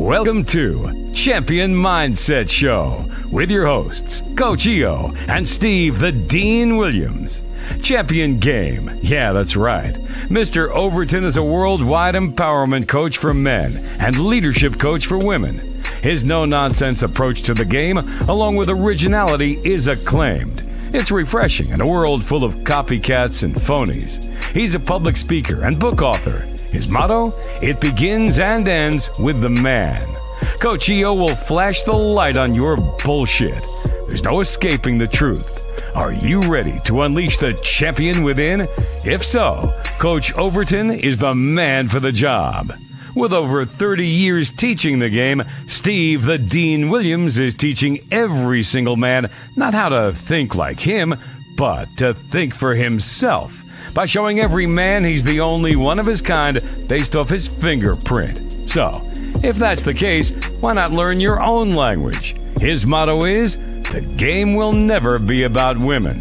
Welcome to Champion Mindset Show with your hosts, Coach EO and Steve the Dean Williams. Champion Game. Yeah, that's right. Mr. Overton is a worldwide empowerment coach for men and leadership coach for women. His no-nonsense approach to the game, along with originality, is acclaimed. It's refreshing in a world full of copycats and phonies. He's a public speaker and book author. His motto? It begins and ends with the man. Coach EO will flash the light on your bullshit. There's no escaping the truth. Are you ready to unleash the champion within? If so, Coach Overton is the man for the job. With over 30 years teaching the game, Steve the Dean Williams is teaching every single man not how to think like him, but to think for himself, by showing every man he's the only one of his kind based off his fingerprint. So, if that's the case, why not learn your own language? His motto is, the game will never be about women.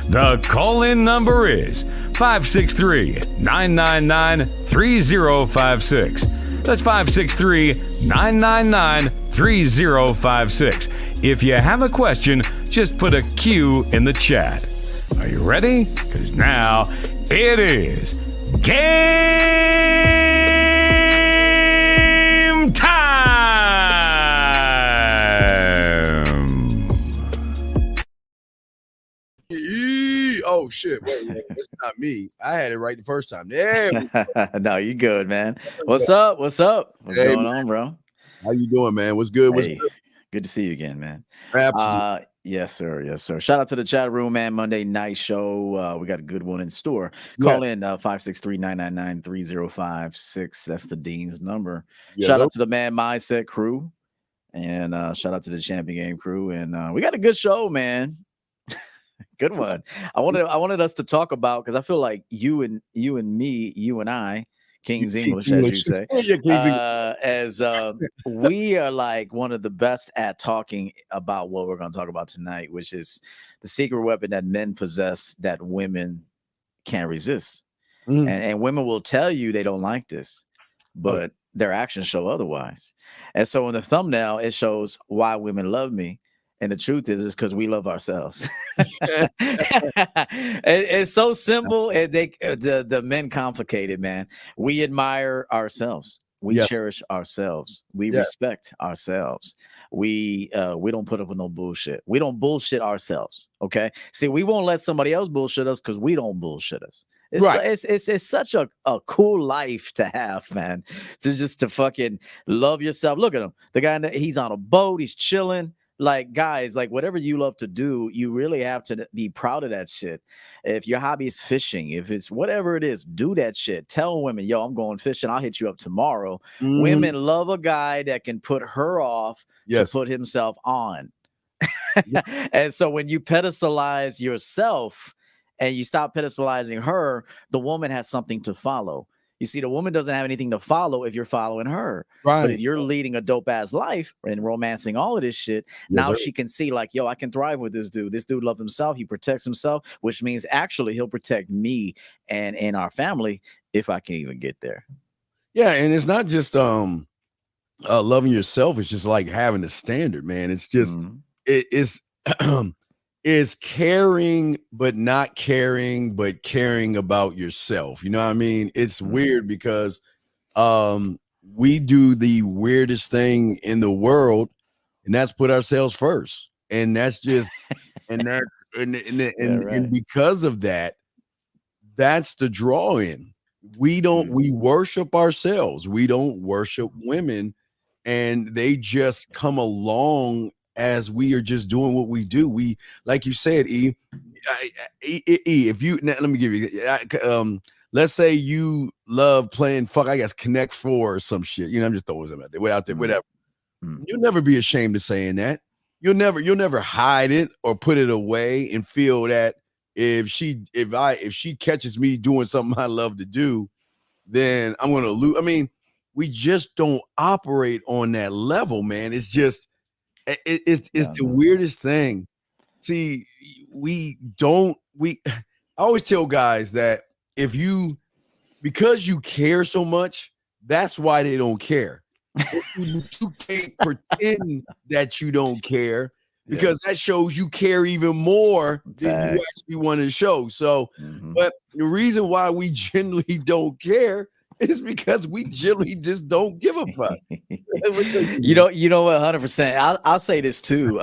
The call-in number is 563-999-3056. That's 563-999-3056. If you have a question, just put a Q in the chat. Are you ready? Because now it is game time! Oh, shit. Wait, it's not me. I had it right the first time. Yeah. No, you good, man. What's up? What's going on, bro? How you doing, man? What's good? What's good? Good to see you again, man. Absolutely. Yes, sir. Yes, sir. Shout out to the chat room, man. Monday night show. We got a good one in store. Call in 563-999-3056. That's the Dean's number. Shout out to the Man Mindset crew. And shout out to the Champion Game crew. And we got a good show, man. Good one. I wanted us to talk about, because I feel like you and I, King's English, as you say, we are like one of the best at talking about what we're going to talk about tonight, which is the secret weapon that men possess that women can't resist. And women will tell you they don't like this, but their actions show otherwise. And so in the thumbnail, it shows why women love me. And the truth is because we love ourselves. It's so simple, and the men complicate it, man. We admire ourselves. We cherish ourselves. We respect ourselves. We don't put up with no bullshit. We don't bullshit ourselves. Okay. See, we won't let somebody else bullshit us because we don't bullshit us. It's such a cool life to have, man. To fucking love yourself. Look at him. The guy, he's on a boat. He's chilling. Like, guys, like, whatever you love to do, you really have to be proud of that shit. If your hobby is fishing, if it's whatever it is, do that shit. Tell women, yo, I'm going fishing. I'll hit you up tomorrow. Women love a guy that can put her off to put himself on. And so when you pedestalize yourself and you stop pedestalizing her, the woman has something to follow. You see, the woman doesn't have anything to follow if you're following her. Right. But if you're leading a dope-ass life and romancing all of this shit, now she can see, like, yo, I can thrive with this dude. This dude loves himself. He protects himself, which means actually he'll protect me and our family if I can even get there. Yeah, and it's not just loving yourself. It's just like having a standard, man. It's just it's is caring, but not caring, but caring about yourself. You know what I mean? It's weird because we do the weirdest thing in the world, and that's put ourselves first. And that's just and because of that, that's the draw in. We worship ourselves. We don't worship women, and they just come along as we are just doing what we do. We, like you said, if you, now, let me give you, let's say you love playing, I guess, Connect 4 or some shit. You know, I'm just throwing them out there, whatever. You'll never be ashamed of saying that. You'll never hide it or put it away and feel that if she catches me doing something I love to do, then I'm going to lose. I mean, we just don't operate on that level, man. It's just, it's the weirdest thing. See, I always tell guys that because you care so much, that's why they don't care. You can't pretend that you don't care, because that shows you care even more than you actually want to show. So, but the reason why we generally don't care is because we generally just don't give a fuck. You know what, 100%. I'll say this too.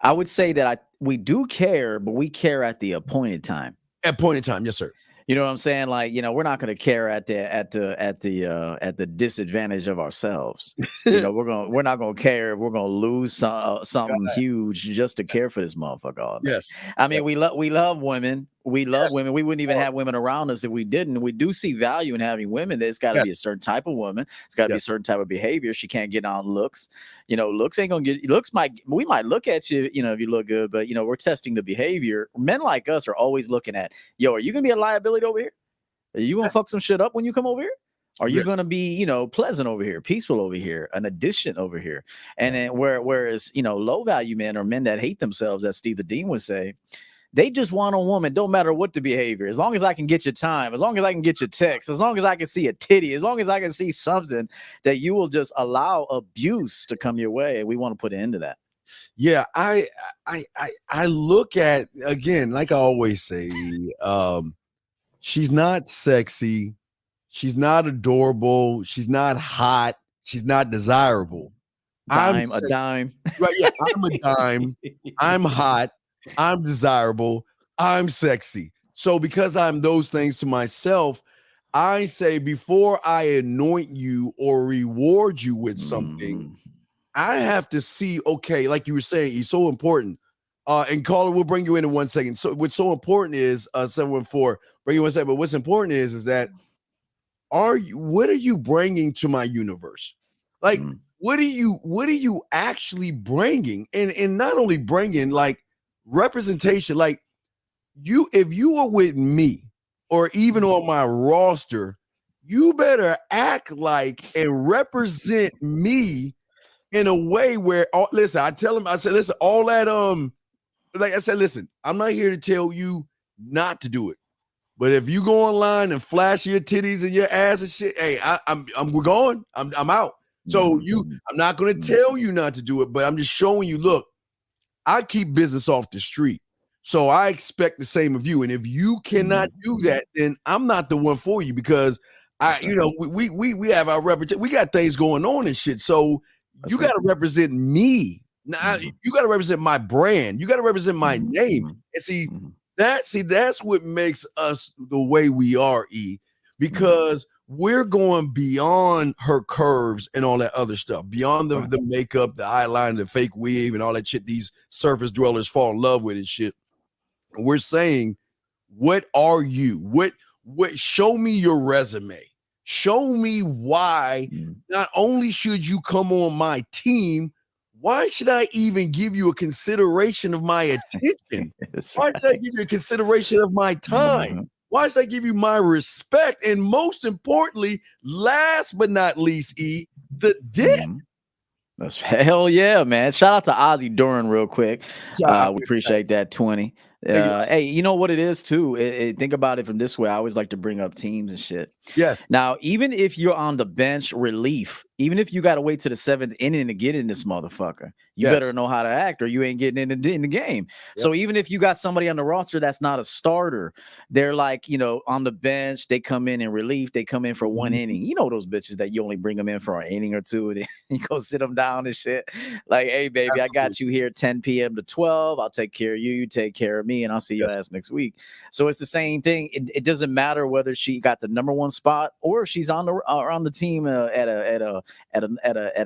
I would say that we do care, but we care at the appointed time. At appointed time, yes, sir. You know what I'm saying? Like, we're not going to care at the disadvantage of ourselves. We're not going to care if we're going to lose something huge just to care for this motherfucker. Yes. I mean, we love women. We love women. We wouldn't even have women around us if we didn't. We do see value in having women. There's got to be a certain type of woman. It's got to be a certain type of behavior. She can't get on looks. Looks ain't gonna get looks. We might look at you, if you look good, but we're testing the behavior. Men like us are always looking at, are you gonna be a liability over here? Are you gonna fuck some shit up when you come over here? Are you gonna be, pleasant over here, peaceful over here, an addition over here? And then whereas low value men or men that hate themselves, as Steve the Dean would say, they just want a woman, don't matter what the behavior. As long as I can get your time, as long as I can get your text, as long as I can see a titty, as long as I can see something, that you will just allow abuse to come your way. And we want to put an end to that. Yeah, I look at, again, like I always say, she's not sexy, she's not adorable, she's not hot, she's not desirable. A dime. Right, yeah, I'm a dime. I'm hot. I'm desirable. I'm sexy. So because I'm those things to myself, I say, before I anoint you or reward you with something, I have to see, okay, like you were saying, it's so important. And caller, we'll bring you in 1 second. So what's so important is 714, bring you 1 second. But what's important is that what are you bringing to my universe? Like, what are you actually bringing? And not only bringing, like, representation. Like, if you were with me or even on my roster, you better act like and represent me in a way where, listen, I said, listen, all that, like I said, listen, I'm not here to tell you not to do it, but if you go online and flash your titties and your ass and shit, hey, we're going, I'm out. So I'm not going to tell you not to do it, but I'm just showing you, look, I keep business off the street, so I expect the same of you. And if you cannot do that, then I'm not the one for you, because we have our reputation. We got things going on and shit. So you got to represent me. Now you got to represent my brand. You got to represent my name. And that's what makes us the way we are, because we're going beyond her curves and all that other stuff, beyond the makeup, the eyeliner, the fake weave, and all that shit these surface dwellers fall in love with and shit. We're saying, what are you? What show me your resume. Show me why not only should you come on my team, why should I even give you a consideration of my attention? Why should I give you a consideration of my time? Why should I give you my respect? And most importantly, last but not least, the dick. That's hell yeah, man. Shout out to Ozzy Duran real quick. We appreciate that 20. Hey, you know what it is too? Think about it from this way. I always like to bring up teams and shit. Yeah. Now, even if you're on the bench relief, even if you got to wait to the 7th inning to get in this motherfucker, you better know how to act, or you ain't getting in the game. Yep. So even if you got somebody on the roster that's not a starter, they're like, on the bench, they come in relief, they come in for 1 inning. You know those bitches that you only bring them in for an inning or two, and then you go sit them down and shit. Like, hey, baby, I got you here 10 p.m. to 12. I'll take care of you. You take care of me, and I'll see your ass next week. So it's the same thing. It doesn't matter whether she got the number 1 spot or she's on the team at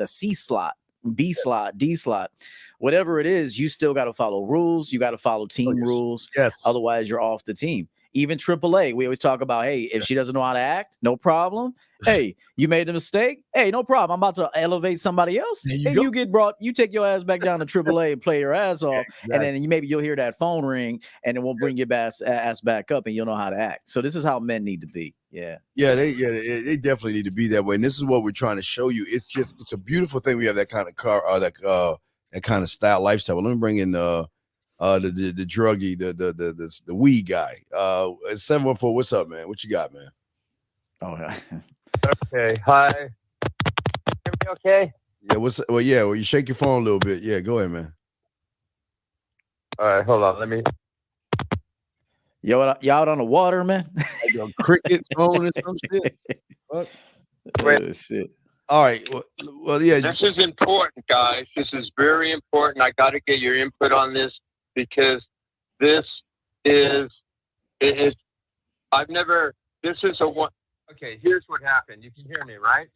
a C slot, B slot, D slot, whatever it is. You still got to follow rules. You got to follow team rules. Yes. Otherwise, you're off the team. Even AAA, we always talk about, hey, if she doesn't know how to act, no problem. Hey, you made a mistake. Hey, no problem. I'm about to elevate somebody else. You get brought, you take your ass back down to AAA and play your ass off. And then maybe you'll hear that phone ring, and it won't bring your ass back up, and you'll know how to act. So this is how men need to be. Yeah. They definitely need to be that way. And this is what we're trying to show you. It's a beautiful thing. We have that kind of that kind of style lifestyle. Well, let me bring in the druggie, the weed guy. 714, what's up, man? What you got, man? Oh, yeah. Okay. Hi. okay? Yeah, well, you shake your phone a little bit. Yeah, go ahead, man. All right, hold on. Let me. Yo, out on the water, man? Like a cricket phone or some shit. What? Oh, shit. All right. Well, yeah. This is important, guys. This is very important. I got to get your input on this because this is this is a one. Okay, here's what happened. You can hear me, right?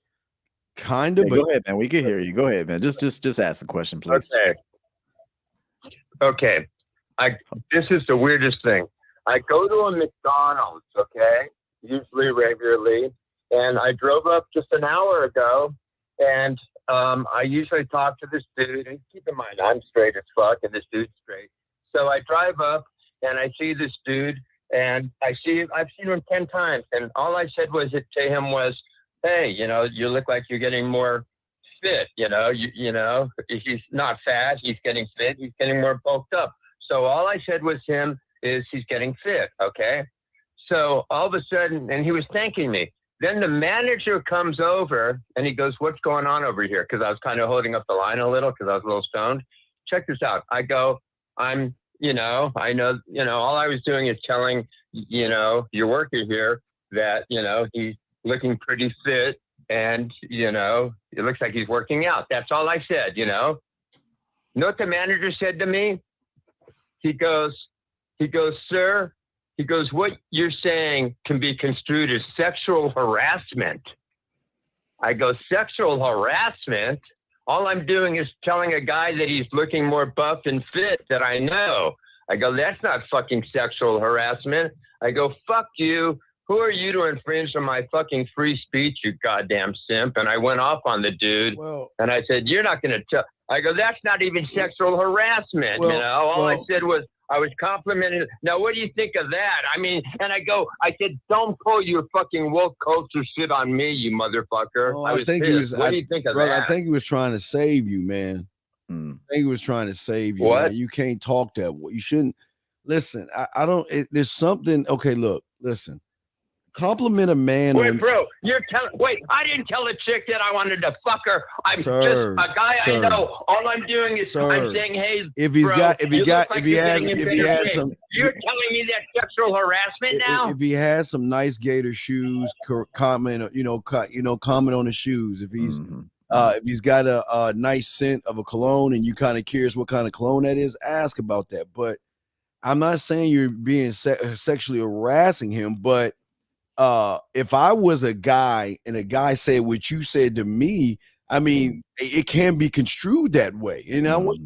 Kind of. Yeah, go ahead, man. We can hear you. Go ahead, man. Just ask the question, please. Okay. This is the weirdest thing. I go to a McDonald's, okay, usually regularly, and I drove up just an hour ago, and I usually talk to this dude, and keep in mind, I'm straight as fuck, and this dude's straight. So I drive up, and I see this dude, and I've seen him 10 times, and all I said to him was, hey, you look like you're getting more fit, you know, he's not fat, he's getting fit, he's getting more bulked up. So all I said was him is he's getting fit, okay? So all of a sudden, and he was thanking me. Then the manager comes over and he goes, what's going on over here? Because I was kind of holding up the line a little because I was a little stoned. Check this out. I go, I know, all I was doing is telling, your worker here that, he's looking pretty fit and, it looks like he's working out. That's all I said, You know what the manager said to me? He goes, sir, what you're saying can be construed as sexual harassment. I go, sexual harassment? All I'm doing is telling a guy that he's looking more buff and fit that I know. I go, that's not fucking sexual harassment. I go, fuck you. Who are you to infringe on my fucking free speech, you goddamn simp? And I went off on the dude. And I said, you're not going to tell. I go, that's not even sexual harassment. All I said was, I was complimenting. Now, what do you think of that? I mean, and I said, don't pull your fucking woke culture shit on me, you motherfucker. Oh, I was pissed. What do you think of that? I think he was trying to save you, man. I think he was trying to save you. What? Man. You can't talk that way. You shouldn't. Listen, there's something. Okay, look, listen. Compliment a man. Wait, bro, I didn't tell a chick that I wanted to fuck her. I'm just a guy I know. All I'm doing is I'm saying, hey, if he has some, you're telling me that's sexual harassment now. If he has some nice gator shoes, comment on the shoes. If he's if he's got a nice scent of a cologne and you kind of curious what kind of cologne that is, ask about that. But I'm not saying you're being sexually harassing him, but if I was a guy and a guy said what you said to me, I mean, it can be construed that way. Keep in mind,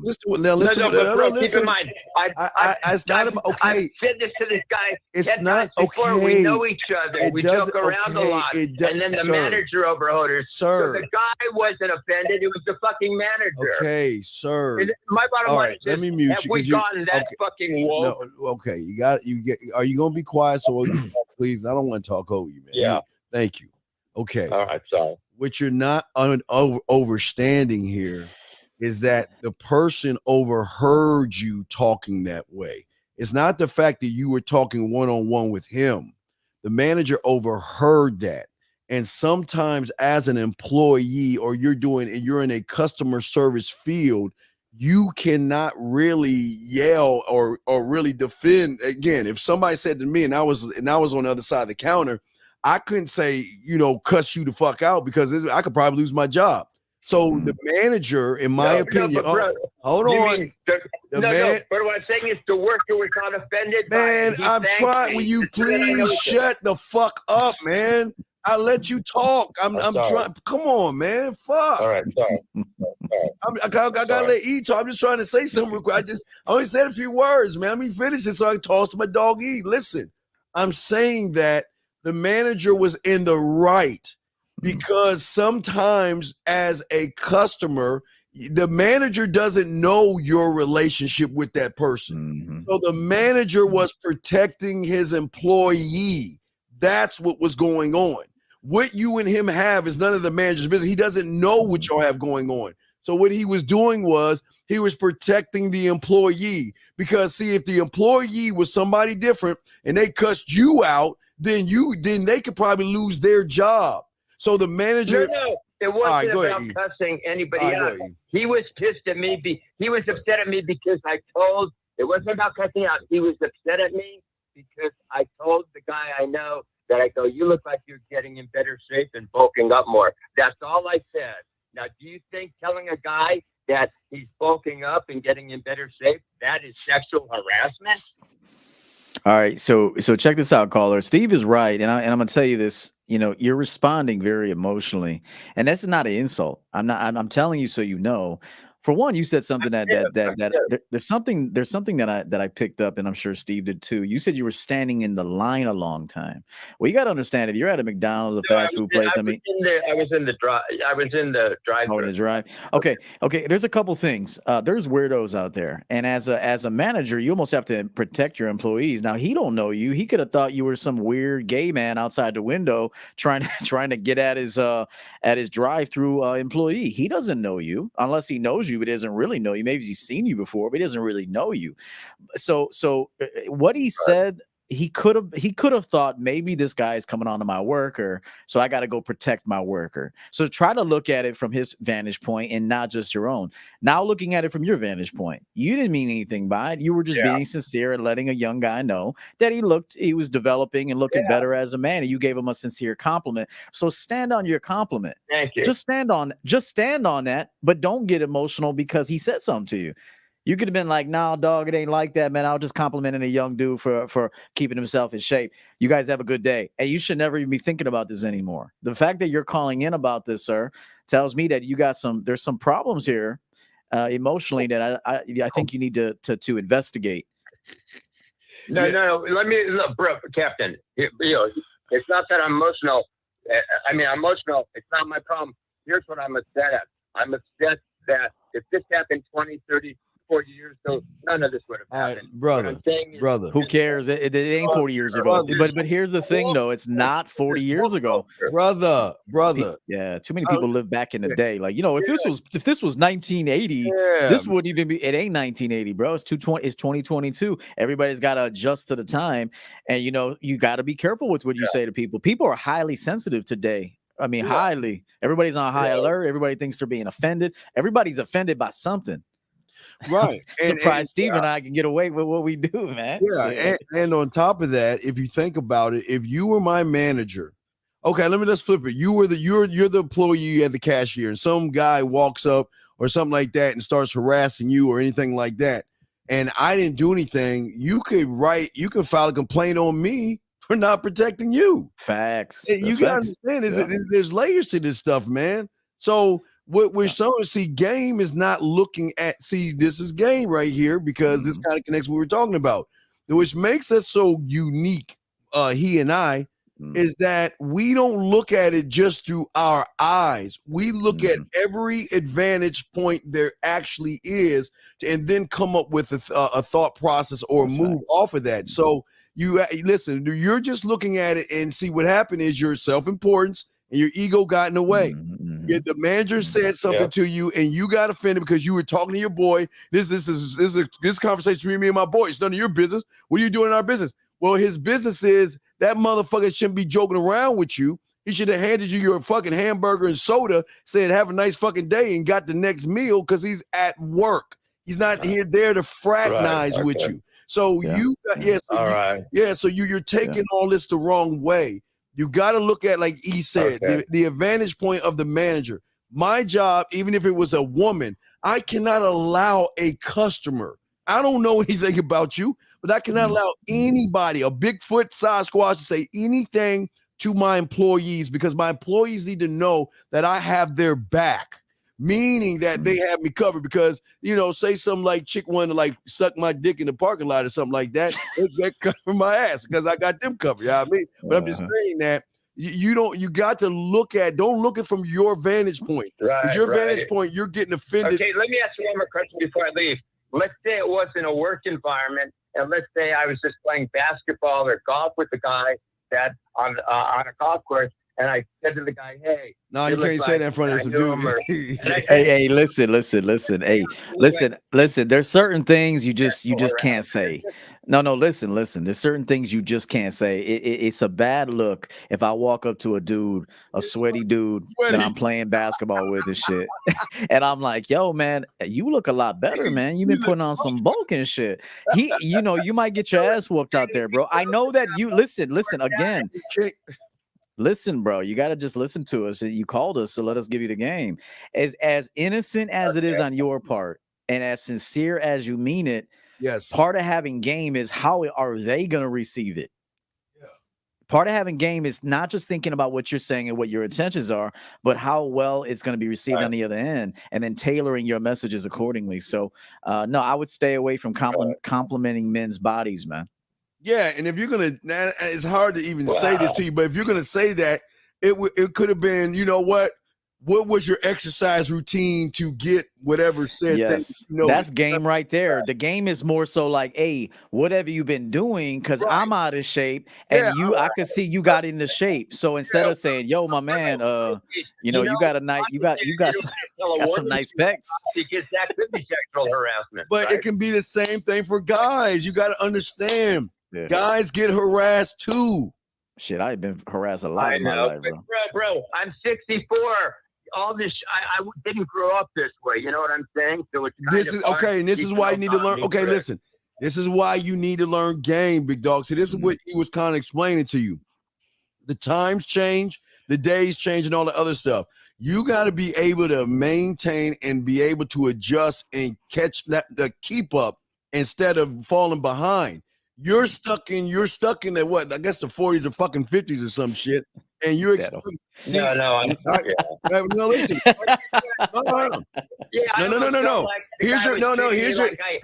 it's not about okay. I said this to this guy. It's not okay. We know each other. We joke around a lot. And then the manager overheard us. Sir, so the guy wasn't offended. It was the fucking manager. Okay, sir. My bottom line is, let me mute have you. we gotten that fucking woke? No, okay, are you gonna be quiet? So please, I don't want to talk over you, man. Yeah. Thank you. Okay. All right, sorry. What you're not overstanding here is that the person overheard you talking that way. It's not the fact that you were talking one-on-one with him. The manager overheard that. And sometimes as an employee or you're in a customer service field, you cannot really yell or really defend. Again, if somebody said to me and I was on the other side of the counter, I couldn't say, cuss you the fuck out because I could probably lose my job. So the manager, in my opinion, hold on. But what I'm saying is the worker was not offended. Man, I'm trying. Will you please shut the fuck up, man? I let you talk. I'm trying. Come on, man. Fuck. All right, sorry. I gotta let you talk. I'm just trying to say something real quick. I only said a few words, man. Let me finish it so I can toss to my dog eat. Listen, I'm saying that the manager was in the right because sometimes as a customer, the manager doesn't know your relationship with that person. So the manager was protecting his employee. That's what was going on. What you and him have is none of the manager's business. He doesn't know what y'all have going on. So what he was doing was he was protecting the employee because see, if the employee was somebody different and they cussed you out, then they could probably lose their job. So the manager. No. It wasn't go about ahead, E. cussing anybody All right, out. go ahead, E. He was pissed at me. He was upset at me because it wasn't about cussing out. He was upset at me because I told the guy I know that I go, you look like you're getting in better shape and bulking up more. That's all I said. Now, do you think telling a guy that he's bulking up and getting in better shape, that is sexual harassment? All right, so check this out, caller. Steve is right, and I'm gonna tell you this. You know, you're responding very emotionally, and that's not an insult. I'm telling you so you know. For one, you said something there's something that I picked up, and I'm sure Steve did too. You said you were standing in the line a long time. Well, you got to understand, if you're at a McDonald's, a fast food place, I was in the drive. Oh, in the drive. Okay. There's a couple things. There's weirdos out there, and as a manager, you almost have to protect your employees. Now, he don't know you. He could have thought you were some weird gay man outside the window trying to get at his drive-through employee. He doesn't know you unless he knows you, but he doesn't really know you. Maybe he's seen you before, but he doesn't really know you. So what he said. He could have thought maybe this guy is coming on to my worker, so I got to go protect my worker. So try to look at it from his vantage point and not just your own. Now looking at it from your vantage point, you didn't mean anything by it. You were just being sincere and letting a young guy know that he was developing and looking better as a man, and you gave him a sincere compliment. So stand on your compliment. Thank you. Just stand on that, but don't get emotional because he said something to you. You could have been like, "Nah, dog, it ain't like that, man. I was just complimenting a young dude for keeping himself in shape. You guys have a good day." And you should never even be thinking about this anymore. The fact that you're calling in about this, sir, tells me that there's some problems here emotionally that I think you need to investigate. No. Let me look, bro, Captain. It's not that I'm emotional. I'm emotional. It's not my problem. Here's what I'm upset at. I'm upset that if this happened 20, 30, 40 years ago, none of this would have happened. Brother. Who cares? It ain't 40 years ago. But here's the thing, though. It's not 40 years ago. Brother. Yeah, too many people live back in the day. Like, if this was 1980, this wouldn't even be. It ain't 1980, bro. It's 2022. Everybody's got to adjust to the time, and you got to be careful with what you say to people. People are highly sensitive today. I mean, highly. Everybody's on high alert. Everybody thinks they're being offended. Everybody's offended by something. Right. Surprised Steve and I can get away with what we do, man. Yeah. And on top of that, if you think about it, if you were my manager, okay, let's flip it. You're the employee at the cashier, and some guy walks up or something like that and starts harassing you or anything like that, and I didn't do anything, you could file a complaint on me for not protecting you. Facts. You gotta understand there's layers to this stuff, man. So what we're showing, game is not looking at, this is game right here, because this kind of connects what we're talking about, which makes us so unique, he and I, is that we don't look at it just through our eyes. We look at every advantage point there actually is, and then come up with a thought process or move off of that. So you listen, you're just looking at it and see what happened is your self-importance and your ego got in the way. The manager said something to you and you got offended because you were talking to your boy. This conversation between me and my boy. It's none of your business. What are you doing in our business? Well, his business is that motherfucker shouldn't be joking around with you. He should have handed you your fucking hamburger and soda, said have a nice fucking day, and got the next meal because he's at work. He's not there to fraternize with you. So you're taking all this the wrong way. You got to look at, like he said, the advantage point of the manager. My job, even if it was a woman, I cannot allow a customer. I don't know anything about you, but I cannot allow anybody, a Bigfoot, Sasquatch, to say anything to my employees, because my employees need to know that I have their back. Meaning that they have me covered, because, say something like chick wanted to like suck my dick in the parking lot or something like that, they cover my ass because I got them covered. You know what I mean? But I'm just saying that you got to don't look at from your vantage point. Right, your vantage point, you're getting offended. Okay, let me ask you one more question before I leave. Let's say it was in a work environment, and let's say I was just playing basketball or golf with a guy that on a golf course, And I said to the guy, "Hey, No, you you look can't say like that in front of I some knew him," dude. and I Hey, listen. Hey, listen. There's certain things you just can't say. No, listen. There's certain things you just can't say. It's a bad look if I walk up to a dude, a sweaty dude that I'm playing basketball with and shit, and I'm like, "Yo, man, you look a lot better, man. You've been putting on some bulk and shit." You might get your ass whooped out there, bro. I know that you listen again. Listen, bro, you got to just listen to us. You called us, so let us give you the game. As innocent as it is on your part, and as sincere as you mean it, Yes. part of having game is how are they going to receive it? Yeah. Part of having game is not just thinking about what you're saying and what your intentions are, but how well it's going to be received on the other end, and then tailoring your messages accordingly. So, no, I would stay away from complimenting men's bodies, man. Yeah, and if you're gonna, it's hard to even say this to you, but if you're gonna say that, it could have been, you know what was your exercise routine to get whatever said? Yes, that's game right there. The game is more so like, hey, what have you been doing? Because I'm out of shape, and I could see you got into shape. So instead of saying, yo, my man, you got a nice, you got some nice pecs. Because that could be sexual harassment. But it can be the same thing for guys. You got to understand. Yeah. Guys get harassed too. Shit, I've been harassed a lot in my life, bro. I'm 64. All this, I didn't grow up this way. You know what I'm saying? So it's this is okay, and this is why you need to learn. Okay, listen, this is why you need to learn game, big dog. So this is what he was kind of explaining to you. The times change, the days change, and all the other stuff. You got to be able to maintain and be able to adjust and catch that, keep up instead of falling behind. You're stuck in that what? I guess the 40s or fucking 50s or some shit. And you're no, listen. No. Here's your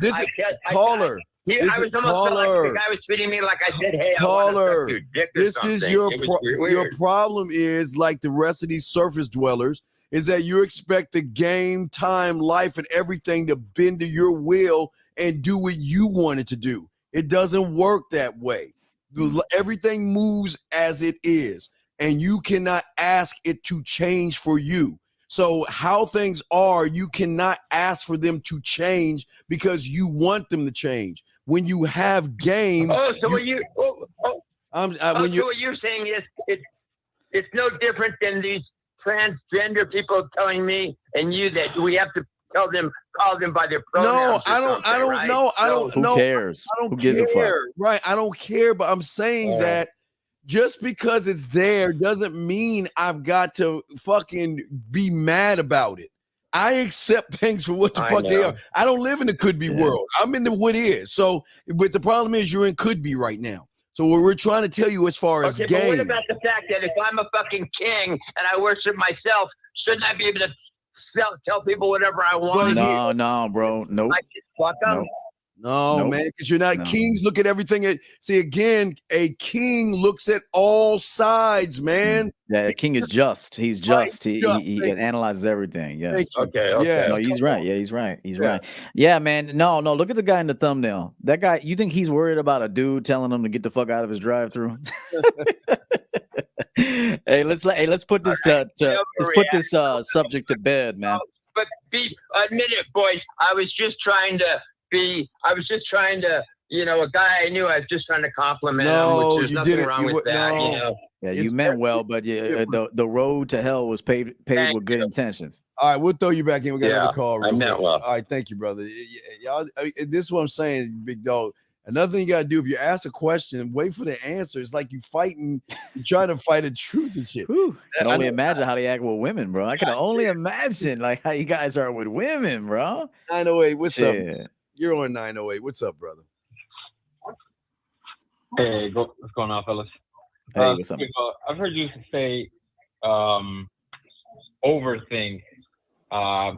this is caller. I was almost like the guy was treating me like I said, hey, caller. This is your problem is like the rest of these surface dwellers is that you expect the game, time, life, and everything to bend to your will and do what you want it to do. It doesn't work that way. Everything moves as it is, and you cannot ask it to change for you. So how things are, you cannot ask for them to change because you want them to change. When you have game, so what you're saying is it's no different than these transgender people telling me and you that we have to call them by their pronouns. No, I don't know. I don't know. Who cares? Who gives a fuck? Right. I don't care, but I'm saying that just because it's there doesn't mean I've got to fucking be mad about it. I accept things for what the fuck they are. I don't live in the could be world. I'm in the what is. So, but the problem is you're in could be right now. So what we're trying to tell you as far as game. But what about the fact that if I'm a fucking king and I worship myself, shouldn't I be able to tell people whatever I want? No, bro. Nope. No, man, because you're not kings. Look at everything. See, again, a king looks at all sides, man. Yeah, the king is just. He's just. He analyzes everything. Yeah. Okay. Yeah. No, he's right. Yeah, he's right. He's right. Yeah, man. No. Look at the guy in the thumbnail. That guy. You think he's worried about a dude telling him to get the fuck out of his drive-through? Hey, let's put this subject to bed, man. But admit it, boys. I was just trying to, a guy I knew. I was just trying to compliment him. Which there's nothing wrong with that. No. Yeah, you meant well, but the road to hell was paved with good intentions. All right, we'll throw you back in. We got another call. I meant well. All right, thank you, brother. Y'all, this is what I'm saying, big dog. Another thing you gotta do if you ask a question, wait for the answer. It's like you trying to fight the truth and shit. I can only imagine how they act with women, bro. I can only imagine like how you guys are with women, bro. 908, what's up? You're on 908. What's up, brother? Hey, what's going on, fellas? Hey, what's up? I've heard you say overthink. I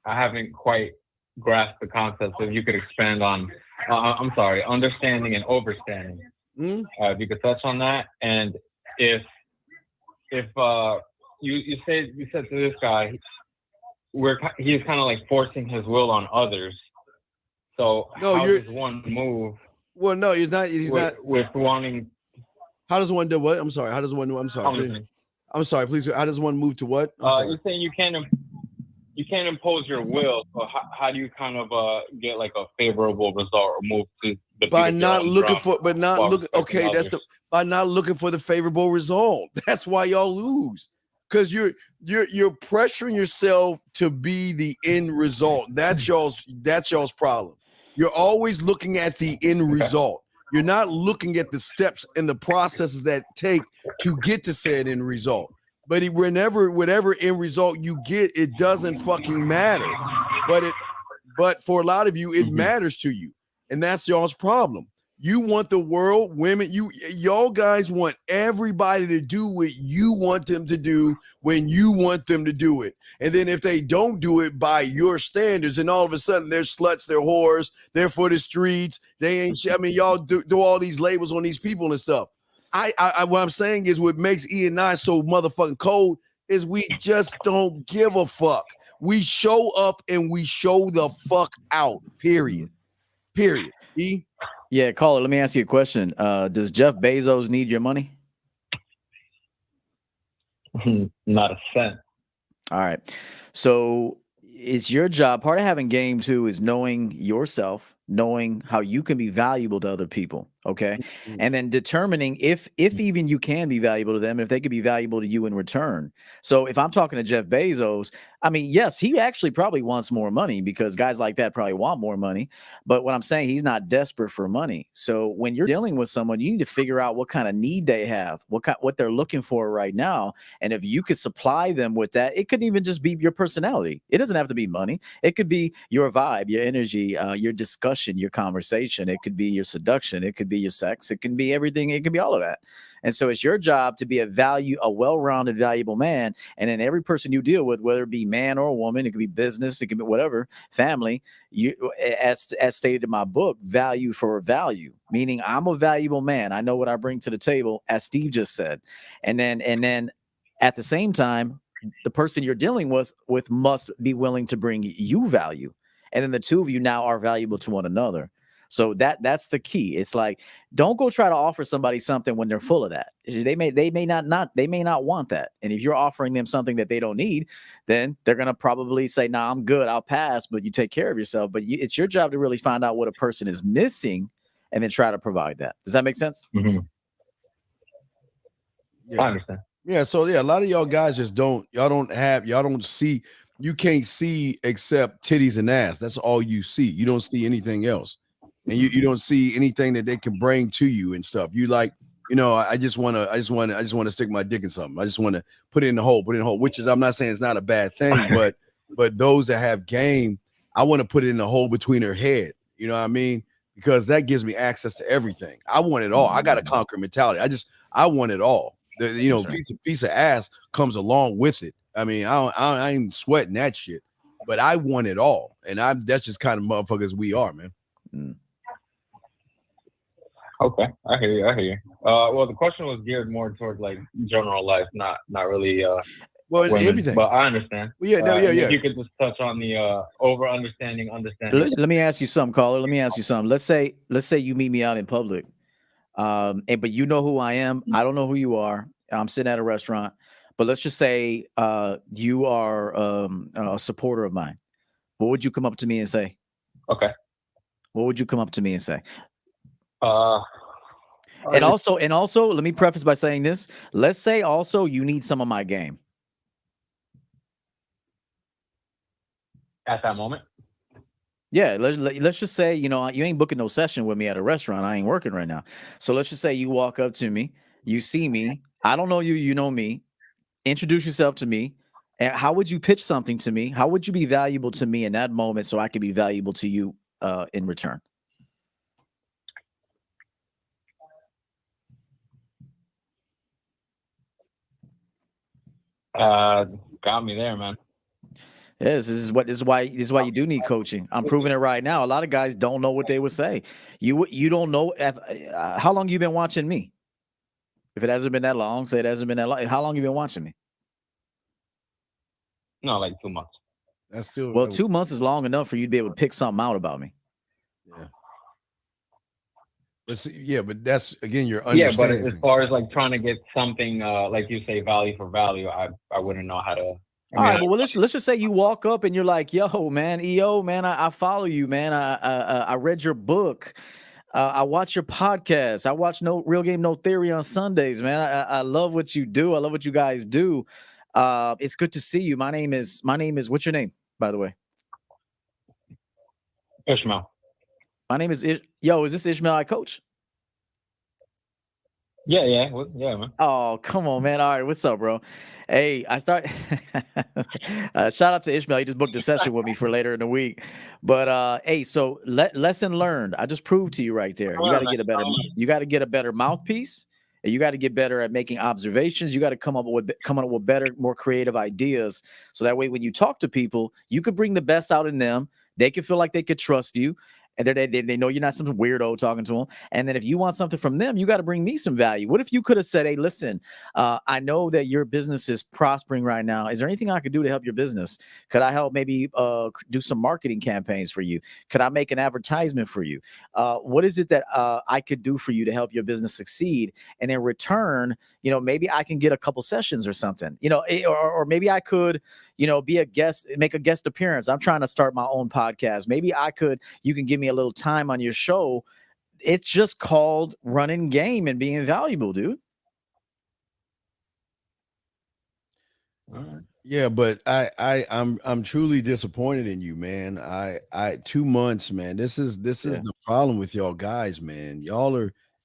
haven't quite grasped the concept, so if you could expand on understanding and overstanding. If you could touch on that, and if you said to this guy, he's kind of like forcing his will on others. So how does one move? Well, no, he's not. He's not with wanting. How does one do what? I'm sorry. How does one do? I'm sorry. I'm sorry, please. How does one move to what? You're saying you can't impose your will. So how do you kind of get like a favorable result or move to the by not looking for, but not looking. Okay, by not looking for the favorable result. That's why y'all lose, because you're pressuring yourself to be the end result. That's y'all's problem. You're always looking at the end result. You're not looking at the steps and the processes that take to get to said end result. But whatever end result you get, it doesn't fucking matter. But for a lot of you, it matters to you, and that's y'all's problem. You want the world, women, y'all guys want everybody to do what you want them to do when you want them to do it. And then if they don't do it by your standards, and all of a sudden they're sluts, they're whores, they're for the streets, they ain't, I mean, y'all do all these labels on these people and stuff. What I'm saying is what makes E&I so motherfucking cold is we just don't give a fuck. We show up and we show the fuck out, period. E? Yeah, caller, let me ask you a question. Does Jeff Bezos need your money? Not a cent. All right. So it's your job. Part of having game too is knowing yourself, knowing how you can be valuable to other people. Okay. And then determining if even you can be valuable to them, if they could be valuable to you in return. So if I'm talking to Jeff Bezos, I mean, yes, he actually probably wants more money because guys like that probably want more money. But what I'm saying, he's not desperate for money. So when you're dealing with someone, you need to figure out what kind of need they have, what they're looking for right now. And if you could supply them with that, it could even just be your personality. It doesn't have to be money. It could be your vibe, your energy, your discussion, your conversation. It could be your seduction. It could be your sex. It can be everything. It can be all of that. And so it's your job to be a well-rounded, valuable man. And then every person you deal with, whether it be man or woman, it could be business, it could be whatever, family, you, as stated in my book, value for value, meaning I'm a valuable man. I know what I bring to the table, as Steve just said. And then at the same time, the person you're dealing with must be willing to bring you value. And then the two of you now are valuable to one another. So that's the key. It's like, don't go try to offer somebody something when they're full of that. They may not want that. And if you're offering them something that they don't need, then they're going to probably say, nah, I'm good, I'll pass, but you take care of yourself. But it's your job to really find out what a person is missing and then try to provide that. Does that make sense? Mm-hmm. Yeah. I understand. Yeah. So yeah, a lot of y'all guys just don't see, you can't see except titties and ass. That's all you see. You don't see anything else. And you don't see anything that they can bring to you and stuff. You like, I just want to stick my dick in something. I just want to put it in the hole, which is, I'm not saying it's not a bad thing, but those that have game, I want to put it in the hole between their head. You know what I mean? Because that gives me access to everything. I want it all. I got a conquer mentality. I want it all. Piece of ass comes along with it. I mean, I ain't sweating that shit, but I want it all. And that's just kind of motherfuckers we are, man. Okay, I hear you. Well, the question was geared more towards like general life, not really. Well, women, everything. But I understand. Well, yeah. If you could just touch on the understanding. Let me ask you something, caller. Let me ask you something. Let's say you meet me out in public, but you know who I am. I don't know who you are. I'm sitting at a restaurant, but let's just say you are a supporter of mine. What would you come up to me and say? Okay. What would you come up to me and say? And also, let me preface by saying this. Let's say also you need some of my game. At that moment? Yeah, let's just say, you ain't booking no session with me at a restaurant. I ain't working right now. So let's just say you walk up to me, you see me. I don't know you, you know me. Introduce yourself to me. And how would you pitch something to me? How would you be valuable to me in that moment so I could be valuable to you in return? Got me there, man. Yes, this is why you do need coaching. I'm proving it right now. A lot of guys don't know what they would say. You don't know how long you been watching me. If it hasn't been that long, say it hasn't been that long. How long you been watching me? No, like 2 months. That's still 2 months is long enough for you to be able to pick something out about me. Yeah. But that's again your Yeah, but understanding. as far as like trying to get something like you say, value for value, I wouldn't know how to. All right, well, let's just say you walk up and you're like, "Yo, man, EO, man, I follow you, man. I read your book. I watch your podcast. I watch No Real Game No Theory on Sundays, man. I love what you do. I love what you guys do. It's good to see you. My name is what's your name, by the way? Ishmael. My name is is this Ishmael I coach? Yeah, man. Oh, come on, man. All right, what's up, bro? Hey, I start shout out to Ishmael. He just booked a session with me for later in the week. But hey, so lesson learned. I just proved to you right there. You got to get a better mouthpiece. And you got to get better at making observations. You got to come up with better, more creative ideas. So that way, when you talk to people, you could bring the best out in them. They can feel like they could trust you. And they know you're not some weirdo talking to them. And then if you want something from them, you got to bring me some value. What if you could have said, hey, listen, I know that your business is prospering right now. Is there anything I could do to help your business? Could I help maybe do some marketing campaigns for you? Could I make an advertisement for you? What is it that I could do for you to help your business succeed? And in return, maybe I can get a couple sessions or something, or maybe I could, be a guest, make a guest appearance. I'm trying to start my own podcast. Maybe you can give me a little time on your show. It's just called running game and being valuable, dude. Yeah, but I'm truly disappointed in you, man. I 2 months, man. This is the problem with y'all guys, man.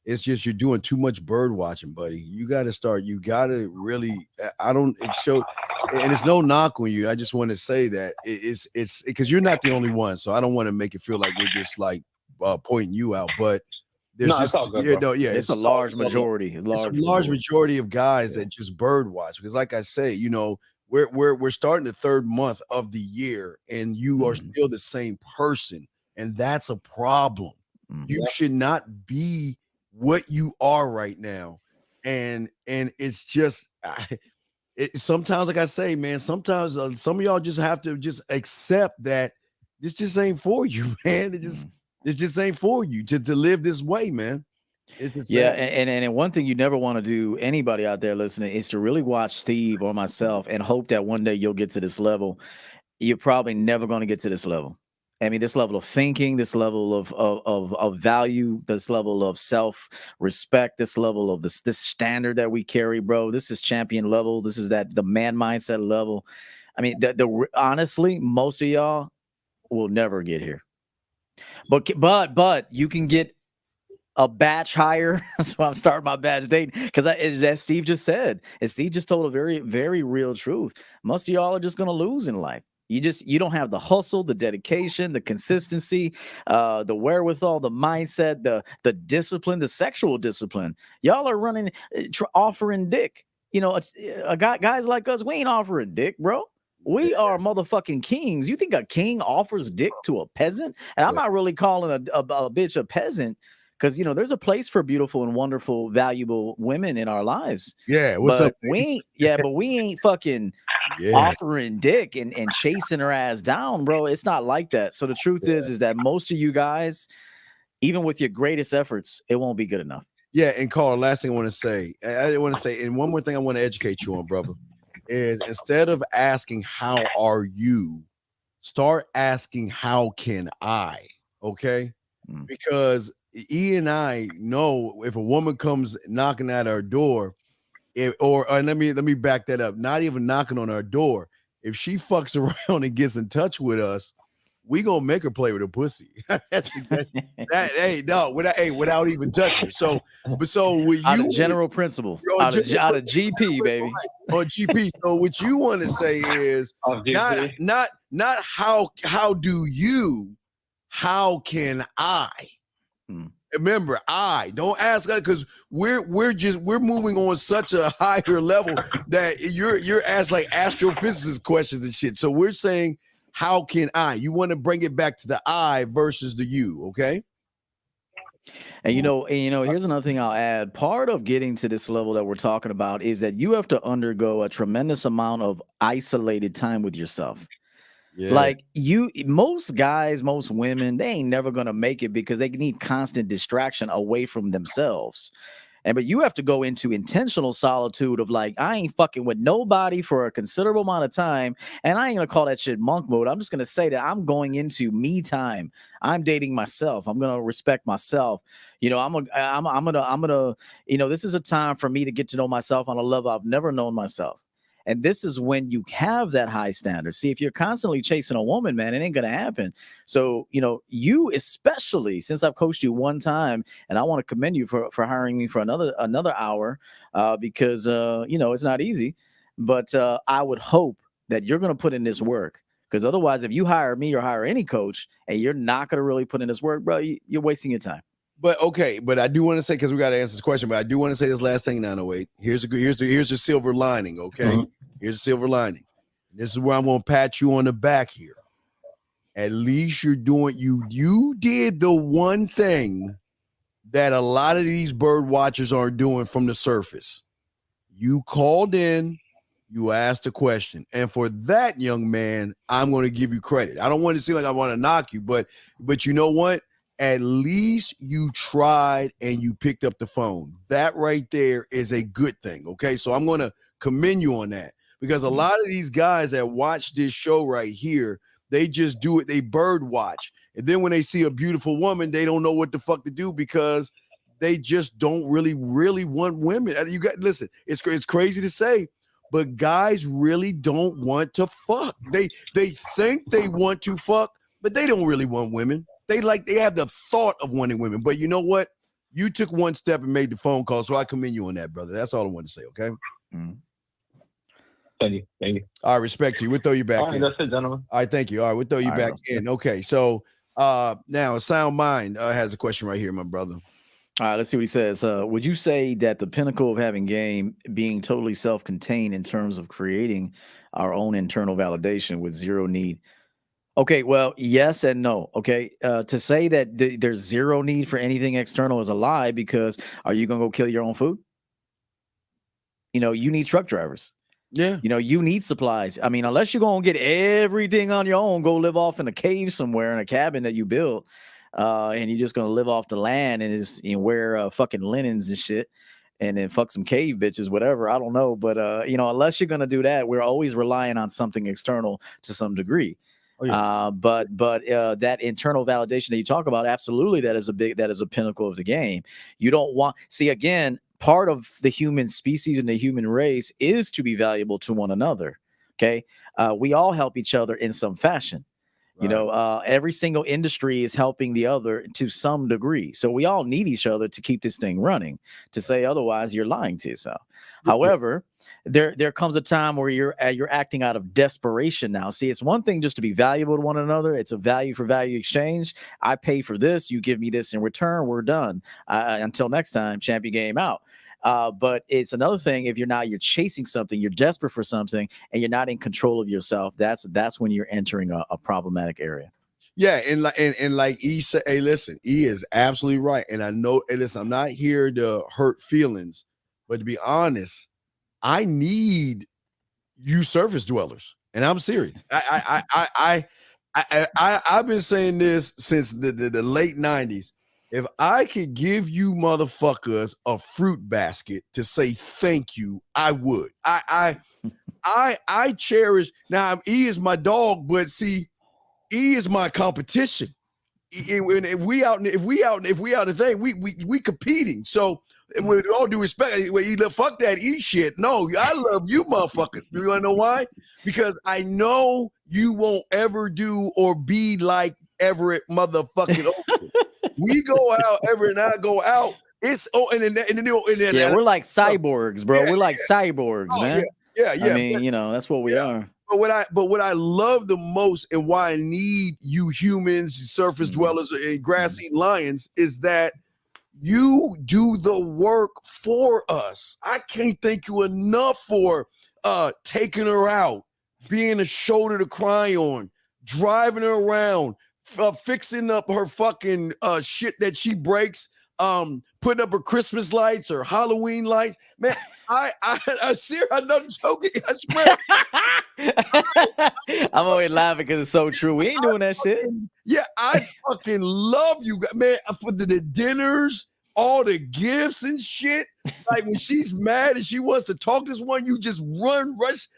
It's just you're doing too much bird watching, buddy. You got to really, and it's no knock on you. I just want to say that it's because you're not the only one. So I don't want to make it feel like we're just like pointing you out, but there's it's all good, it's a large majority. It's a large majority of guys that just bird watch. Because like I say, we're starting the 3rd month of the year and you are still the same person. And that's a problem. You should not be what you are right now. And it's just sometimes, like I say, man, sometimes some of y'all just have to just accept that this just ain't for you, man. It just ain't for you to live this way, man. And one thing you never want to do, anybody out there listening, is to really watch Steve or myself and hope that one day you'll get to this level. You're probably never going to get to this level. I mean, this level of thinking, this level of value, this level of self-respect, this level of this standard that we carry, bro. This is champion level. This is the man mindset level. I mean, honestly, most of y'all will never get here. But you can get a batch higher. That's why I'm starting my batch dating, because as Steve just said, and Steve just told a very, very real truth. Most of y'all are just going to lose in life. You don't have the hustle, the dedication, the consistency, the wherewithal, the mindset, the discipline, the sexual discipline. Y'all are running, offering dick. Guys like us, we ain't offering dick, bro. We are motherfucking kings. You think a king offers dick to a peasant? And I'm not really calling a bitch a peasant, because there's a place for beautiful and wonderful, valuable women in our lives. Yeah, what's up? But we ain't fucking offering dick and chasing her ass down, bro. It's not like that. So the truth is that most of you guys, even with your greatest efforts, it won't be good enough. Yeah, and Carl, last thing I want to say, and one more thing I want to educate you on, brother, is instead of asking how are you, start asking how can I? Okay, because E and I know if a woman comes knocking at our door, let me back that up. Not even knocking on our door. If she fucks around and gets in touch with us, we gonna make her play with her pussy. Without even touching her. So with out of general principle, out of GP, baby, on GP. So what you want to say is not how do you, how can I? Remember, I don't ask that, because we're moving on such a higher level that you're asked like astrophysicist questions and shit. So we're saying, how can I? You want to bring it back to the I versus the you, okay? And here's another thing I'll add. Part of getting to this level that we're talking about is that you have to undergo a tremendous amount of isolated time with yourself. Yeah. Like most guys, most women, they ain't never gonna make it because they need constant distraction away from themselves. But you have to go into intentional solitude of like, I ain't fucking with nobody for a considerable amount of time. And I ain't gonna call that shit monk mode. I'm just gonna say that I'm going into me time. I'm dating myself. I'm gonna respect myself. You know, I'm gonna, you know, this is a time for me to get to know myself on a level I've never known myself. And this is when you have that high standard. See, if you're constantly chasing a woman, man, it ain't going to happen. So, you know, you especially, since I've coached you one time, and I want to commend you for hiring me for another hour because, you know, it's not easy. But I would hope that you're going to put in this work, because otherwise, if you hire me or hire any coach and you're not going to really put in this work, bro, you're wasting your time. But okay, but I do want to say, because we got to answer this question, but I do want to say this last thing, 908. Here's the silver lining, okay? Mm-hmm. Here's the silver lining. This is where I'm gonna pat you on the back here. At least you're doing you did the one thing that a lot of these bird watchers aren't doing from the surface. You called in, you asked a question. And for that, young man, I'm gonna give you credit. I don't want to seem like I want to knock you, but you know what? At least you tried and you picked up the phone. That right there is a good thing. Okay. So I'm going to commend you on that, because a lot of these guys that watch this show right here, they just do it. They bird watch. And then when they see a beautiful woman, they don't know what the fuck to do because they just don't really want women. Listen, it's crazy to say, but guys really don't want to fuck. They think they want to fuck, but they don't really want women. They have the thought of wanting women, but you know what? You took one step and made the phone call, so I commend you on that, brother. That's all I wanted to say, okay? Mm-hmm. Thank you. All right, respect to you. We'll throw you back in. All right, that's it, gentlemen. All right, thank you. All right, we'll throw you back in. Okay, so now Sound Mind has a question right here, my brother. All right, let's see what he says. Would you say that the pinnacle of having game being totally self-contained in terms of creating our own internal validation with zero need? Okay, well, yes and no. Okay, to say that there's zero need for anything external is a lie, because are you going to go kill your own food? You know, you need truck drivers. Yeah. You know, you need supplies. I mean, unless you're going to get everything on your own, go live off in a cave somewhere in a cabin that you built, and you're just going to live off the land and wear fucking linens and shit, and then fuck some cave bitches, whatever. I don't know. But, you know, unless you're going to do that, we're always relying on something external to some degree. Oh, yeah. But that internal validation that you talk about, absolutely, that is a pinnacle of the game. You don't want, see, again, part of the human species and the human race is to be valuable to one another. Okay. We all help each other in some fashion. Right. You know, every single industry is helping the other to some degree. So we all need each other to keep this thing running. To say otherwise, you're lying to yourself. However, there comes a time where you're acting out of desperation now. See, it's one thing just to be valuable to one another. It's a value for value exchange. I pay for this. You give me this in return. We're done. Until next time, champion game out. But it's another thing if you're chasing something, you're desperate for something, and you're not in control of yourself. That's when you're entering a problematic area. Yeah, and like E said, hey, listen, E is absolutely right. And I know, and listen, I'm not here to hurt feelings, but to be honest, I need you surface dwellers, and I'm serious. I've been saying this since the late 90s. If I could give you motherfuckers a fruit basket to say thank you, I would. I cherish. Now E is my dog, but see, E is my competition. If we out the thing, we competing. So with all due respect, fuck that E shit. No, I love you, motherfuckers. You wanna know why? Because I know you won't ever do or be like Everett motherfucking Oakland. We go out, Everett and I go out. It's and then we're like cyborgs, bro. Yeah, we're like cyborgs, man. Yeah. I mean, that's what we are. But what I love the most, and why I need you humans, surface dwellers, and grass-eating lions, is that you do the work for us. I can't thank you enough for taking her out, being a shoulder to cry on, driving her around, fixing up her fucking shit that she breaks, putting up her Christmas lights or Halloween lights. Man, I see. I'm not joking. I swear. I'm always laughing because it's so true. We ain't doing that shit. Yeah, I fucking love you, man. For the dinners, all the gifts and shit. Like when she's mad and she wants to talk to someone, you just rush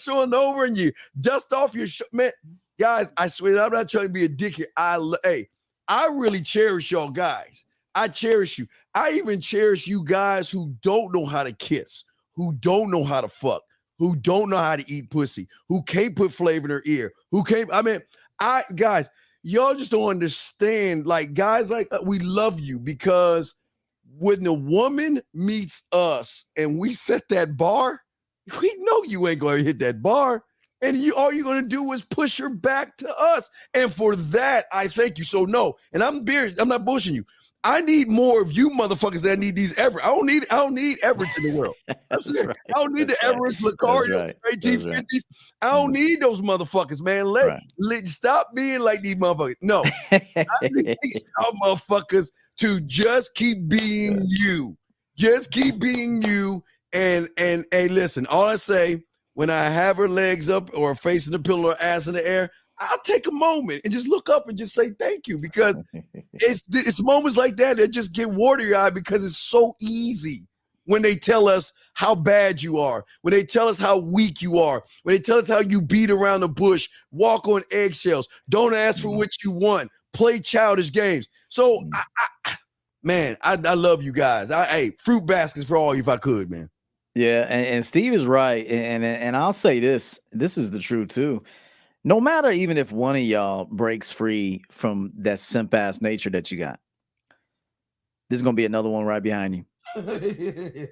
on over and you dust off your man. Guys, I swear, I'm not trying to be a dickhead. I really cherish y'all guys. I cherish you. I even cherish you guys who don't know how to kiss, who don't know how to fuck, who don't know how to eat pussy, who can't put flavor in their ear, guys, y'all just don't understand. Like, guys, like, we love you because when the woman meets us and we set that bar, we know you ain't going to hit that bar. And all you're going to do is push her back to us. And for that, I thank you. So no, and I'm not bullshitting you. I need more of you motherfuckers than I need these Everett. I don't need Everetts in the world. Right. I don't need the Everetts, Lacarios, 1850s. I don't need those motherfuckers, man. Stop being like these motherfuckers. No, I need y'all motherfuckers to just keep being you. Just keep being you. And hey, listen, all I say, when I have her legs up or facing the pillow or ass in the air, I'll take a moment and just look up and just say thank you, because it's moments like that that just get watery eyed because it's so easy when they tell us how bad you are, when they tell us how weak you are, when they tell us how you beat around the bush, walk on eggshells, don't ask for what you want, play childish games. So, I love you guys. Fruit baskets for all you if I could, man. Yeah, and Steve is right, and I'll say this is the truth too. No matter even if one of y'all breaks free from that simp ass nature that you got, there's gonna be another one right behind you.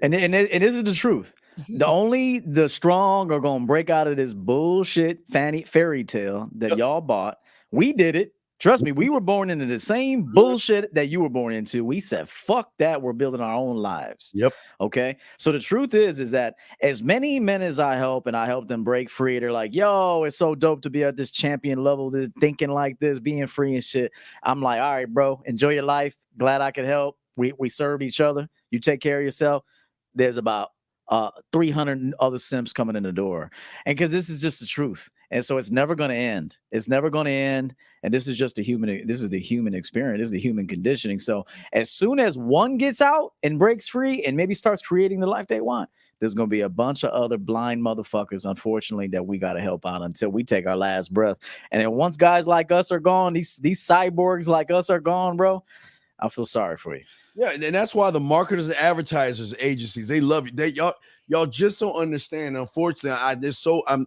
and this is the truth. The strong are gonna break out of this bullshit fairy tale that y'all bought. We did it. Trust me, we were born into the same bullshit that you were born into. We said, fuck that. We're building our own lives. Yep. Okay. So the truth is that as many men as I help and I help them break free, they're like, yo, it's so dope to be at this champion level, this thinking like this, being free and shit. I'm like, all right, bro, enjoy your life. Glad I could help. We served each other. You take care of yourself. There's about 300 other simps coming in the door. And because this is just the truth. And so it's never going to end. It's never going to end. And this is just the human experience. This is the human conditioning. So as soon as one gets out and breaks free and maybe starts creating the life they want, there's going to be a bunch of other blind motherfuckers, unfortunately, that we got to help out until we take our last breath. And then once guys like us are gone, these cyborgs like us are gone, bro, I feel sorry for you. Yeah, and that's why the marketers and advertisers agencies, they love you. Y'all just don't understand. Unfortunately,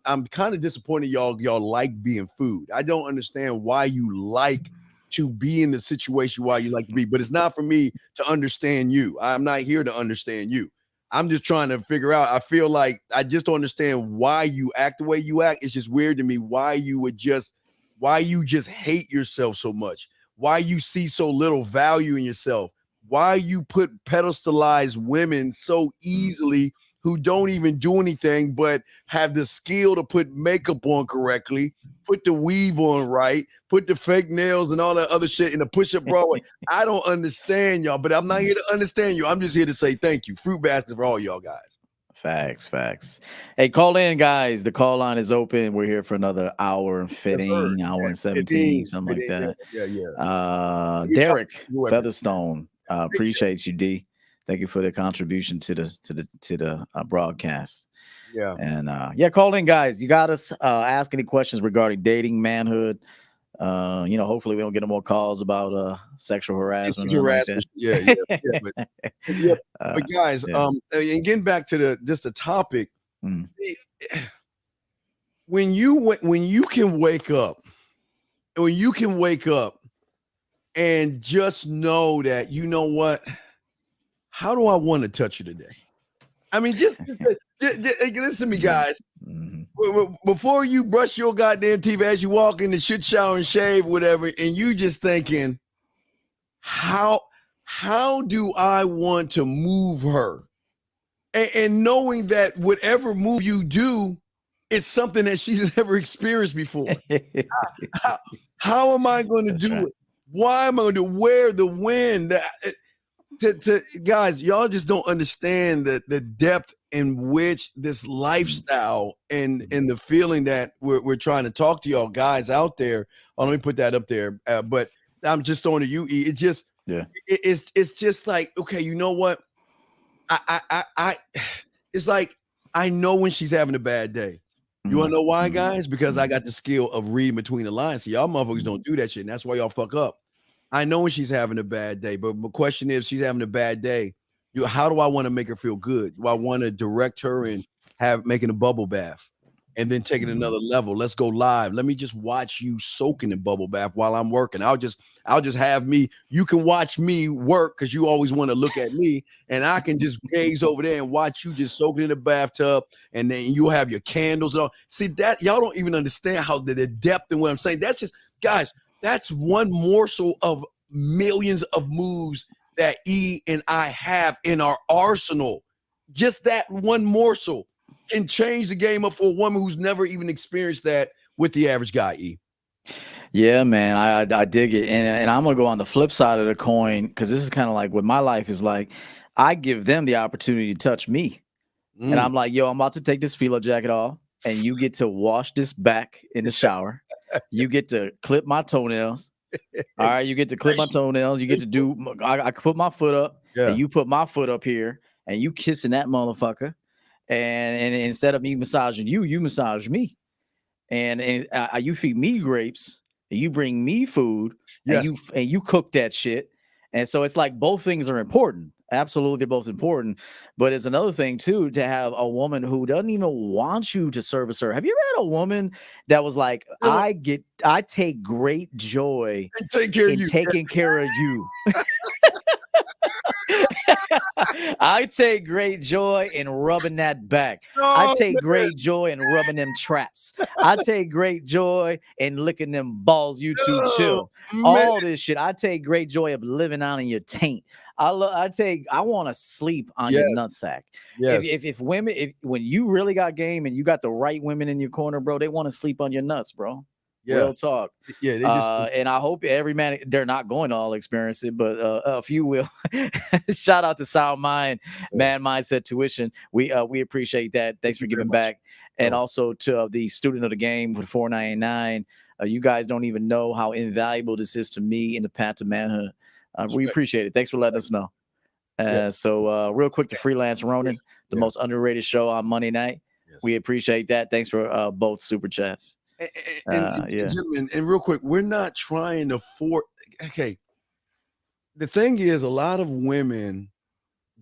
I'm kind of disappointed y'all like being food. I don't understand why you like to be in the situation why you like to be, but it's not for me to understand you. I'm not here to understand you. I'm just trying to figure out. I feel like I just don't understand why you act the way you act. It's just weird to me why you just hate yourself so much, why you see so little value in yourself, why you put pedestalize women so easily who don't even do anything but have the skill to put makeup on correctly, put the weave on right, put the fake nails and all that other shit in the push-up Broadway. I don't understand y'all, but I'm not here to understand you. I'm just here to say thank you. Fruit basket for all y'all guys. Facts. Hey, call in, guys. The call line is open. We're here for another hour and 15, hour and 17, something like that. Yeah. Derek Featherstone, appreciate you, D. Thank you for the contribution to the broadcast. Yeah. And call in, guys. You got us ask any questions regarding dating, manhood. Hopefully we don't get no more calls about sexual harassment. Like but guys, and getting back to the topic, when you can wake up and just know that, you know what, how do I want to touch you today? I mean, just listen to me, guys. Before you brush your goddamn teeth as you walk in the shit shower and shave, whatever, and you just thinking, how do I want to move her? And knowing that whatever move you do is something that she's never experienced before. How am I going to do it? Why am I going to wear the wind? to guys, y'all just don't understand the depth in which this lifestyle and the feeling that we're trying to talk to y'all guys out there. Oh, let me put that up there. But I'm just throwing to you. It just it's just like, okay, you know what? I it's like I know when she's having a bad day. You want to know why, guys? Because I got the skill of reading between the lines. See, y'all motherfuckers don't do that shit, and that's why y'all fuck up. I know when she's having a bad day, but the question is, she's having a bad day. How do I want to make her feel good? Do I want to direct her and making a bubble bath, and then take it another level? Let's go live. Let me just watch you soaking in bubble bath while I'm working. I'll just have me. You can watch me work because you always want to look at me, and I can just gaze over there and watch you just soaking in the bathtub, and then you have your candles and all. See that y'all don't even understand how the depth in what I'm saying. That's just, guys. That's one morsel of millions of moves that E and I have in our arsenal. Just that one morsel can change the game up for a woman who's never even experienced that with the average guy, E. Yeah, man, I dig it. And I'm going to go on the flip side of the coin, because this is kind of like what my life is like. I give them the opportunity to touch me. And I'm like, yo, I'm about to take this philo jacket off, and you get to wash this back in the shower. You get to clip my toenails. All right, you get to clip my toenails. You get to do. I put my foot up, and you put my foot up here, and you kissing that motherfucker. And instead of me massaging you, you massage me, and you feed me grapes, and you bring me food, and you cook that shit. And so it's like both things are important. Absolutely, they're both important. But it's another thing too to have a woman who doesn't even want you to service her. Have you ever had a woman that was like, I take great joy in taking care of you. I take great joy in rubbing that back. I take great joy in rubbing them traps. I take great joy in licking them balls. You two chill. All this shit. I take great joy of living out in your taint. I want to sleep on your nutsack. Yes. If when you really got game and you got the right women in your corner, bro, they want to sleep on your nuts, bro. Yeah. Real talk. Yeah, they just and I hope every man, they're not going to all experience it, but a few will. Shout out to Sound Mind, Man Mindset Tuition. We appreciate that. Thanks for giving back. And also to the student of the game with $4.99. You guys don't even know how invaluable this is to me in the path to manhood. We appreciate it. Thanks for letting us know. So real quick to Freelance Ronin, the most underrated show on Monday night. Yes. We appreciate that. Thanks for both super chats. And gentlemen, and real quick, we're not trying to force. Okay, the thing is, a lot of women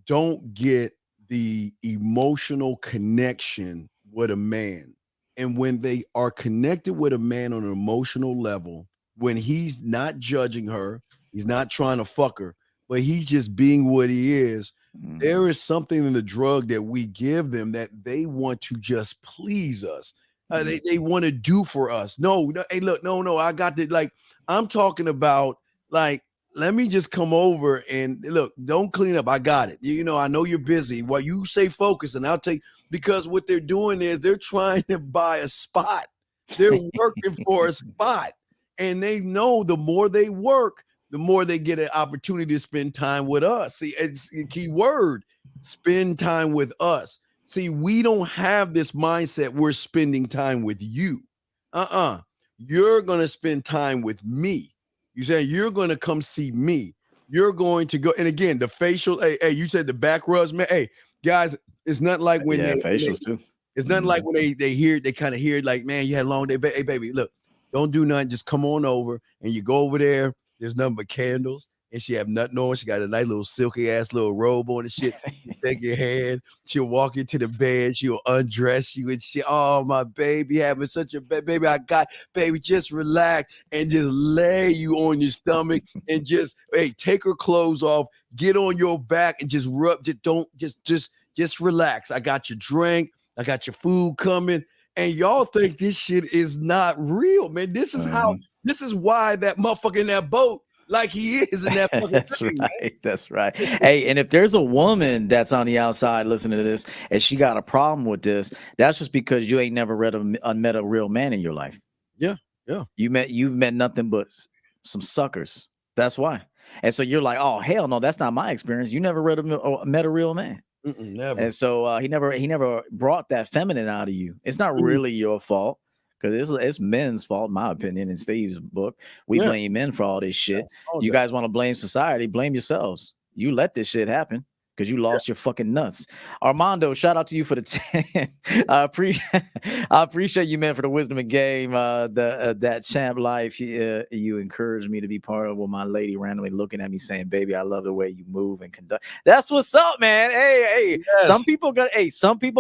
don't get the emotional connection with a man, and when they are connected with a man on an emotional level, when he's not judging her, he's not trying to fuck her, but he's just being what he is. There is something in the drug that we give them that they want to just please us. They want to do for us. No, hey, look, no, I got to, like, I'm talking about, like, let me just come over and look, don't clean up. I got it. You know, I know you're busy. Well, you stay focused and I'll take, because what they're doing is they're trying to buy a spot. They're working for a spot, and they know the more they work, the more they get an opportunity to spend time with us. See, it's a key word, spend time with us. See, we don't have this mindset we're spending time with you. You're going to spend time with me. You say you're going to come see me. You're going to go. And again, the facial, hey, you said the back rubs, man. Hey, guys, it's not like when facials too. It's nothing like when they kind of hear it, like, man, you had a long day. Hey, baby, look, don't do nothing. Just come on over, and you go over there. There's nothing but candles, and she have nothing on. She got a nice little silky ass little robe on and shit. You take your hand. She'll walk into the bed. She'll undress you and shit. Oh, my baby, having such a baby. Baby, just relax and just lay you on your stomach and just, hey, take her clothes off, get on your back and just rub. Just relax. I got your drink. I got your food coming. And y'all think this shit is not real, man. This is why that motherfucker in that boat, like he is in that fucking That's thing, right. Man. That's right. Hey, and if there's a woman that's on the outside listening to this and she got a problem with this, that's just because you ain't never met a real man in your life. Yeah. You've met nothing but some suckers. That's why. And so you're like, oh hell no, that's not my experience. You never met a real man. Never. And so he never brought that feminine out of you. It's not really your fault, because it's men's fault, in my opinion. In Steve's book, we blame men for all this shit. You guys want to blame society? Blame yourselves. You let this shit happen because you lost your fucking nuts. Armando, shout out to you for the 10. I appreciate you, man, for the wisdom and game. That champ life you encouraged me to be part of, with my lady randomly looking at me saying, baby, I love the way you move and conduct. That's what's up, man. Hey, some people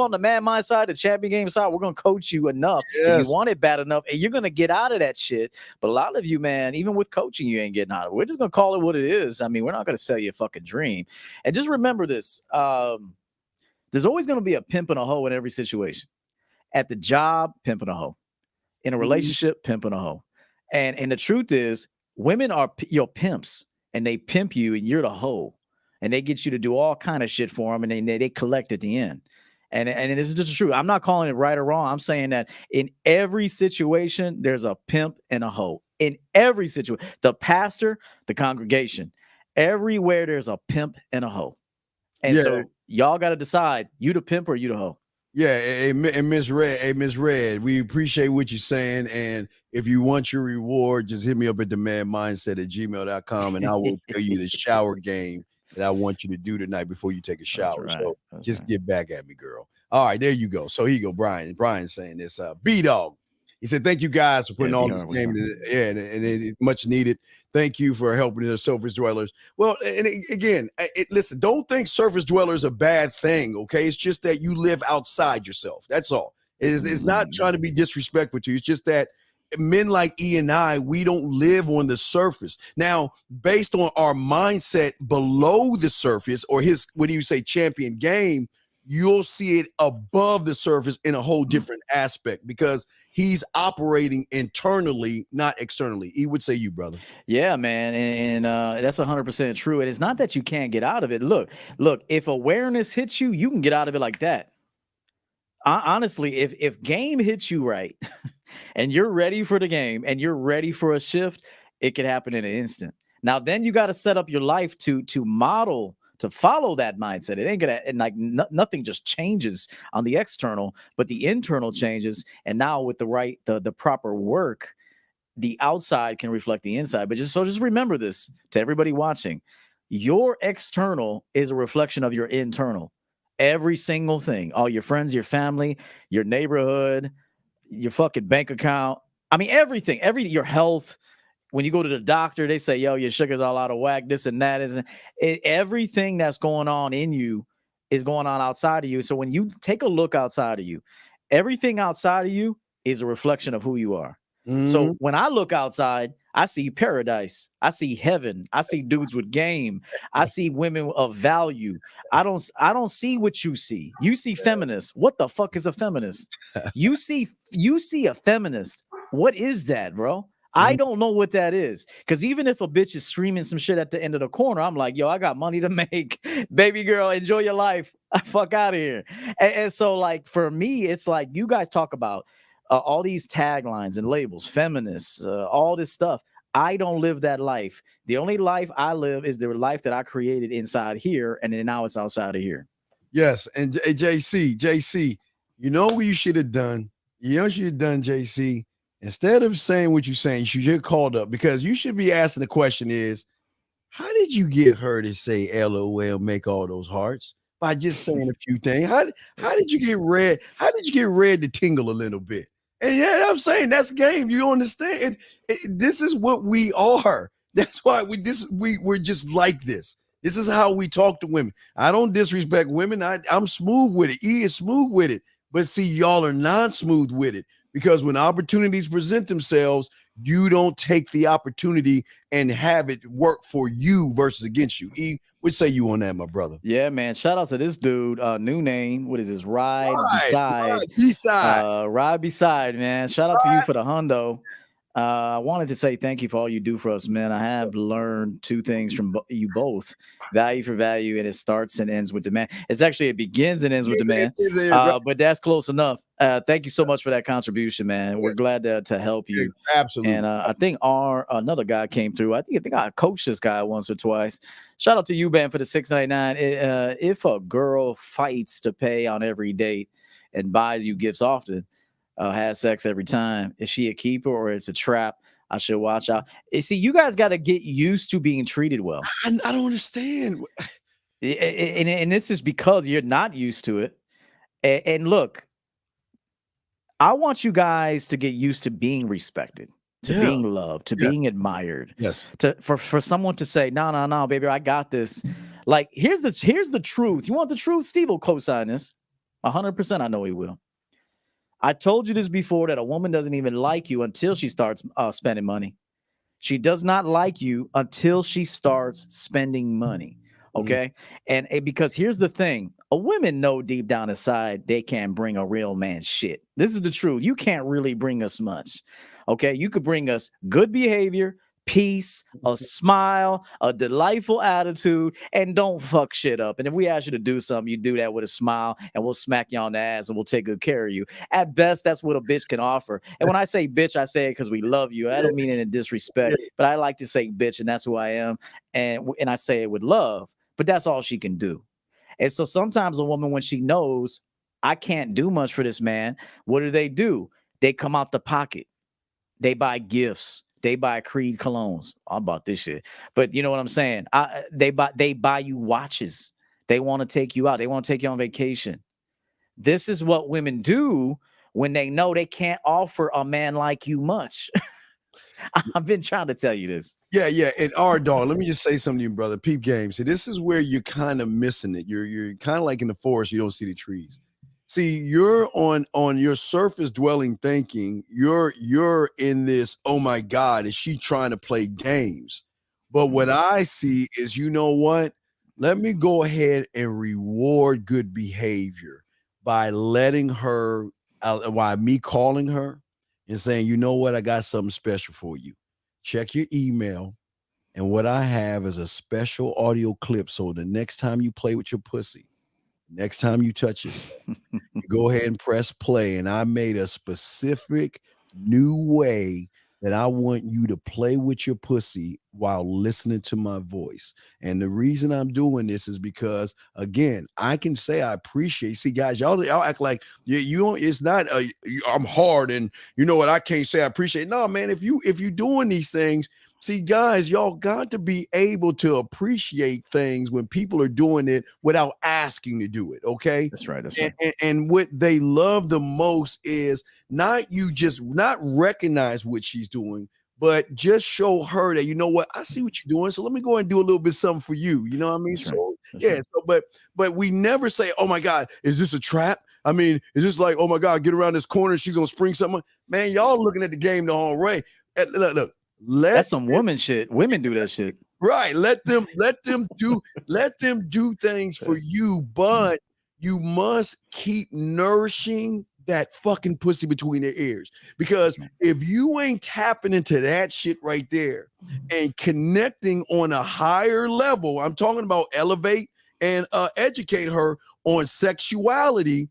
on the Man Mind side, the champion game side, we're gonna coach you enough. If you want it bad enough, and you're gonna get out of that shit. But a lot of you, man, even with coaching, you ain't getting out of it. We're just gonna call it what it is. I mean, we're not gonna sell you a fucking dream. And just remember this, there's always going to be a pimp and a hoe in every situation. At the job, pimp and a hoe. In a relationship, pimp and a hoe. And the truth is, women are your pimps, and they pimp you, and you're the hoe, and they get you to do all kind of shit for them, and they collect at the end. And this is just true. I'm not calling it right or wrong. I'm saying that in every situation, there's a pimp and a hoe. In every situation, the pastor, the congregation, everywhere there's a pimp and a hoe. And so y'all got to decide, you the pimp or you the hoe. Yeah, and Miss Red, we appreciate what you're saying. And if you want your reward, just hit me up at demandmindset@gmail.com, and I will tell you the shower game that I want you to do tonight before you take a shower. Right. So just get back at me, girl. All right, there you go. So here you go, Brian. Brian's saying this. B-Dog. He said, thank you guys for putting all this game in. Yeah, and it's much needed. Thank you for helping the surface dwellers. Well, and again, listen, don't think surface dwellers are a bad thing, okay? It's just that you live outside yourself. That's all. It's not trying to be disrespectful to you. It's just that men like E and I, we don't live on the surface. Now, based on our mindset below the surface, or his, what do you say, champion game, you'll see it above the surface in a whole different aspect, because he's operating internally, not externally. He would say you, brother. Yeah, man. And that's 100% true. And it's not that you can't get out of it. Look, if awareness hits you, you can get out of it like that. Honestly, if game hits you right and you're ready for the game and you're ready for a shift, it could happen in an instant. Now, then you got to set up your life to model, to follow that mindset. It ain't gonna, and like nothing just changes on the external, but the internal changes. And now with the proper work, the outside can reflect the inside. But just remember this, to everybody watching, your external is a reflection of your internal. Every single thing, all your friends, your family, your neighborhood, your fucking bank account. I mean, everything, your health. When you go to the doctor, they say, yo, your sugar's all out of whack, this and that. Everything that's going on in you is going on outside of you. So when you take a look outside of you, everything outside of you is a reflection of who you are. So when I look outside, I see paradise. I see heaven. I see dudes with game. I see women of value. I don't see what you see. You see feminists. What the fuck is a feminist? You see a feminist. What is that, bro? I don't know what that is, because even if a bitch is screaming some shit at the end of the corner, I'm like, yo, I got money to make. Baby girl, enjoy your life. Fuck out of here. And so, like, for me, it's like you guys talk about all these taglines and labels, feminists, all this stuff. I don't live that life. The only life I live is the life that I created inside here, and then now it's outside of here. Yes, and JC, you know what you should have done? You know what you should have done, JC? Instead of saying what you're saying, you should get called up, because you should be asking the question is, how did you get her to say LOL, make all those hearts by just saying a few things? How did you get Red? How did you get Red to tingle a little bit? And yeah, I'm saying that's game. You understand? This is what we are. That's why we're just like this. This is how we talk to women. I don't disrespect women. I'm smooth with it. E is smooth with it. But see, y'all are not smooth with it. Because when opportunities present themselves, you don't take the opportunity and have it work for you versus against you. E, what say you on that, my brother? Yeah, man. Shout out to this dude. New name. What is this? Ride Beside. Ride Beside, man. Shout out to you for the hundo. I wanted to say thank you for all you do for us, man. I have learned two things from you both: value for value, and it starts and ends with demand. It's actually it begins and ends with demand, but that's close enough. Thank you so much for that contribution, man. We're glad to help you. Absolutely. And I think another guy came through. I think I coached this guy once or twice. Shout out to you, Ben, for the $6.99. If a girl fights to pay on every date and buys you gifts often, has sex every time, is she a keeper or it's a trap? I should watch out. See, you guys got to get used to being treated well. I don't understand. And this is because you're not used to it. And look, I want you guys to get used to being respected, to being loved, to being admired. Yes. For someone to say, no, baby, I got this. Like, here's the truth. You want the truth? Steve will co-sign this. 100%. I know he will. I told you this before, that a woman doesn't even like you until she starts spending money. She does not like you until she starts spending money. Okay. And because here's the thing, a woman know deep down inside they can't bring a real man shit. This is the truth. You can't really bring us much. Okay. You could bring us good behavior, peace, a smile, a delightful attitude, and don't fuck shit up. And if we ask you to do something, you do that with a smile, and we'll smack you on the ass and we'll take good care of you. At best, that's what a bitch can offer. And when I say bitch, I say it because we love you. I don't mean it in disrespect, but I like to say bitch, and that's who I am. And I say it with love, but that's all she can do. And so sometimes a woman, when she knows I can't do much for this man, what do? They come out the pocket. They buy gifts. They buy Creed colognes. I bought this shit, but you know what I'm saying? They buy you watches. They want to take you out. They want to take you on vacation. This is what women do when they know they can't offer a man like you much. I've been trying to tell you this. Yeah. And our dog, let me just say something to you, brother. Peep game. See, this is where you're kind of missing it. You're kind of like in the forest. You don't see the trees. See, you're on your surface dwelling thinking you're in this, oh my God, is she trying to play games? But what I see is, you know what? Let me go ahead and reward good behavior by letting her, by me calling her and saying, you know what? I got something special for you. Check your email. And what I have is a special audio clip. So the next time you play with your pussy, next time you touch it, you go ahead and press play. And I made a specific new way that I want you to play with your pussy while listening to my voice. And the reason I'm doing this is because, again, I can say I appreciate. See, guys, y'all act like you don't. It's not. I'm hard, and you know what? I can't say I appreciate. No, man. If you doing these things. See, guys, y'all got to be able to appreciate things when people are doing it without asking to do it, okay? That's right. And what they love the most is not recognize what she's doing, but just show her that, you know what, I see what you're doing, so let me go and do a little bit something for you. You know what I mean? But we never say, oh my God, is this a trap? I mean, is this like, oh my God, get around this corner, she's gonna spring something? Man, y'all looking at the game the wrong way. Look. That's some woman shit. Women do that shit. Right. Let them do things for you, but you must keep nourishing that fucking pussy between their ears. Because if you ain't tapping into that shit right there and connecting on a higher level, I'm talking about elevate and educate her on sexuality.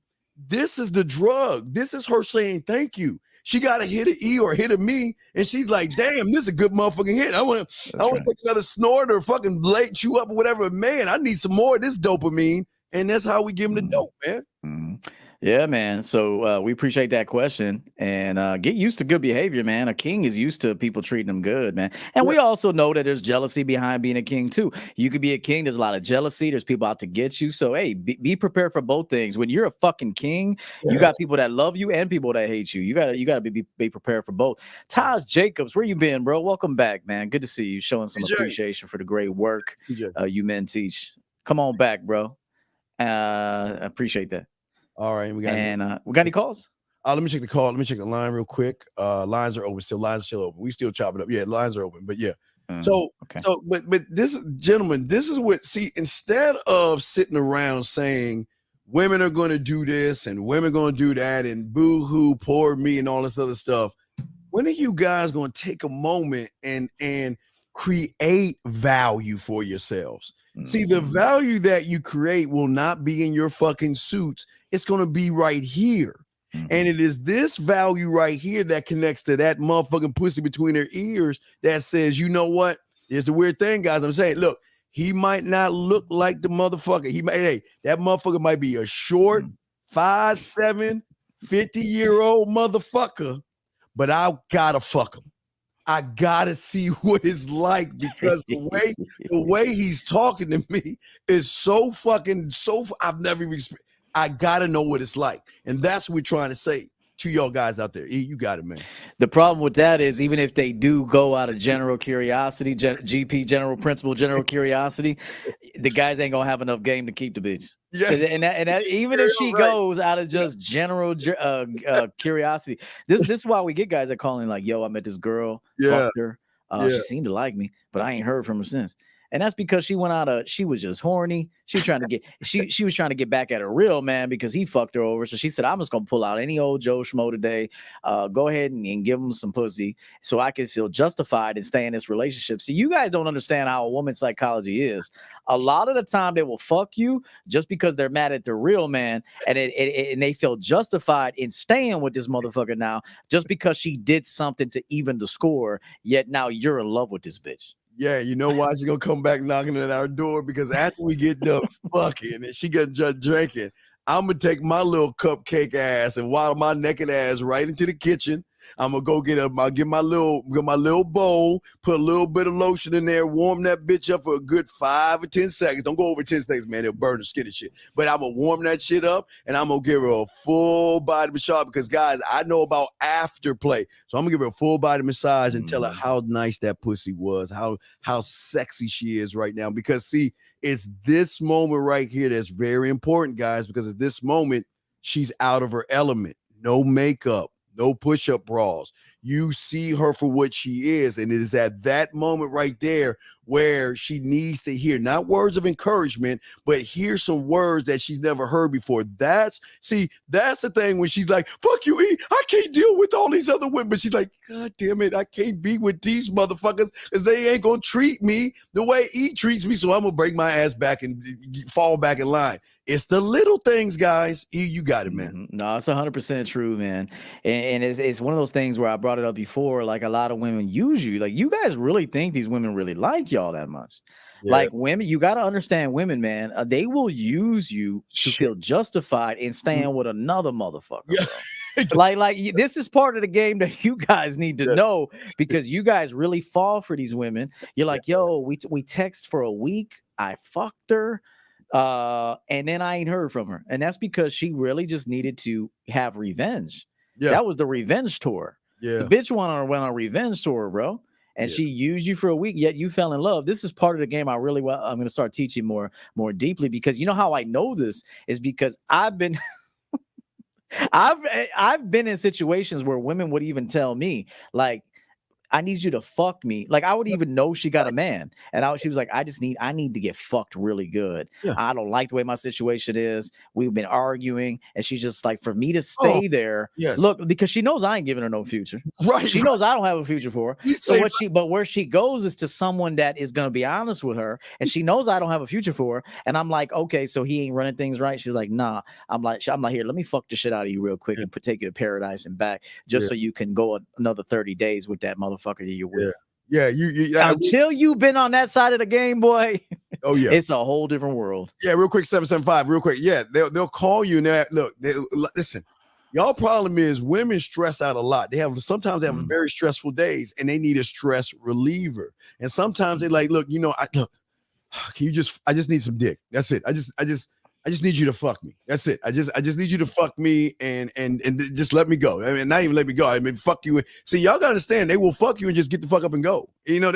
This is the drug. This is her saying thank you. She got to hit an E or hit a me, and she's like, damn, this is a good motherfucking hit. I want to take another snort or fucking blade chew up or whatever. Man, I need some more of this dopamine. And that's how we give them the dope, man. Mm-hmm. Yeah, man. So we appreciate that question, and get used to good behavior, man. A king is used to people treating him good, man. And we also know that there's jealousy behind being a king too. You could be a king. There's a lot of jealousy. There's people out to get you. So, hey, be prepared for both things. When you're a fucking king, you got people that love you and people that hate you. You gotta be prepared for both. Taj Jacobs, where you been, bro? Welcome back, man. Good to see you. Showing some appreciation for the great work you men teach. Come on back, bro. I appreciate that. All right, we got any calls? Let me check the call. Let me check the line real quick. Lines are open still. Lines are still open. We still chop it up. Yeah, lines are open. But yeah. But this, gentlemen, this is what. See, instead of sitting around saying women are going to do this and women going to do that and boo hoo, poor me, and all this other stuff, when are you guys going to take a moment and create value for yourselves? See, the value that you create will not be in your fucking suits. It's going to be right here. And it is this value right here that connects to that motherfucking pussy between their ears that says, you know what? Here's the weird thing, guys. I'm saying, look, he might not look like the motherfucker. That motherfucker might be a short, 5'7", 50-year-old motherfucker, but I gotta fuck him. I gotta see what it's like, because the way he's talking to me is so I've never even experienced. I gotta know what it's like, and that's what we're trying to say to y'all guys out there. You got it, man. The problem with that is, even if they do go out of general curiosity, GP, general principle, general curiosity, the guys ain't gonna have enough game to keep the bitch. Yeah, and that, even if she goes out of just general curiosity, this is why we get guys that calling like, "Yo, I met this girl, fucked her. She seemed to like me, but I ain't heard from her since." And that's because she was just horny. She was trying to get she was trying to get back at her real man because he fucked her over. So she said, I'm just gonna pull out any old Joe Schmo today. Go ahead and give him some pussy so I can feel justified and stay in this relationship. See, you guys don't understand how a woman's psychology is. A lot of the time they will fuck you just because they're mad at the real man, and and they feel justified in staying with this motherfucker now just because she did something to even the score, yet now you're in love with this bitch. Yeah, you know why she's gonna come back knocking at our door? Because after we get done fucking and she gonna just drinking, I'm gonna take my little cupcake ass and waddle my naked ass right into the kitchen. I'm gonna go get my little bowl, put a little bit of lotion in there, warm that bitch up for a good 5 or 10 seconds. Don't go over 10 seconds, man. It'll burn the skin and shit. But I'm gonna warm that shit up, and I'm gonna give her a full body massage, because guys, I know about afterplay. So I'm gonna give her a full body massage and tell her how nice that pussy was, how sexy she is right now. Because see, it's this moment right here that's very important, guys, because at this moment, she's out of her element. No makeup. No push-up bras. You see her for what she is, and it is at that moment right there where she needs to hear not words of encouragement, but hear some words that she's never heard before. That's the thing when she's like, fuck you, E, I can't deal with all these other women. But she's like, God damn it, I can't be with these motherfuckers because they ain't gonna treat me the way E treats me, so I'm gonna break my ass back and fall back in line. It's the little things, guys. E, you got it, man. No, it's 100% true, man. And it's one of those things where I brought it up before, like a lot of women use you. Like, you guys really think these women really like y'all that much. Yeah. Like, women, you got to understand women, man. They will use you to feel justified in staying with another motherfucker. Yeah. like this is part of the game that you guys need to know, because you guys really fall for these women. You're like, yo, we text for a week. I fucked her. And then I ain't heard from her. And that's because she really just needed to have revenge. Yeah. That was the revenge tour. Yeah. The bitch went on a revenge tour, bro. And she used you for a week, yet you fell in love. This is part of the game I'm going to start teaching more deeply, because you know how I know this is because I've been I've been in situations where women would even tell me, like, I need you to fuck me. Like, I would even know she got a man. And she was like, I need to get fucked really good. Yeah. I don't like the way my situation is. We've been arguing. And she's just like, for me to stay there, look, because she knows I ain't giving her no future. Right. She knows I don't have a future for her. But where she goes is to someone that is going to be honest with her. And she knows I don't have a future for her. And I'm like, okay, so he ain't running things right. She's like, nah. I'm like, here, let me fuck the shit out of you real quick and take you to paradise and back, just so you can go another 30 days with that motherfucker that you're with. Yeah. Until you've been on that side of the game, boy. Oh yeah, it's a whole different world. Yeah, real quick, 775, real quick. Yeah, they'll call you and listen. Y'all problem is women stress out a lot. Sometimes they have very stressful days and they need a stress reliever. And sometimes they're like, look, can you I just need some dick. That's it. I just need you to fuck me. That's it. I just need you to fuck me and just let me go. I mean, not even let me go. I mean, fuck you. See, y'all gotta understand, they will fuck you and just get the fuck up and go. They'll fuck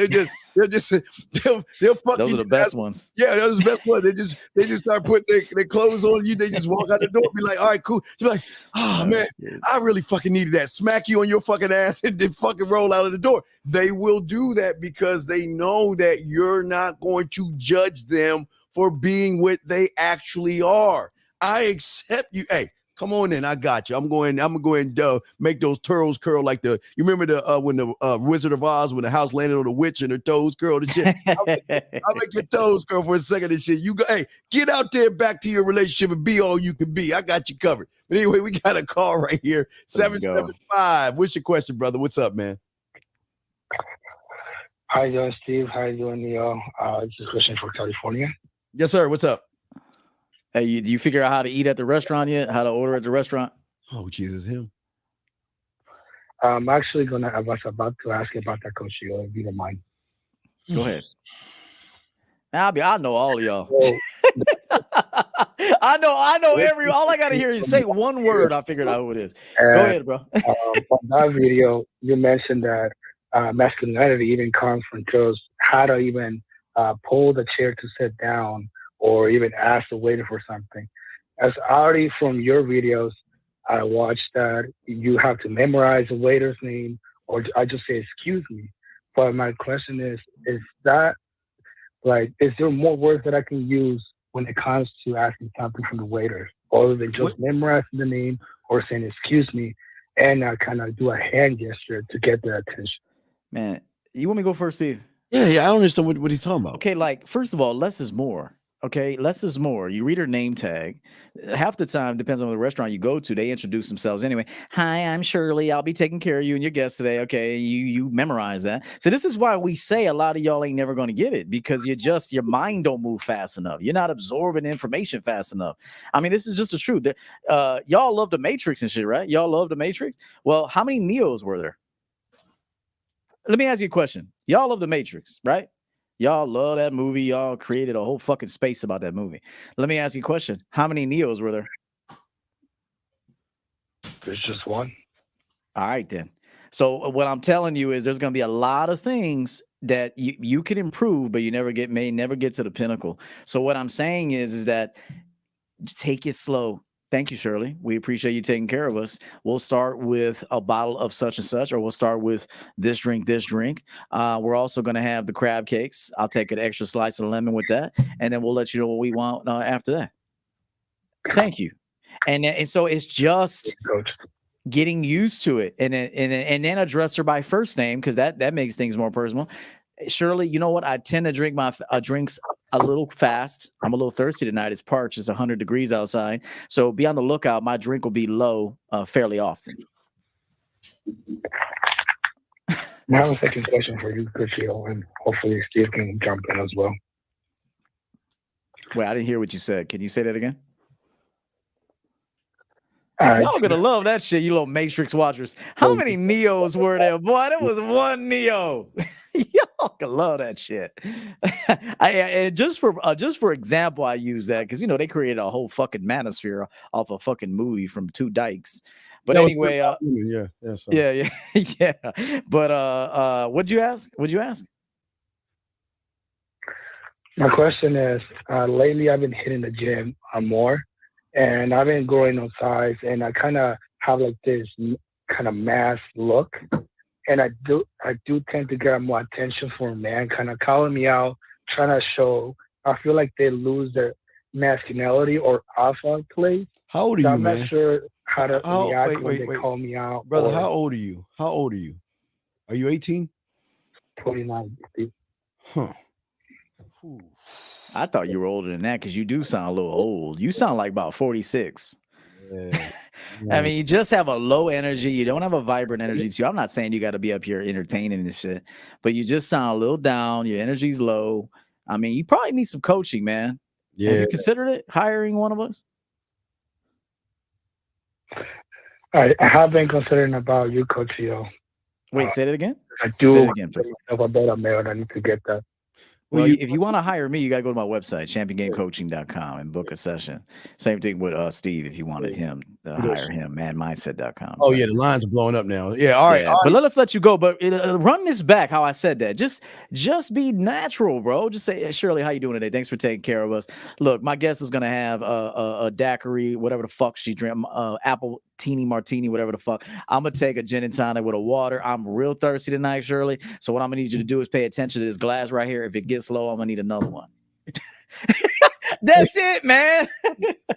Those you. Are the best ones. Yeah, those are the best ones. They just start putting their clothes on you. They just walk out the door, be like, all right, cool. You're like, oh man, I really fucking needed that. Smack you on your fucking ass and then fucking roll out of the door. They will do that because they know that you're not going to judge them for being what they actually are. I accept you. Hey, Come on in, I got you. I'm gonna go ahead and make those toes curl like you remember the when the Wizard of Oz, when the house landed on the witch and her toes curled and shit. I'll make your toes curl for a second and shit. You go, hey, get out there back to your relationship and be all you can be. I got you covered. But anyway, we got a call right here. 775. What's your question, brother? What's up, man? How you doing, Steve? How you doing, Neil? This is Christian from California. Yes, sir. What's up? Hey, do you figure out how to eat at the restaurant yet? How to order at the restaurant? Oh, Jesus, him. I'm actually I was about to ask you about that, Coach Yo, if you don't mind. Go ahead. I know all of y'all. I know all I gotta hear is say one word. I figured out who it is. Go ahead, bro. On that video, you mentioned that masculinity even comes from just how to even pull the chair to sit down, or even ask the waiter for something. As already from your videos, I watched that you have to memorize the waiter's name, or I just say, excuse me. But my question is there more words that I can use when it comes to asking something from the waiter, other than just memorizing the name or saying, excuse me, and I kind of do a hand gesture to get their attention? Man, you want me to go first, Steve? Yeah, I don't understand what he's talking about. Okay, like, first of all, less is more. Okay, less is more. You read her name tag. Half the time, depends on the restaurant you go to, they introduce themselves anyway. Hi, I'm Shirley. I'll be taking care of you and your guests today. Okay, you memorize that. So this is why we say a lot of y'all ain't never going to get it, because your mind don't move fast enough. You're not absorbing information fast enough. I mean, this is just the truth. Y'all love the Matrix and shit, right? Y'all love the Matrix. Well, how many Neos were there? Let me ask you a question. Y'all love the Matrix, right? Y'all love that movie. Y'all created a whole fucking space about that movie. Let me ask you a question. How many Neos were there? There's just one. All right, then. So what I'm telling you is there's going to be a lot of things that you can improve, but you may never get to the pinnacle. So what I'm saying is that take it slow. Thank you, Shirley. We appreciate you taking care of us. We'll start with a bottle of such and such, or we'll start with this drink. We're also going to have the crab cakes. I'll take an extra slice of lemon with that, and then we'll let you know what we want after that. Thank you. And so it's just getting used to it, and then address her by first name, because that makes things more personal. Shirley, you know what? I tend to drink my drinks a little fast. I'm a little thirsty tonight. It's parched. It's 100 degrees outside. So be on the lookout. My drink will be low fairly often. Now, a second question for you, Cuccio, and hopefully Steve can jump in as well. Wait, I didn't hear what you said. Can you say that again? Y'all gonna love that shit, you little Matrix watchers. How many Neos were there, boy? There was one Neo. Y'all can love that shit. And just for example, I use that because they created a whole fucking manosphere off a fucking movie from two dykes. But anyway, yeah. But what'd you ask? My question is, lately I've been hitting the gym more. And I've been growing on size, and I kind of have like this kind of mass look, and I do tend to get more attention from a man, kind of calling me out, trying to show. I feel like they lose their masculinity or alpha play. How old are you, I'm man? not sure how to react when they call me out. Brother, how old are you? Are you 18? 29. Huh. I thought you were older than that because you do sound a little old. You sound like about 46. Yeah. I mean, you just have a low energy. You don't have a vibrant energy to you. I'm not saying you got to be up here entertaining this shit, but you just sound a little down. Your energy's low. I mean, you probably need some coaching, man. Yeah. Have you considered it, hiring one of us? I have been considering about you, Coach Yo. Wait, say that again? I do. Say it again, please. I'm a better man. I need to get that. Well, if you want to hire me, you got to go to my website, championgamecoaching.com, and book a session. Same thing with Steve if you wanted him to hire him, manmindset.com. Oh, yeah, the lines are blowing up now. Yeah, all right. But let's let you go. But run this back how I said that. Just be natural, bro. Just say, Shirley, how you doing today? Thanks for taking care of us. Look, my guest is going to have a daiquiri, whatever the fuck she drink, apple teeny martini, whatever the fuck. I'm going to take a gin and tonic with a water. I'm real thirsty tonight, Shirley. So what I'm going to need you to do is pay attention to this glass right here. If it gets low, I'm going to need another one. That's it, man.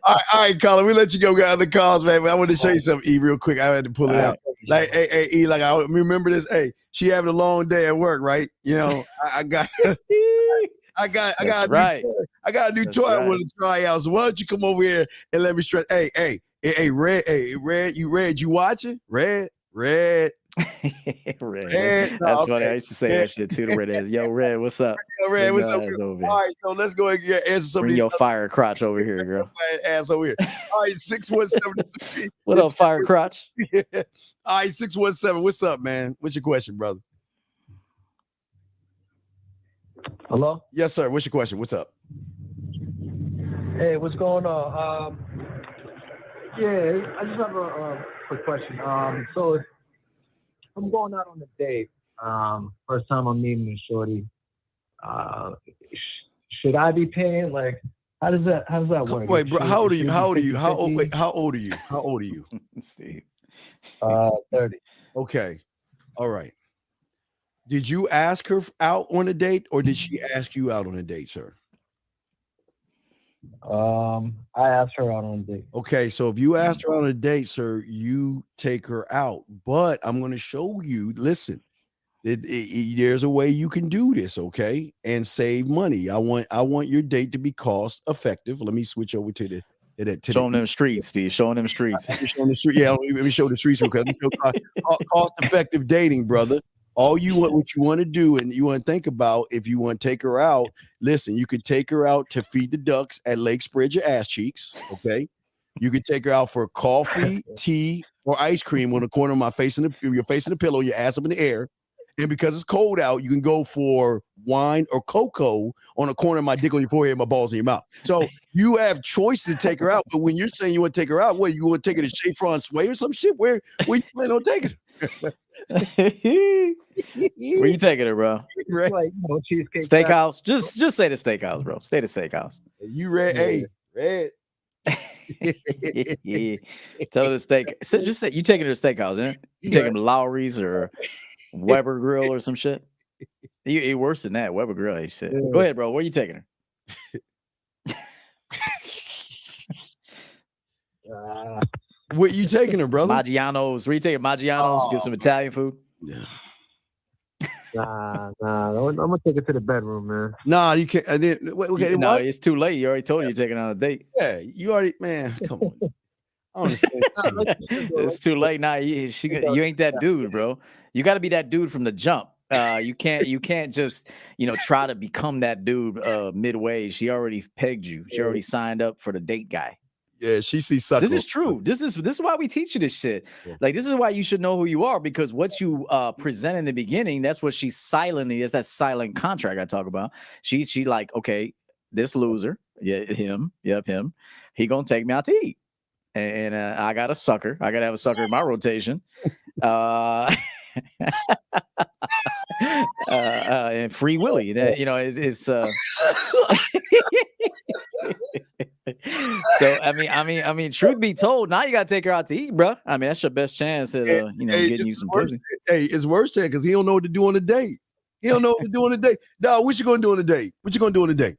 All right, Colin, we let you go. Got other calls, man. I want to show you something, E, real quick. I had to pull it out. Like, hey, E, like I remember this. Hey, she having a long day at work, right? You know, I got a new toy I want to try out. So why don't you come over here and let me stretch? Hey, Red, you watching? Red. Red. That's funny. I used to say that shit too. The Red ass. Yo, Red, what's up? Yo, Red, what's up? All right, so let's go ahead and answer some Bring of these. your fire crotch over here, girl. Ass over here. All right, 617. What up, fire crotch? All right, 617. What's up, man? What's your question, brother? Hello? Yes, sir. What's your question? What's up? Hey, what's going on? Yeah, I just have a quick question. So if I'm going out on a date, first time I'm meeting a shorty, should I be paying? Like, how does that work? Wait, bro, how old are you? How old are you? How old are you? How old are you? Steve. 30. Okay. All right. Did you ask her out on a date, or did she ask you out on a date, sir? I asked her out on a date. Okay, so if you asked her out on a date, sir, you take her out. But I'm going to show you. Listen, there's a way you can do this, okay, and save money. I want your date to be cost effective. Let me switch over to the. Showing them streets, Steve. Showing them streets. Showing the street. Yeah, let me show the streets real quick. Cost effective dating, brother. What you want to do and you want to think about if you want to take her out, listen, you could take her out to feed the ducks at Lake Spread Your Ass Cheeks, okay? You could take her out for coffee, tea, or ice cream on the corner of your face in the pillow, your ass up in the air. And because it's cold out, you can go for wine or cocoa on the corner of my dick on your forehead, my balls in your mouth. So you have choices to take her out. But when you're saying you want to take her out, what, you want to take her to Chez Francois or some shit? Where you plan on taking her? Where you taking her, bro? Right. Like, cheesecake Steakhouse. Just say the steakhouse, bro. Stay the steakhouse. You Red? Hey, Red. Tell her the steak. So just say you taking her to steakhouse, isn't it? You taking her to Lowry's or Weber Grill or some shit. You worse than that. Weber Grill ain't shit. Go ahead, bro. Where you taking her? What you taking her, brother? Maggiano's. Where you taking Maggiano's? Get some Italian food. Nah. I'm gonna take it to the bedroom, man. Nah, you can't. Okay, no, it's too late. You already told her you're taking her on a date. Yeah, you already, man. Come on. I understand. It's too late now. You ain't that dude, bro. You got to be that dude from the jump. You can't just try to become that dude midway. She already pegged you. She already signed up for the date guy. Yeah, she sees sucker. This is true. This is why we teach you this shit. Yeah. Like, this is why you should know who you are, because what you present in the beginning, that's what she's silently is. That silent contract I talk about. She like, okay, this loser, him, he gonna take me out to eat, and I got a sucker. I gotta have a sucker in my rotation. And Free Willy, that is So I mean, truth be told, now you gotta take her out to eat, bro. I mean, that's your best chance at getting you some pussy. Hey, it's worse than because he don't know what to do on the date. He don't know what to do on the date. Dog, what you gonna do on the date? What you gonna do on the date?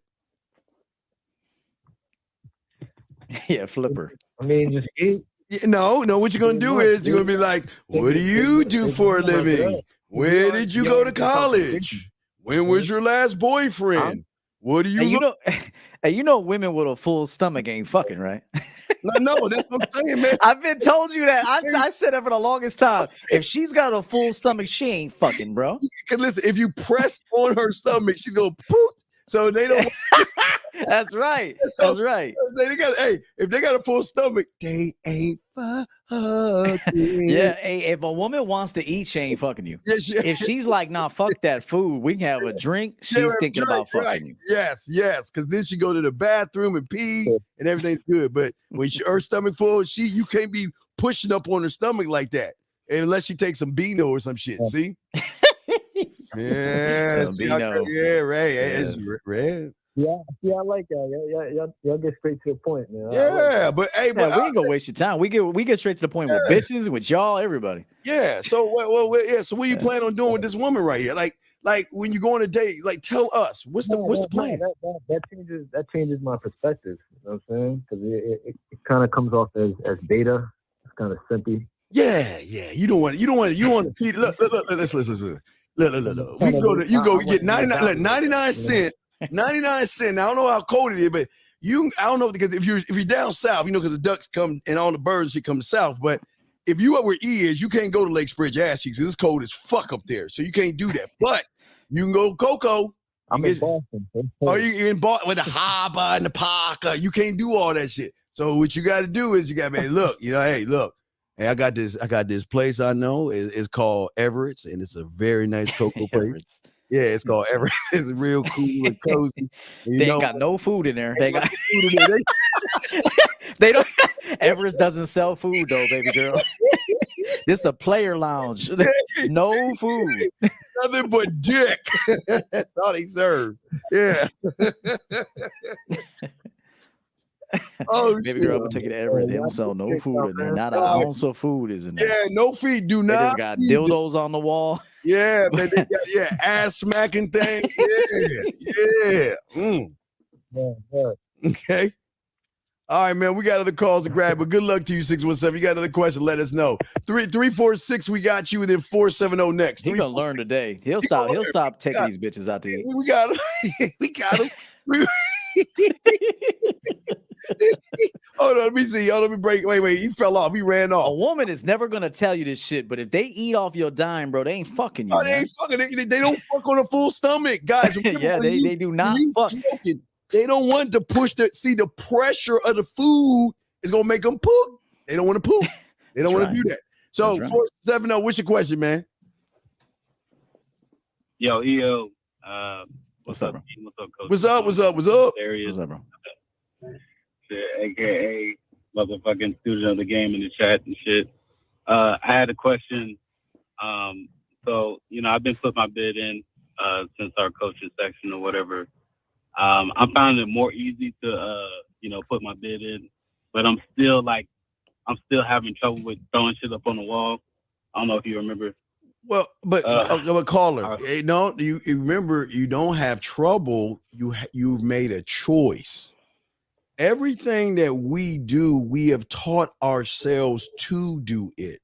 Yeah, flipper. I mean, just eat. No. What you're gonna do is you're gonna be like, what do you do for a living? Where did you go to college? When was your last boyfriend? What do you? Hey, women with a full stomach ain't fucking, right? No, that's what I'm saying, man. I've been told you that. I said that for the longest time. If she's got a full stomach, she ain't fucking, bro. Because listen, if you press on her stomach, she's gonna poop. So they don't. That's right. That's right. If they got a full stomach, they ain't fucking. Yeah. Hey, if a woman wants to eat, she ain't fucking you. Yes, if she's like, nah, fuck that food, we can have a drink. She's thinking about fucking you. Yes. Because then she go to the bathroom and pee, and everything's good. But when her stomach full, you can't be pushing up on her stomach like that, unless she takes some Beano or some shit. See. Yeah, Ray. Yes. Ray. Yeah, I like that. Y'all get straight to the point, man. Yeah, but hey, we ain't gonna waste your time. We get straight to the point with bitches, with y'all, everybody. Yeah. So, so what you plan on doing with this woman right here? Like, like when you go on a date, like tell us what's the plan? That changes my perspective. You know what I'm saying? Because it kind of comes off as beta. It's kind of simpy. Yeah. You don't want to feed. Look. Listen. Look. We get 99 cent. 99 cent. Now, I don't know how cold it is, but I don't know, because if you're down south, because the ducks come and all the birds should come south. But if you up where E is, you can't go to Lake Bridge ass cheeks. It's cold as fuck up there, so you can't do that. But you can go Cocoa. I'm in Boston. Or you in Boston with the harbor and the parka. You can't do all that shit. So what you got to do is you got to look. Hey, look. Hey, I got this place I know. It's called Everett's, and it's a very nice cocoa place. Yeah, it's called Everett's. It's real cool and cozy. And they ain't got no food in there. They got food in there. They don't. Everett's doesn't sell food though, baby girl. This is a player lounge. No food. Nothing but dick. That's all they serve. Yeah. Oh, baby girl, I'm gonna take it to Everett's. They don't sell no food in there. Not an ounce of food is in there. Yeah, no feed. Do not. They just got dildos on the wall. Yeah, man. They got, ass smacking thing. Yeah. Okay. All right, man. We got other calls to grab, but good luck to you, 617. You got another question? Let us know. 346. We got you, and then 470 next. He's gonna learn today. He'll stop taking these bitches out to eat. We got him. We got him. Hold on, let me see. Let me break. Wait. He fell off. He ran off. A woman is never gonna tell you this shit, but if they eat off your dime, bro, they ain't fucking you. Oh, they ain't fucking. They don't fuck on a full stomach, guys. Yeah, they do not fuck. Smoking, they don't want to push the pressure of the food is gonna make them poop. They don't want to poop. They don't want to do that. So 470, what's your question, man? Yo, EO. What's up, bro? What's up? What's up, bro? AKA motherfucking student of the game in the chat and shit. I had a question. So, I've been putting my bid in since our coaching section or whatever. I found it more easy to, put my bid in, but I'm still having trouble with throwing shit up on the wall. I don't know if you remember. Well, but caller, you remember, you don't have trouble. You've made a choice. Everything that we do, we have taught ourselves to do it.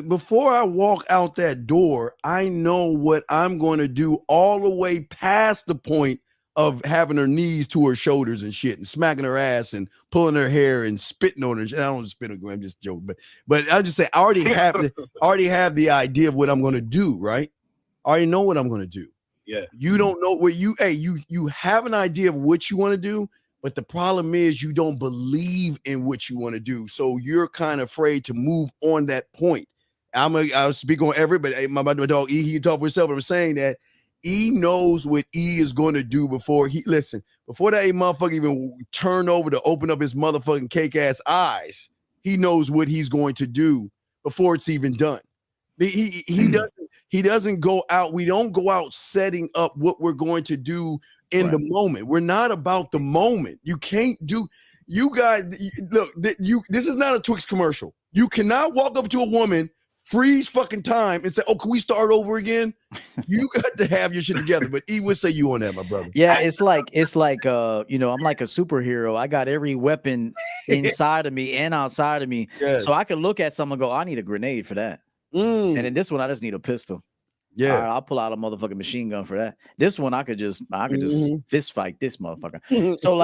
Before I walk out that door, I know what I'm going to do all the way past the point of having her knees to her shoulders and shit and smacking her ass and pulling her hair and spitting on her. I don't spit on her. I'm just joking. But I just say, I already have the idea of what I'm going to do, right? I already know what I'm going to do. Yeah. You don't know what you have an idea of what you want to do, but the problem is you don't believe in what you want to do. So you're kind of afraid to move on that point. I'll speak on Everett, but my dog E, he can talk for himself. But I'm saying that E knows what E is going to do before that motherfucker even turn over to open up his motherfucking cake ass eyes. He knows what he's going to do before it's even done. He doesn't go out. We don't go out setting up what we're going to do in the moment. We're not about the moment. You can't do. You guys, look. This is not a Twix commercial. You cannot walk up to a woman, freeze fucking time, and say, "Oh, can we start over again?" You got to have your shit together. But E would say you on that, my brother. Yeah, it's like I'm like a superhero. I got every weapon inside of me and outside of me, so I can look at someone and go, "I need a grenade for that," and then this one I just need a pistol. Yeah, all right, I'll pull out a motherfucking machine gun for that. This one I could just fist fight this motherfucker. So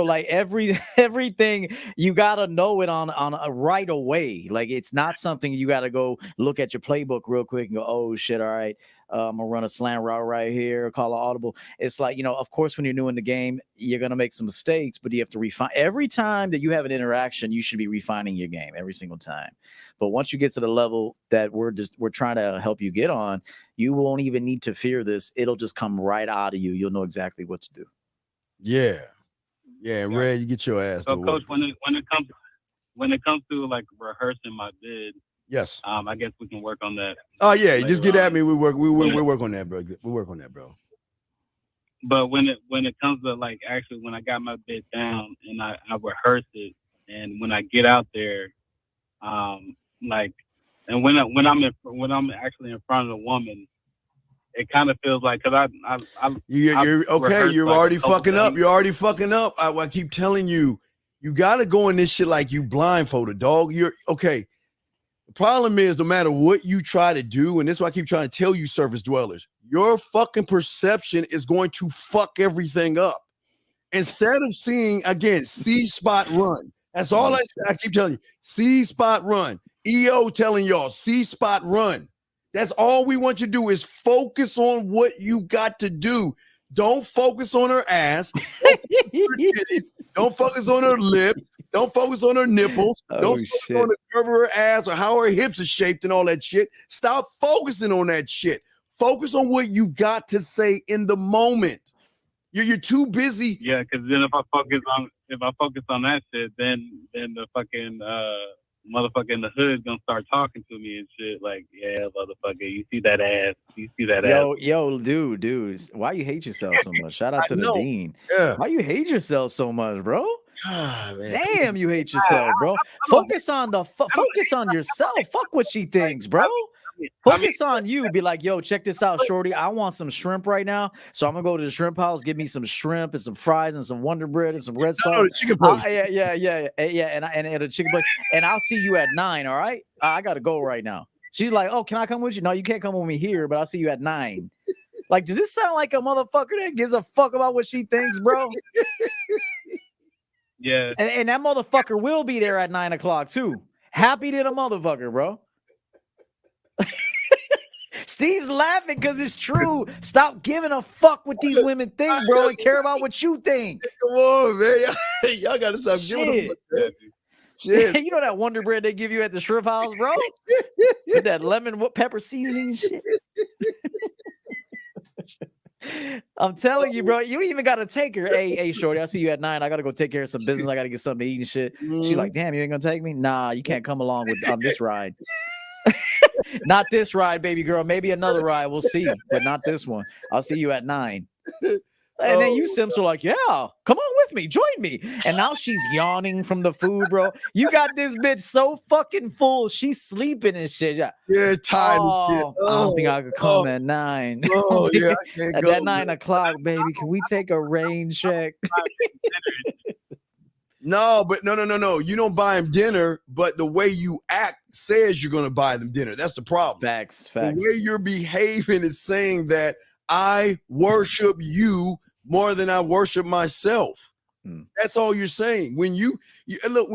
like everything you gotta know it on a right away. Like it's not something you gotta go look at your playbook real quick and go, oh shit, all right. I'm gonna run a slant route right here, call an audible. It's like, of course, when you're new in the game, you're gonna make some mistakes, but you have to refine. Every time that you have an interaction, you should be refining your game every single time. But once you get to the level that we're trying to help you get on, you won't even need to fear this. It'll just come right out of you. You'll know exactly what to do. Yeah. Red, you get your ass. So, Coach, when it comes to like rehearsing my bid. Yes. I guess we can work on that. Oh yeah, just get at me. We work on that, bro. We work on that, bro. But when it comes to like actually when I got my bid down and I rehearse it, and when I get out there, when I'm actually in front of the woman, it kind of feels like because you're okay. You're like already fucking up. You're already fucking up. I keep telling you, you gotta go in this shit like you blindfolded, dog. You're okay. The problem is, no matter what you try to do, and this is why I keep trying to tell you, surface dwellers, your fucking perception is going to fuck everything up. Instead of seeing, again, see spot run. That's all I keep telling you. See spot run. EO telling y'all, see spot run. That's all we want you to do is focus on what you got to do. Don't focus on her ass. Don't focus on her lips. Don't focus on her nipples. Don't focus on the curve of her ass or how her hips are shaped and all that shit. Stop focusing on that shit. Focus on what you got to say in the moment. You're too busy. Yeah, because then if I focus on that shit, then the fucking motherfucker in the hood gonna start talking to me and shit like, yeah, motherfucker, you see that ass? You see that ass? Yo, dude, why you hate yourself so much? Shout out to the dean. Yeah. Why you hate yourself so much, bro? God, man. Damn, you hate yourself, bro. Focus on yourself. Fuck what she thinks, bro. Focus on you. Be like, yo, check this out, shorty. I want some shrimp right now, so I'm gonna go to the shrimp house, get me some shrimp and some fries and some Wonder Bread and some red sauce. Chicken place. Yeah, and a chicken place. And I'll see you at 9. All right, I gotta go right now. She's like, oh, can I come with you? No, you can't come with me here, but I'll see you at 9. Like, does this sound like a motherfucker that gives a fuck about what she thinks, bro? Yeah. And that motherfucker will be there at 9 o'clock too. Happy to the motherfucker, bro. Steve's laughing because it's true. Stop giving a fuck what these women think, bro, and care about what you think. Come on, man. Y'all gotta stop giving a fuck. Shit. You know that Wonder Bread they give you at the shrimp house, bro? With that lemon pepper seasoning and shit. I'm telling you, bro, you even gotta take her. Hey, shorty, I see you at 9. I gotta go take care of some business. I gotta get something to eat and shit. She's like, damn, you ain't gonna take me? Nah, you can't come along on this ride. Not this ride, baby girl. Maybe another ride. We'll see, but not this one. I'll see you at 9. And then you Sims are like, yeah, come on with me, join me. And now she's yawning from the food, bro. You got this bitch so fucking full. She's sleeping and shit. Yeah, tired. I don't think I could come at 9. Oh, yeah, I can't at go, that 9 o'clock, baby. Can we take a rain check? No, but no. You don't buy them dinner, but the way you act says you're going to buy them dinner. That's the problem. Facts. The way you're behaving is saying that I worship you more than I worship myself. That's all you're saying. When you look,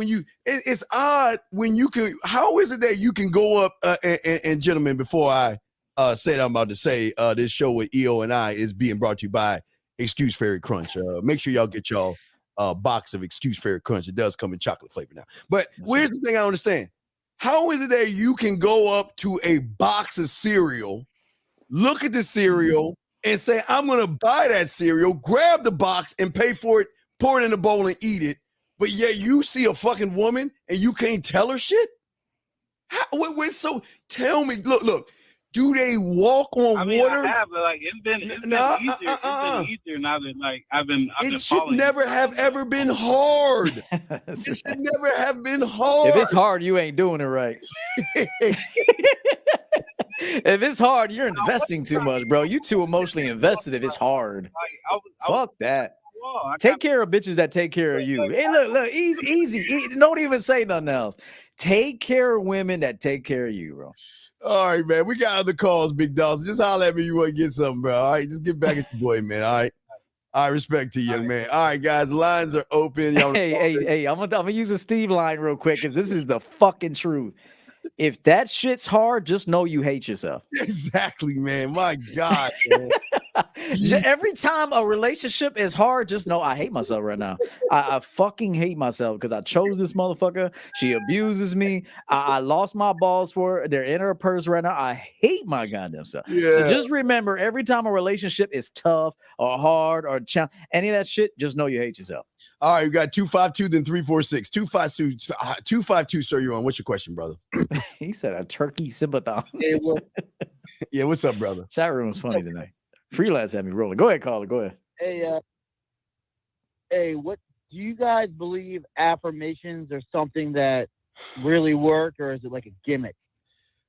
it's odd when you can. How is it that you can go up and gentlemen? Before I say what I'm about to say, this show with EO and I is being brought to you by Excuse Fairy Crunch. Make sure y'all get y'all box of Excuse Fairy Crunch. It does come in chocolate flavor now. But here's the thing I understand. How is it that you can go up to a box of cereal, look at the cereal, and say, I'm going to buy that cereal, grab the box and pay for it, pour it in a bowl and eat it, but yet you see a fucking woman and you can't tell her shit? So tell me, look. Do they walk on water? I have, but like it's been easier. It's been easier now that like I've been. It should never have ever been hard. It should never have been hard. If it's hard, you ain't doing it right. If it's hard, you're investing too much, bro. You too emotionally invested. If it's hard, fuck that. Take care of bitches that take care of you. Hey, look, easy. Don't even say nothing else. Take care of women that take care of you, bro. All right, man. We got other calls, big dogs. Just holler at me if you want to get something, bro. All right, just get back at your boy, man. All right. All right, respect to you, young man. All right, guys, the lines are open. Hey, I'm gonna use a Steve line real quick because this is the fucking truth. If that shit's hard, just know you hate yourself. Exactly, man. My God, man. Every time a relationship is hard, just know I hate myself right now. I fucking hate myself because I chose this motherfucker. She abuses me. I lost my balls for her. They're in her purse right now. I hate my goddamn self. Yeah. So just remember, every time a relationship is tough or hard or any of that shit, just know you hate yourself. All right, we got 252, then 346. 252, sir, you're on. What's your question, brother? He said a turkey sympathon. Yeah, what's up, brother? Chat room was funny tonight. Freelance had me rolling. Go ahead, caller. Go ahead. Hey, what do you guys believe affirmations are something that really work, or is it like a gimmick?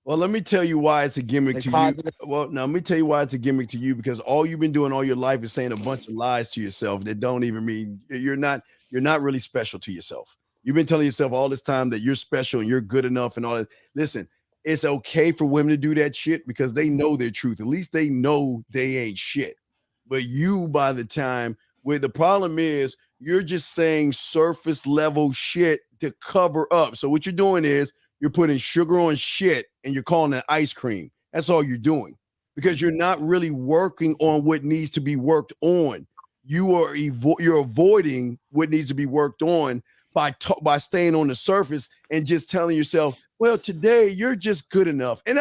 Well, let me tell you why it's a gimmick Like to positive. you. Well, now let me tell you why it's a gimmick to you, because all you've been doing all your life is saying a bunch of lies to yourself that don't even mean you're not really special to yourself. You've been telling yourself all this time that you're special and you're good enough and all that. Listen, it's okay for women to do that shit because they know their truth. At least they know they ain't shit. But you, by the time, where the problem is, you're just saying surface level shit to cover up. So what you're doing is you're putting sugar on shit and you're calling it ice cream. That's all you're doing, because you're not really working on what needs to be worked on. You're avoiding what needs to be worked on by staying on the surface and just telling yourself, well, today you're just good enough. And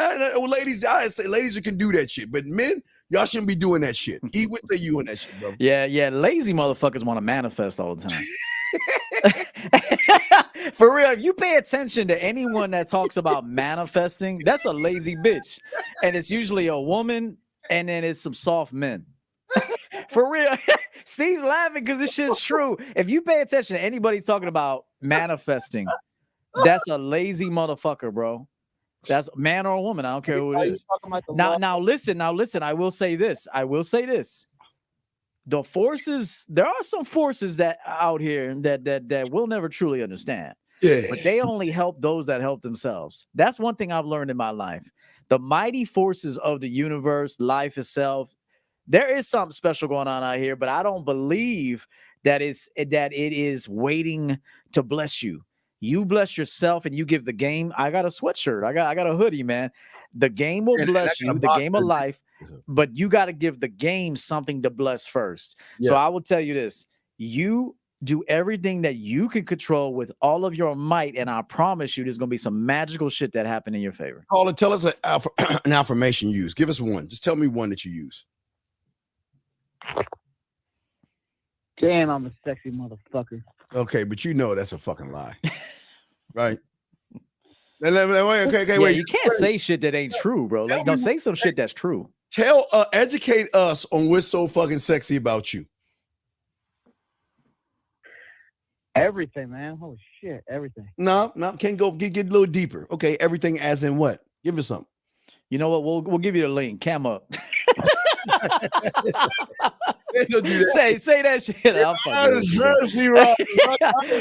ladies, I say ladies can do that shit, but men, y'all shouldn't be doing that shit. E would say you on that shit, bro. Yeah. Lazy motherfuckers want to manifest all the time. For real, if you pay attention to anyone that talks about manifesting, that's a lazy bitch. And it's usually a woman, and then it's some soft men. For real. Steve's laughing because this shit's true. If you pay attention to anybody talking about manifesting, that's a lazy motherfucker, bro. That's a man or a woman. I don't care who it is. Now listen. I will say this. The forces, there are some forces that out here that we'll never truly understand. Yeah. But they only help those that help themselves. That's one thing I've learned in my life. The mighty forces of the universe, life itself, there is something special going on out here, but I don't believe that it is waiting to bless you. You bless yourself and you give the game. I got a sweatshirt. I got a hoodie, man. The game will bless you, the game of life, but you got to give the game something to bless first. Yes. So I will tell you this. You do everything that you can control with all of your might, and I promise you there's going to be some magical shit that happen in your favor. Caller, tell us an affirmation you use. Give us one. Just tell me one that you use. Damn, I'm a sexy motherfucker. Okay, but you know that's a fucking lie. Right? Wait. You can't say shit that ain't true, bro. Like, don't say some shit that's true. Educate us on what's so fucking sexy about you. Everything, man. Holy shit, everything. No, can't go get a little deeper. Okay, everything as in what? Give us something. You know what? We'll give you the link. Cam up. Say that shit.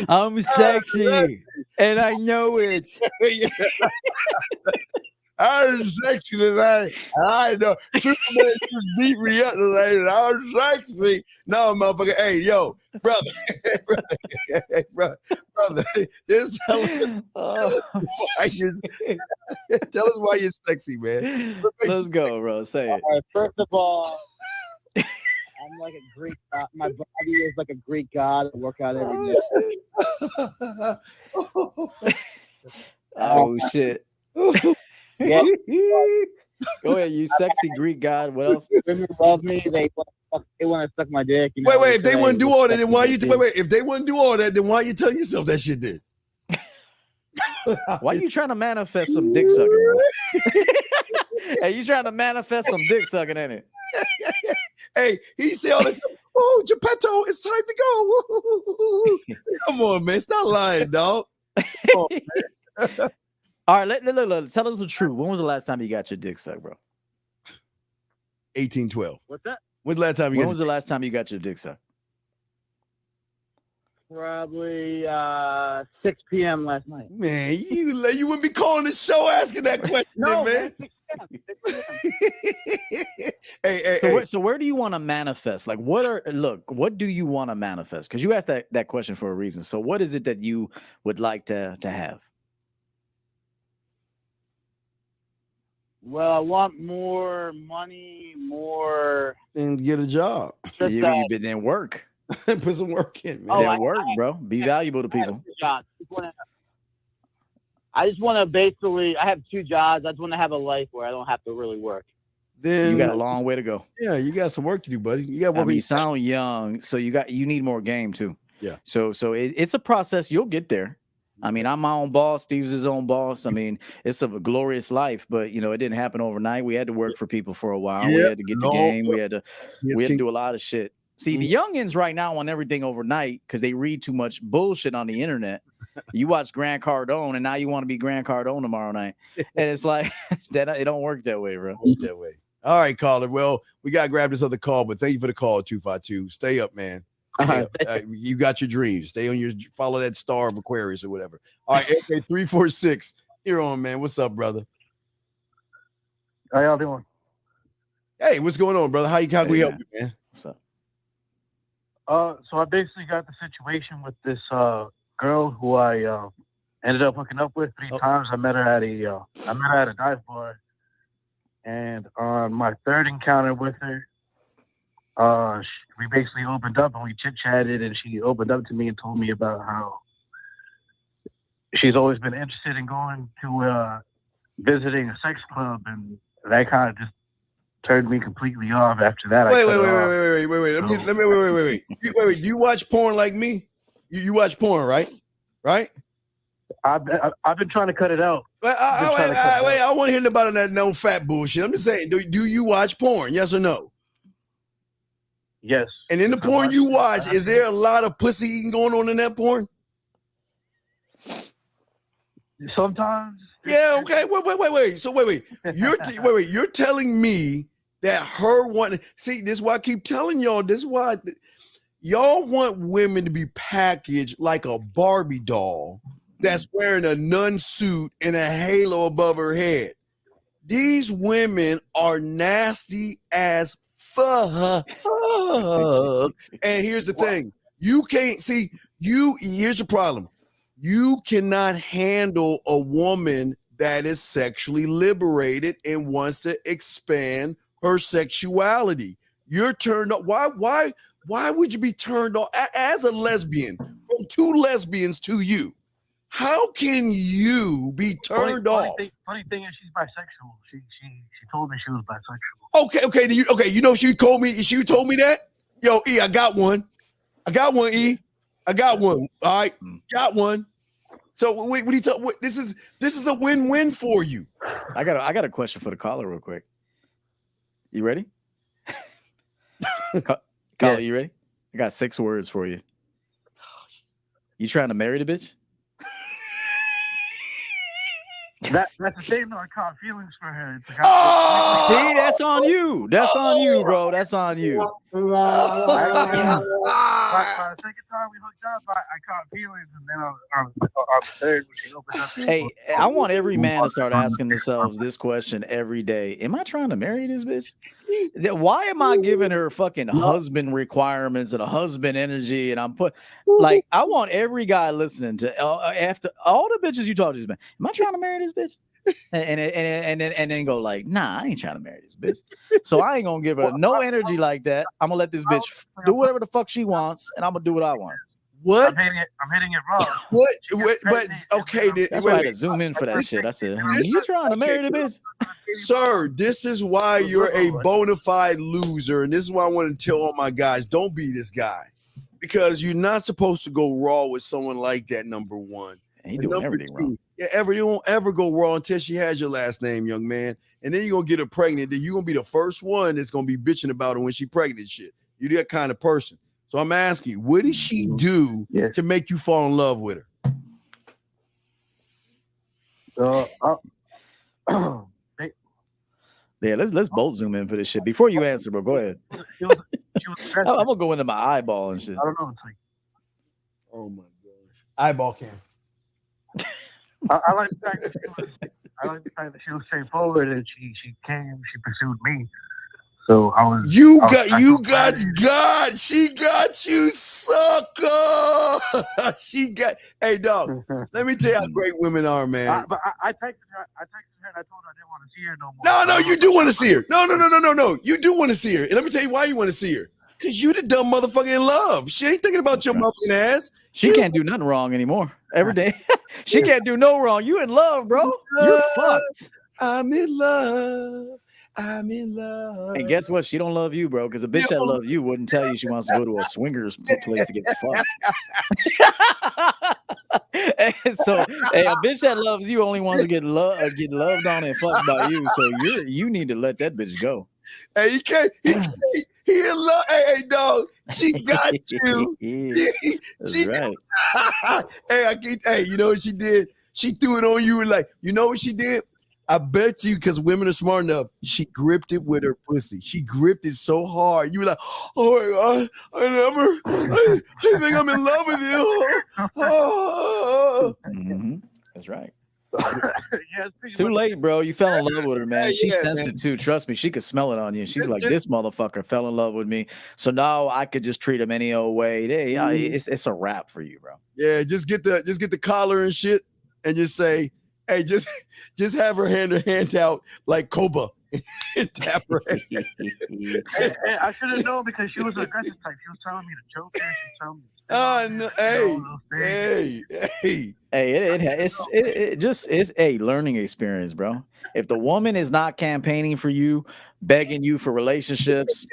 I'm sexy, and I know it. I'm sexy tonight. I know. Superman just beat me up tonight, and I'm sexy. No, motherfucker. Hey, yo, brother. brother. Just tell us why you're sexy, man. Let's go, bro. Say it. First of all, I'm like a Greek god. My body is like a Greek god. I work out every day. Oh, shit. Yeah. Go ahead, you sexy Greek god. What else? Women love me. They want to suck my dick. You know, wait. If they wouldn't do all that, then why you? Wait. If they wouldn't do all that, then why you telling yourself that shit did? Why you trying to manifest some dick sucking, bro? Hey, you trying to manifest some dick sucking, ain't it? Hey, he said all this. Oh, Geppetto, it's time to go. Come on, man. Stop lying, dog. Come on, man. All right, let tell us the truth. When was the last time you got your dick sucked, bro? 1812. What's that? When's the last time you? When was the last time you got your dick sucked? Probably 6 p.m. last night. Man, you wouldn't be calling the show asking that question, no, man. So where do you want to manifest? Like, what do you want to manifest? Because you asked that question for a reason. So what is it that you would like to have? Well, I want more money, more. And get a job. You didn't work. Put some work in, man. Then work, bro. Be valuable to people. I just want to basically, I have 2 jobs. I just want to have a life where I don't have to really work. Then you got a long way to go. Yeah, you got some work to do, buddy. You got work. You sound young, so you need more game too. Yeah. So it's a process. You'll get there. I mean, I'm my own boss. Steve's his own boss. I mean, it's a glorious life, but it didn't happen overnight. We had to work for people for a while. Yep. We had to get the game. We had to do a lot of shit. See, the youngins right now want everything overnight because they read too much bullshit on the internet. You watch Grant Cardone, and now you want to be Grant Cardone tomorrow night, and it's like that. It don't work that way, bro. That way. All right, caller. Well, we got to grab this other call, but thank you for the call, 252. Stay up, man. You got your dreams. Stay on follow that star of Aquarius or whatever. All right, okay, 346. You're on, man. What's up, brother? How y'all doing? Hey, what's going on, brother? How can we help you, man? What's up? So I basically got the situation with this girl who I ended up hooking up with 3 times. I met her at a dive bar, and on my third encounter with her, we basically opened up and we chit-chatted, and she opened up to me and told me about how she's always been interested in going to visiting a sex club, and that kind of just turned me completely off after that. Wait. Do you watch porn like me? You watch porn, right? Right? I've been trying to cut it out. I want to hear about that no fat bullshit. I'm just saying, do you watch porn? Yes or no? Yes. And in the porn you watch, is there a lot of pussy eating going on in that porn? Sometimes. Yeah. Okay. Wait. So wait. You're telling me that her want? See, this is why I keep telling y'all. This is why y'all want women to be packaged like a Barbie doll that's wearing a nun suit and a halo above her head. These women are nasty as fuck. And here's the thing. You can't see here's the problem. You cannot handle a woman that is sexually liberated and wants to expand her sexuality. You're turned off. Why would you be turned off as a lesbian from 2 lesbians to you? How can you be turned off? Funny thing is, she's bisexual. She told me she was bisexual. Okay. You know she told me that. Yo, E, I got one. E. I got one. All right, got one. So what do you talk? This is a win-win for you. I got a question for the caller, real quick. You ready? Caller, you ready? I got 6 words for you. You trying to marry the bitch? That's the thing, though. I caught feelings for her. See, that's on you. That's on you, bro. That's on you. By the second time we hooked up, I caught feelings, and then on the third, when she opened up. Hey, I want every man to start asking themselves this question every day. Am I trying to marry this bitch? Why am I giving her fucking husband requirements and a husband energy? And I want every guy listening to after all the bitches you talk to, man. Am I trying to marry this bitch? And then go like, nah, I ain't trying to marry this bitch. So I ain't gonna give her no energy like that. I'm gonna let this bitch do whatever the fuck she wants, and I'm gonna do what I want. What? I'm hitting it wrong. What? But okay, that's why I had to zoom in for that shit. I said, you trying to marry the bitch? Sir, this is why you're a bona fide loser, and this is why I want to tell all my guys, don't be this guy, because you're not supposed to go raw with someone like that. Number one, and he doing everything wrong. Yeah, you don't ever go raw until she has your last name, young man, and then you're gonna get her pregnant. Then you're gonna be the first one that's gonna be bitching about her when she pregnant and shit. You're that kind of person. So I'm asking you, what did she do to make you fall in love with her? Yeah, let's both zoom in for this shit. Before you answer, bro, go ahead. I'm gonna go into my eyeball and shit. I don't know. It's like, oh my gosh, eyeball cam. I like the fact that she was straightforward, and she pursued me. So I was. She got you, sucker. Hey, dog. Let me tell you how great women are, man. But I texted her. And I told her I didn't want to see her no more. No, you do want to see her. No. You do want to see her. And let me tell you why you want to see her. Because you the dumb motherfucker in love. She ain't thinking about your motherfucking ass. She can't do nothing wrong anymore. Every day. She can't do no wrong. You in love, bro. You're fucked. I'm in love. And guess what? She don't love you, bro. Because a bitch that loves you wouldn't tell you she wants to go to a swingers place to get fucked. So, a bitch that loves you only wants to get loved on and fucked by you. So you need to let that bitch go. Hey, He in love. Hey, dog. She got you. That's right. Hey, you know what she did? She threw it on you and like, you know what she did? I bet you, because women are smart enough, she gripped it with her pussy. She gripped it so hard. You were like, oh my God, I think I'm in love with you. That's right. It's too late, bro. You fell in love with her, man. She sensed it too. Trust me, she could smell it on you. She's like, this motherfucker fell in love with me. So now I could just treat him any old way. It's a wrap for you, bro. Yeah, just get the collar and shit and just say, hey, just have her hand out like Koba and tap her head. Hey, I should have known because she was an aggressive type. She was telling me to choke her. She was telling me. It's a learning experience, bro. If the woman is not campaigning for you, begging you for relationships,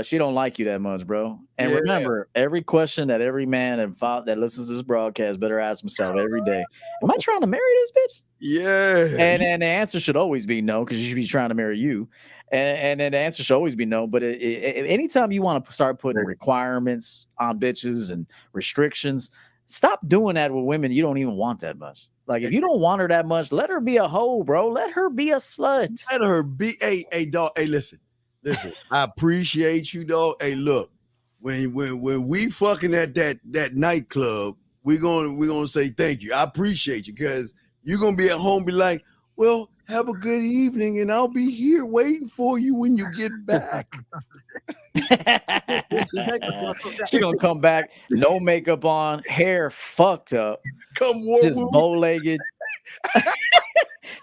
she don't like you that much, bro. And remember, every question that every man that listens to this broadcast better ask himself every day: am I trying to marry this bitch? Yeah. And the answer should always be no, because she should be trying to marry you. And then the answer should always be no. But anytime you want to start putting requirements on bitches and restrictions, stop doing that with women you don't even want that much. Like, if you don't want her that much, let her be a hoe, bro. Let her be a slut. Let her be. Hey, dog. Hey, listen. I appreciate you, dog. Hey, look, when we fucking at that nightclub, we're gonna say thank you. I appreciate you, because you're gonna be at home, be like, well, have a good evening, and I'll be here waiting for you when you get back. She gonna come back, no makeup on, hair fucked up, just bow-legged.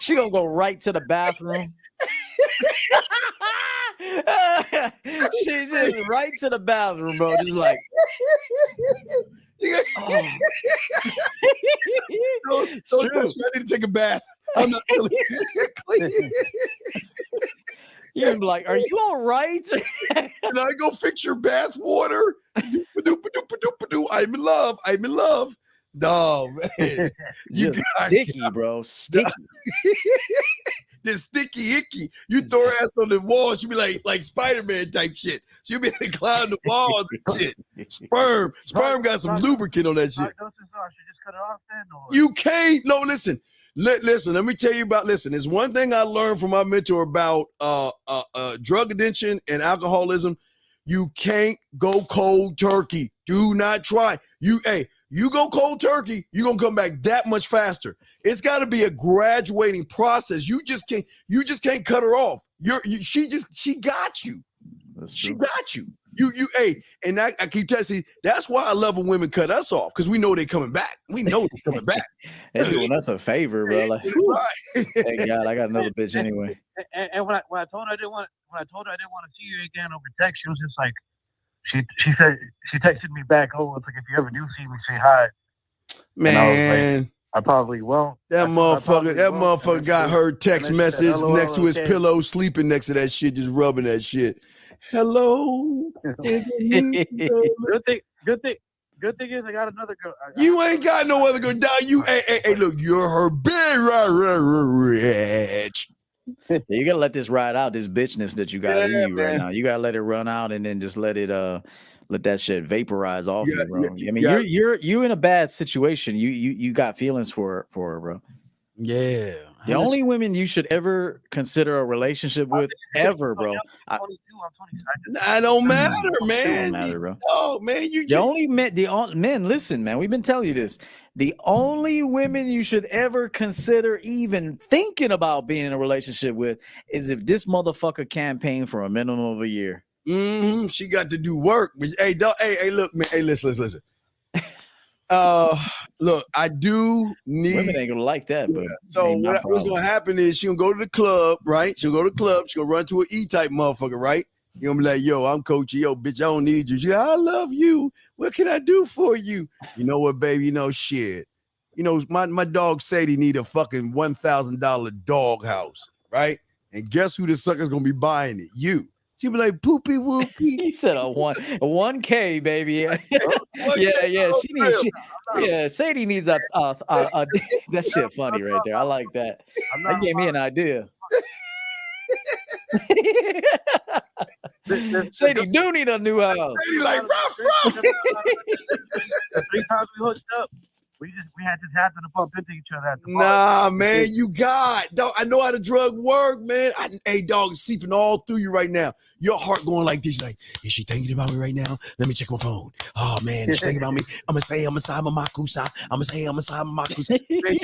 She gonna go right to the bathroom. She's just right to the bathroom, bro. Just like, so I need to take a bath. I'm not really clean. You're like, are you all right? Can I go fix your bath water? I'm in love. No, man. You sticky, bro. Sticky. The sticky icky. You throw her ass on the wall, she'll be like Spider-Man type shit. She'll be able to climb the walls and shit. Sperm got some lubricant on that shit. You can't. No, listen. Listen, let me tell you about, there's one thing I learned from my mentor about drug addiction and alcoholism. You can't go cold turkey. Do not try. You go cold turkey, you're going to come back that much faster. It's got to be a graduating process. You just can't cut her off. She got you. She got you. And I keep telling you, that's why I love when women cut us off, because we know they're coming back. We know they're coming back. They're doing us a favor, bro. Like, thank God, I got another bitch anyway. And when I told her I didn't want to see you again over text, she was just like, she said, she texted me back, oh, it's like, if you ever do see me, say hi. Man, I probably won't. That motherfucker got her text message next to his pillow, sleeping next to that shit, just rubbing that shit. Hello. Good thing is I got another girl. You ain't got no other girl. Hey, look, you're her bitch. You gotta let this ride out, this bitchness that you got in you right now. You gotta let it run out, and then just let that shit vaporize off you, bro. I mean, you're in a bad situation. You got feelings for her, bro. Yeah. The only women you should ever consider a relationship with, ever, bro. I don't matter, man. Don't matter, bro. Oh, man, men. Listen, man. We've been telling you this. The only women you should ever consider even thinking about being in a relationship with is if this motherfucker campaigned for a minimum of a year. Mm-hmm. She got to do work. But hey, look, man. Hey, listen. Look, I do need. Women ain't gonna like that, but so what's gonna happen is she'll go to the club, right? She'll go to the club. She'll run to an E-type motherfucker, right? You're gonna be like, yo, I'm coaching. Yo, bitch, I don't need you. She's like, I love you. What can I do for you? You know what, baby? You know, shit. You know, my dog Sadie need a fucking $1,000 dog house, right? And guess who the sucker's gonna be buying it? You. She'll be like, poopy whoopy. He said a 1K, baby. Yeah. Sadie needs a that shit funny right there. I like that. That gave me an idea. Sadie do need a new house. Sadie like rough. The 3 times we hooked up, we had just happened to bump into each other at the bar. Nah, man, you got dog. I know how the drug work, man. Hey, dog, it's seeping all through you right now. Your heart going like this, like, is she thinking about me right now? Let me check my phone. Oh man, is she thinking about me? I'm gonna say I'm inside my makusa. I'm gonna say I'm inside my makusa. Man,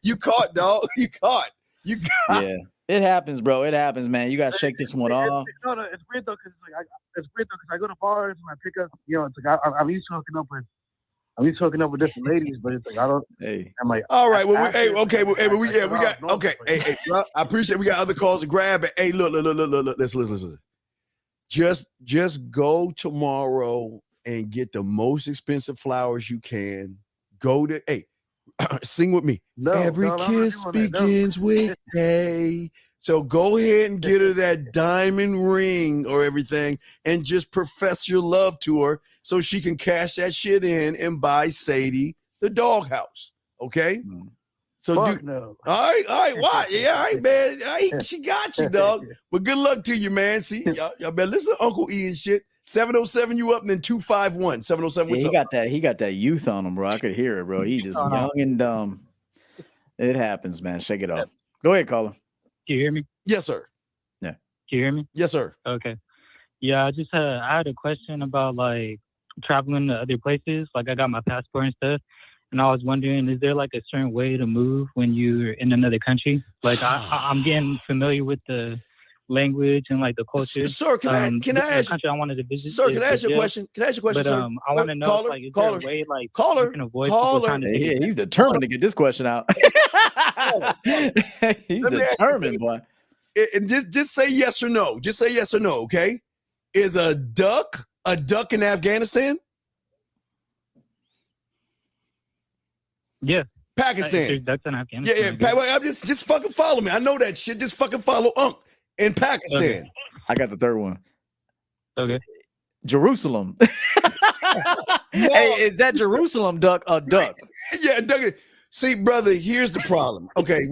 you caught, dog. You caught. You got. Yeah, it happens, bro. It happens, man. You gotta shake this one off. It's weird though, because I go to bars and I pick up. You know, it's like I'm used to hooking up with different ladies, but it's like I don't. Hey, I'm like, all right. Well, we got okay. Hey, I appreciate we got other calls to grab. But hey, look. Listen. Just go tomorrow and get the most expensive flowers you can. Go to sing with me. Every kiss begins with A. So go ahead and get her that diamond ring or everything and just profess your love to her so she can cash that shit in and buy Sadie the doghouse. Okay? So all right, why? Yeah, all right, man. All right, she got you, dog. But good luck to you, man. See, y'all better listen to Uncle E and shit. 707 you up and then 251. 707, what's up? He got that youth on him, bro. I could hear it, bro. He's just young and dumb. It happens, man. Shake it off. Go ahead, caller. Can you hear me? Yes, sir. Yeah. Can you hear me? Yes, sir. Okay. Yeah, I had a question about like traveling to other places. Like I got my passport and stuff. And I was wondering, is there like a certain way to move when you're in another country? Like I'm getting familiar with the language and like the culture. Sir, can I ask? Country I wanted to visit. Sir, can I ask you a question? Can I ask you a question, but, sir? I want to know, caller, like, is caller, there a way, like, caller, you can avoid people trying to Yeah, he's determined to get this question out. He's determined, boy. And just say yes or no. Just say yes or no, okay? Is a duck in Afghanistan? Yeah. Pakistan. Ducks in Afghanistan. Yeah. I'm just fucking follow me. I know that shit. Just fucking follow Unc in Pakistan. Okay. I got the third one. Okay. Jerusalem. Hey, is that Jerusalem duck a duck? Yeah, duck. See, brother, here's the problem. Okay,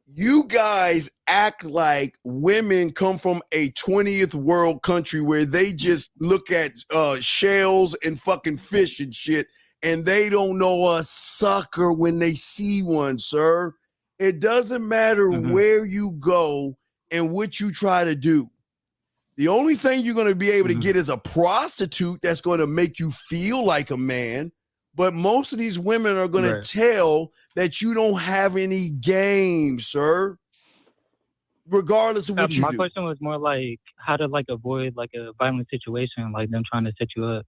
you guys act like women come from a 20th world country where they just look at shells and fucking fish and shit, and they don't know a sucker when they see one, sir. It doesn't matter where you go and what you try to do. The only thing you're going to be able to get is a prostitute that's going to make you feel like a man. But most of these women are going to tell that you don't have any game, sir. Regardless of what you do. My question was more like how to like avoid like a violent situation, like them trying to set you up.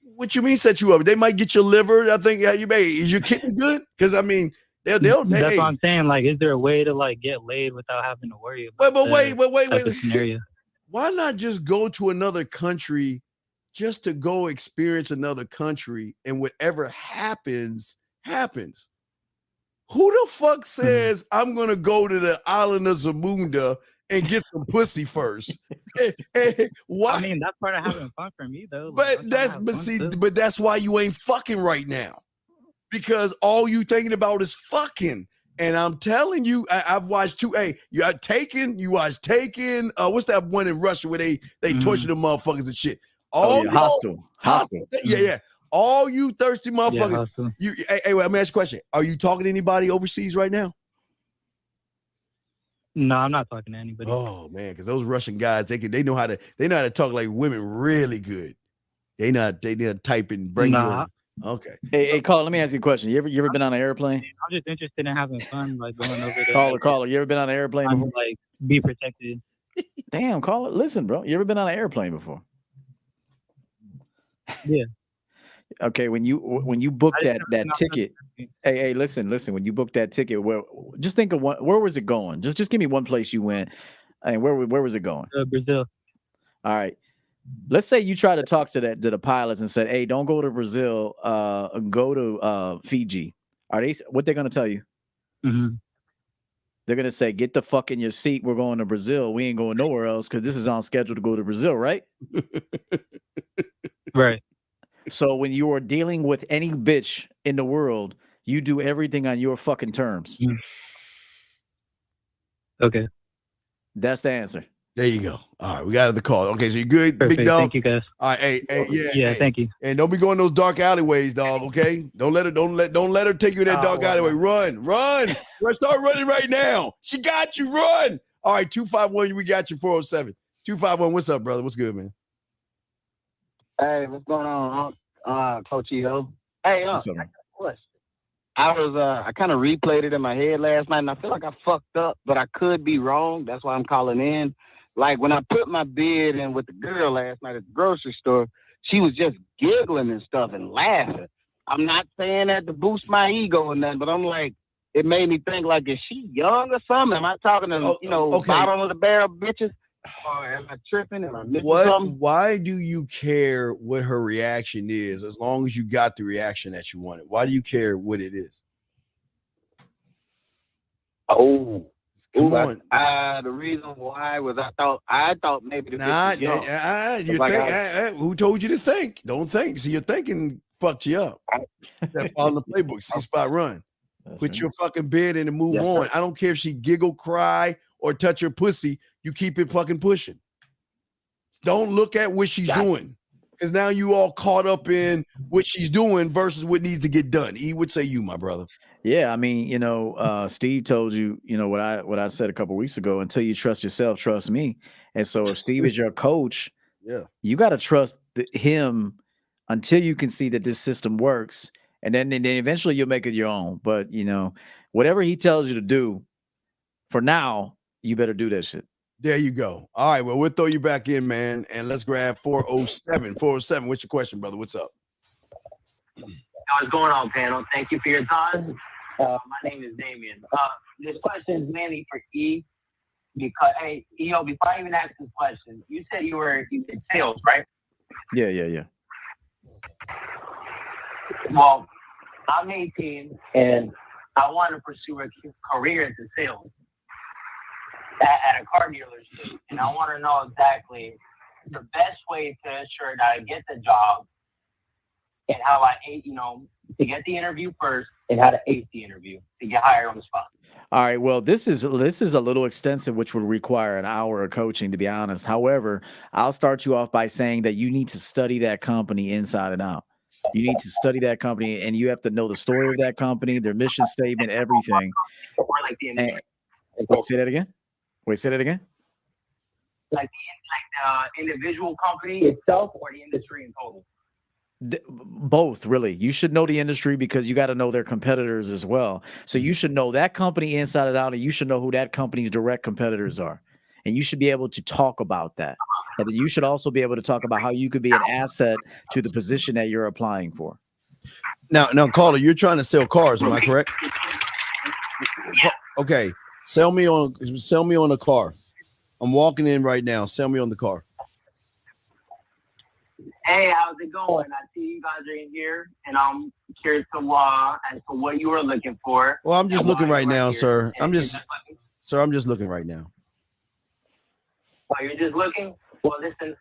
What you mean set you up? They might get your liver. I think you may. Is your kidney good? Because I mean, they'll That's what I'm saying. Like, is there a way to like get laid without having to worry about? Wait. Scenario. Why not just go to another country just to go experience another country and whatever happens, happens? Who the fuck says I'm going to go to the island of Zamunda and get some pussy first? Why? I mean, that's part of having fun for me though. Like, but that's why you ain't fucking right now. Because all you thinking about is fucking. And I'm telling you, I've watched two. Hey, you watch Taken. What's that one in Russia where they torture the motherfuckers and shit? Hostile. Yeah. All you thirsty motherfuckers. Hey, wait, let me ask you a question. Are you talking to anybody overseas right now? No, I'm not talking to anybody. Oh man, because those Russian guys, they know how to talk like women really good. They type and bring you. Okay. Hey, caller, let me ask you a question. You ever been on an airplane? I'm just interested in having fun, like going over there. Caller, you ever been on an airplane before? Like, be protected. Damn, caller, listen, bro. You ever been on an airplane before? Yeah. Okay, when you book that ticket, hey, listen. When you book that ticket, just think of where was it going? Just give me one place you went, and where was it going? Brazil. All right. Let's say you try to talk to the pilots and said, "Hey, don't go to Brazil. Go to Fiji." What they're gonna tell you? Mm-hmm. They're gonna say, "Get the fuck in your seat. We're going to Brazil. We ain't going nowhere else because this is on schedule to go to Brazil, right?" Right. So when you are dealing with any bitch in the world, you do everything on your fucking terms. Okay. That's the answer. There you go. All right, we got the call. Okay, so you good, Perfect. big dog? Thank you, guys. All right, hey, Yeah, thank you. And don't be going those dark alleyways, dog. Okay, don't let her take you in that dark alleyway. Run. Start running right now. She got you. Run. All right, 251. We got you. 407. 251. What's up, brother? What's good, man? Hey, what's going on, Coach E.O.? Hey, What's up, man? I kind of replayed it in my head last night, and I feel like I fucked up, but I could be wrong. That's why I'm calling in. Like, when I put my bid in with the girl last night at the grocery store, she was just giggling and stuff and laughing. I'm not saying that to boost my ego or nothing, but I'm like, it made me think, like, is she young or something? Am I talking to, bottom of the barrel bitches? Or am I tripping? Am I missing something? Why do you care what her reaction is as long as you got the reaction that you wanted? Why do you care what it is? Oh, come on. The reason why was I thought maybe the bitch was young. Who told you to think? Don't think. See, your thinking fucked you up. That follow the playbook. See spot run. Put your fucking bid in and move on. I don't care if she giggle, cry, or touch her pussy. You keep it fucking pushing. Don't look at what she's doing, because now you all caught up in what she's doing versus what needs to get done. He would say you, my brother. Yeah, I mean, Steve told you, what I said a couple weeks ago. Until you trust yourself, trust me. And so, if Steve is your coach, you got to trust him until you can see that this system works, and then eventually you'll make it your own. But whatever he tells you to do, for now, you better do that shit. There you go. All right, well, we'll throw you back in, man, and let's grab 407. 407, what's your question, brother? What's up? What's going on, panel? Thank you for your time. My name is Damien. This question is mainly for E, because, hey, EO, before I even ask this question, you said you did sales, right? Yeah. Well, I'm 18, and I want to pursue a career into sales at a car dealership, and I want to know exactly the best way to ensure that I get the job, and how to get the interview first, and how to ace the interview to get hired on the spot. All right. Well, this is a little extensive, which would require an hour of coaching, to be honest. However, I'll start you off by saying that you need to study that company inside and out. You need to study that company, and you have to know the story of that company, their mission statement, everything. Say that again. Wait, say that again. Like the individual company itself, or the industry in total? Both, really. You should know the industry, because you got to know their competitors as well. So you should know that company inside and out, and you should know who that company's direct competitors are. And you should be able to talk about that. And then you should also be able to talk about how you could be an asset to the position that you're applying for. Now, caller, you're trying to sell cars, am I correct? Okay, sell me on a car. I'm walking in right now. Sell me on the car. Hey, how's it going? I see you guys are in here, and I'm curious as to what you were looking for. Well, I'm just looking right now, sir. I'm just looking right now. Oh, you're just looking? Well, listen,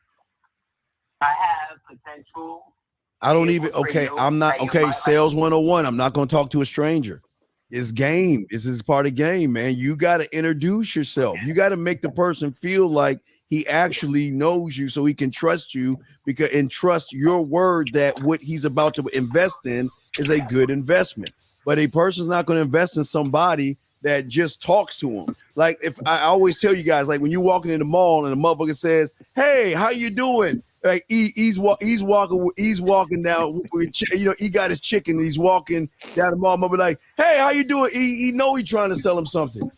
I have potential. I don't even, okay, I'm not, okay, sales 101. I'm not going to talk to a stranger. It's game. This is part of game, man. You got to introduce yourself. You got to make the person feel like he actually knows you, so he can trust you, and trust your word that what he's about to invest in is a good investment. But a person's not going to invest in somebody that just talks to him. Like, if I always tell you guys, like when you're walking in the mall and a motherfucker says, "Hey, how you doing?" Like he's walking down. He got his chicken. And he's walking down the mall. Mother like, "Hey, how you doing?" He know he's trying to sell him something.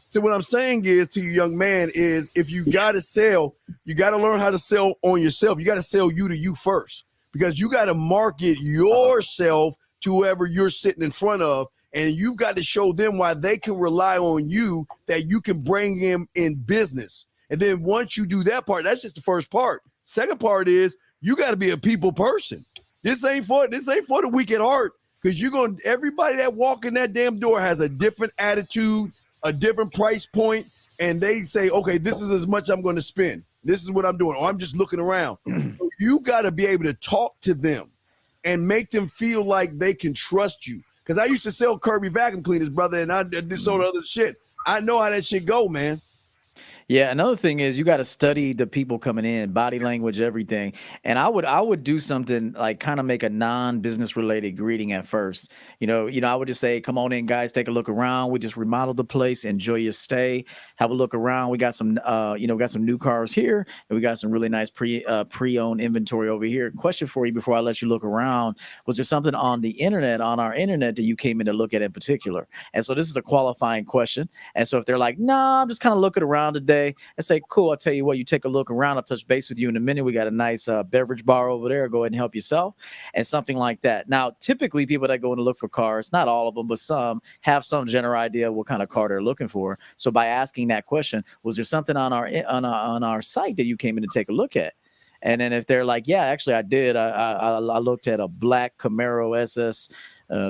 So what I'm saying is to you, young man, is if you got to sell, you got to learn how to sell on yourself. You got to sell you to you first, because you got to market yourself to whoever you're sitting in front of. And you've got to show them why they can rely on you, that you can bring them in business. And then once you do that part, that's just the first part. Second part is you got to be a people person. This ain't for the weak at heart, because everybody that walk in that damn door has a different attitude, a different price point, and they say, okay, this is as much I'm going to spend. This is what I'm doing, or I'm just looking around. So you got to be able to talk to them and make them feel like they can trust you. Because I used to sell Kirby vacuum cleaners, brother, and I did sold other shit. I know how that shit go, man. Yeah, another thing is you got to study the people coming in, body language, everything. And I would do something like kind of make a non-business related greeting at first. I would just say, "Come on in, guys, take a look around. We just remodeled the place. Enjoy your stay. Have a look around. We got some, we got some new cars here, and we got some really nice pre-owned inventory over here. Question for you before I let you look around: was there something on our internet that you came in to look at in particular?" And so this is a qualifying question. And so if they're like, "Nah, I'm just kind of looking around today," and say, "Cool, I'll tell you what, you take a look around. I'll touch base with you in a minute. We got a nice beverage bar over there. Go ahead and help yourself," and something like that. Now, typically people that go in to look for cars, not all of them, but some have some general idea of what kind of car they're looking for. So by asking that question, was there something on our site that you came in to take a look at? And then if they're like, "Yeah, actually I did. I looked at a black Camaro SS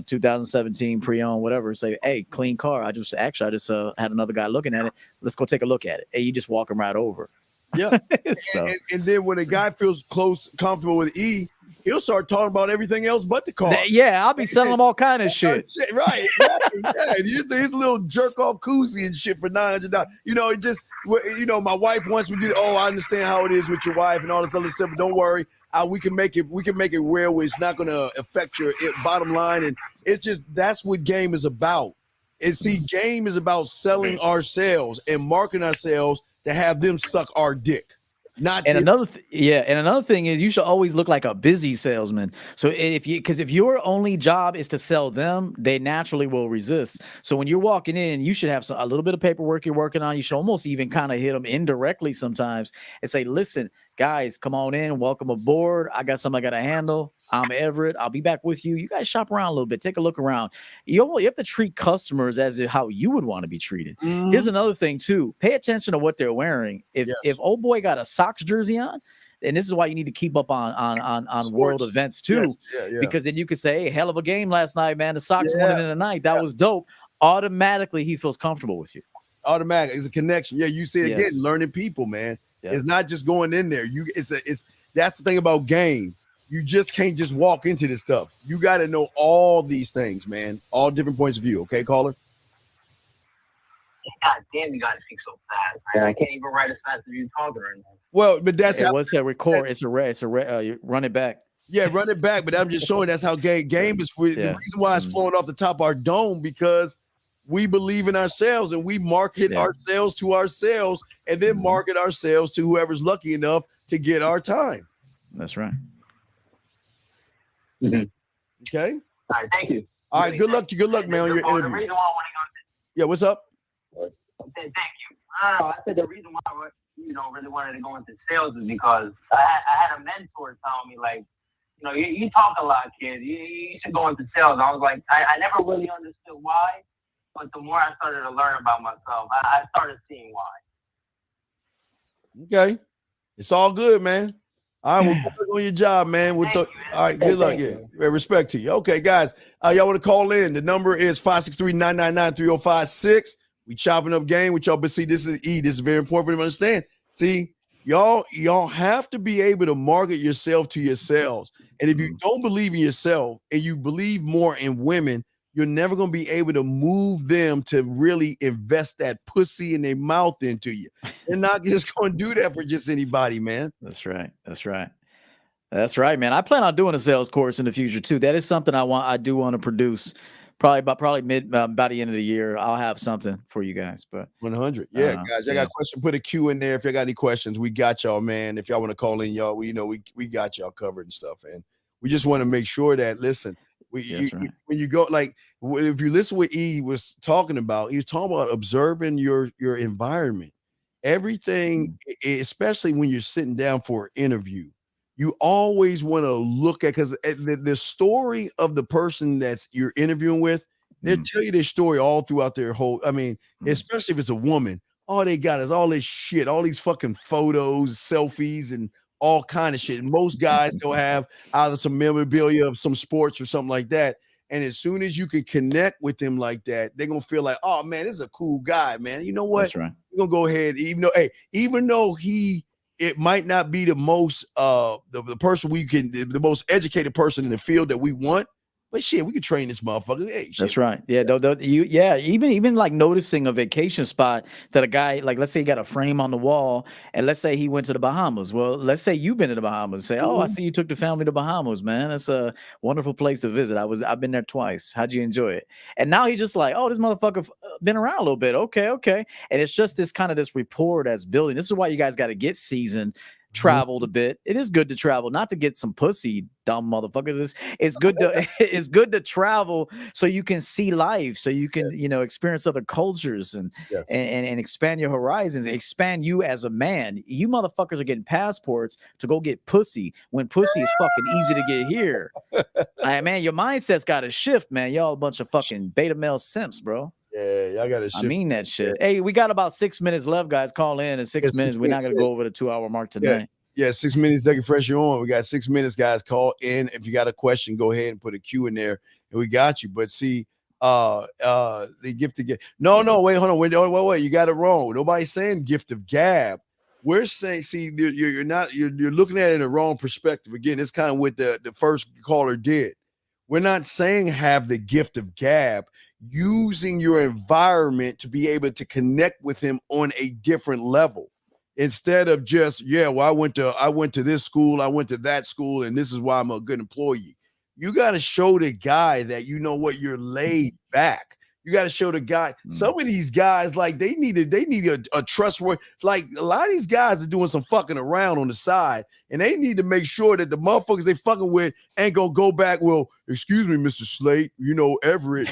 2017 pre-owned, whatever," say, "Hey, clean car. I just had another guy looking at it. Let's go take a look at it." And you just walk them right over. Yeah. So and then when a guy feels comfortable with E, he'll start talking about everything else but the car. Yeah, I'll be selling them all kind of shit. Right. Exactly. Yeah. And here's a little jerk off koozie and shit for $900. My wife wants me to do, "Oh, I understand how it is with your wife and all this other stuff, but don't worry. We can make it real where it's not going to affect your bottom line." And it's just, that's what game is about. And see, game is about selling ourselves and marketing ourselves to have them suck our dick. Another thing is you should always look like a busy salesman. So if your only job is to sell them, they naturally will resist. So when you're walking in, you should have a little bit of paperwork you're working on. You should almost even kind of hit them indirectly sometimes and say, "Listen, guys, come on in, welcome aboard. I got something I got to handle. I'm Everett. I'll be back with you. You guys shop around a little bit. Take a look around." You have to treat customers as how you would want to be treated. Mm-hmm. Here's another thing too. Pay attention to what they're wearing. If old boy got a Sox jersey on, and this is why you need to keep up on world events too, because then you could say, "Hey, hell of a game last night, man. The Sox won it in the night. That was dope." Automatically, he feels comfortable with you. Automatic. It's a connection. Yeah, you see it again, learning people, man. Yeah. It's not just going in there. That's the thing about game. You just can't just walk into this stuff. You got to know all these things, man. All different points of view. Okay, caller? God damn, you got to speak so fast, man. I can't even write as fast as you talking right now. Well, but that's how. What's that record? It's a run it back. Yeah, run it back. But I'm just showing that's how game is. The reason why it's flowing off the top of our dome, because we believe in ourselves and we market ourselves to ourselves and then market ourselves to whoever's lucky enough to get our time. That's right. Mm-hmm. Okay. All right. Thank you. All right. Good luck, man, on your interview. The reason why I want to go yeah. What's up? Thank you. I said the reason why I really wanted to go into sales is because I had a mentor tell me, like, you talk a lot, kid. You should go into sales. I was like, I never really understood why, but the more I started to learn about myself, I started seeing why. Okay. It's all good, man. All right, well, good on your job, man. All right, good luck. Yeah, respect to you. Okay, guys, y'all want to call in? The number is 563-999-3056. We chopping up game with y'all, but see, this is E. This is very important for you to understand. See, y'all have to be able to market yourself to yourselves. And if you don't believe in yourself and you believe more in women, you're never going to be able to move them to really invest that pussy in their mouth into you. They're not just going to do that for just anybody, man. That's right. That's right. That's right, man. I plan on doing a sales course in the future too. That is something I do want to produce. Probably by the end of the year, I'll have something for you guys. But 100, yeah, guys. I got a question. Put a Q in there if you got any questions. We got y'all, man. If y'all want to call in, y'all, we got y'all covered and stuff. And we just want to make sure that when you go, like, if you listen to what E was talking about, he was talking about observing your environment, everything, especially when you're sitting down for an interview. You always want to look at, because the story of the person that's you're interviewing with, they'll tell you their story all throughout their whole. I mean, especially if it's a woman, all they got is all this shit, all these fucking photos, selfies, and all kind of shit. And most guys don't have either some memorabilia of some sports or something like that. And as soon as you can connect with them like that, they're gonna feel like, oh man, this is a cool guy, man. You know what? That's right. We're gonna go ahead, even though it might not be the most the person the most educated person in the field that we want, But shit, we could train this motherfucker. Hey, shit. That's right. Yeah, even like noticing a vacation spot that a guy, like, let's say he got a frame on the wall, and let's say he went to the Bahamas. Well, let's say you've been to the Bahamas. Say, oh, I see you took the family to Bahamas, man. That's a wonderful place to visit. I've been there twice. How'd you enjoy it? And now he's just like, oh, this motherfucker been around a little bit. Okay. And it's just this rapport that's building. This is why you guys got to get seasoned. Traveled a bit. It is good to travel, not to get some pussy, dumb motherfuckers. It's good to travel so you can see life, so you can experience other cultures and expand your horizons, expand you as a man. You motherfuckers are getting passports to go get pussy when pussy is fucking easy to get here. Man, your mindset's got to shift, man. Y'all a bunch of fucking beta male simps, bro. Yeah, y'all got to shift. I mean that shit. Hey, we got about 6 minutes left, guys. Call in 6 minutes. We're not going to go over the 2-hour mark today. Yeah, 6 minutes, Dougie Fresh, you're on. We got 6 minutes, guys. Call in. If you got a question, go ahead and put a Q in there, and we got you. But see, the gift of gab. No, wait, hold on. Wait. You got it wrong. Nobody's saying gift of gab. We're saying, see, you're looking at it in the wrong perspective. Again, it's kind of what the first caller did. We're not saying have the gift of gab. Using your environment to be able to connect with him on a different level, instead of just, I went to this school, I went to that school, and this is why I'm a good employee. You got to show the guy that you're laid back. You got to show the guy. Some of these guys, like, they need a trustworthy. Like, a lot of these guys are doing some fucking around on the side, and they need to make sure that the motherfuckers they fucking with ain't gonna go back. Well, excuse me, Mr. Slate, Everett,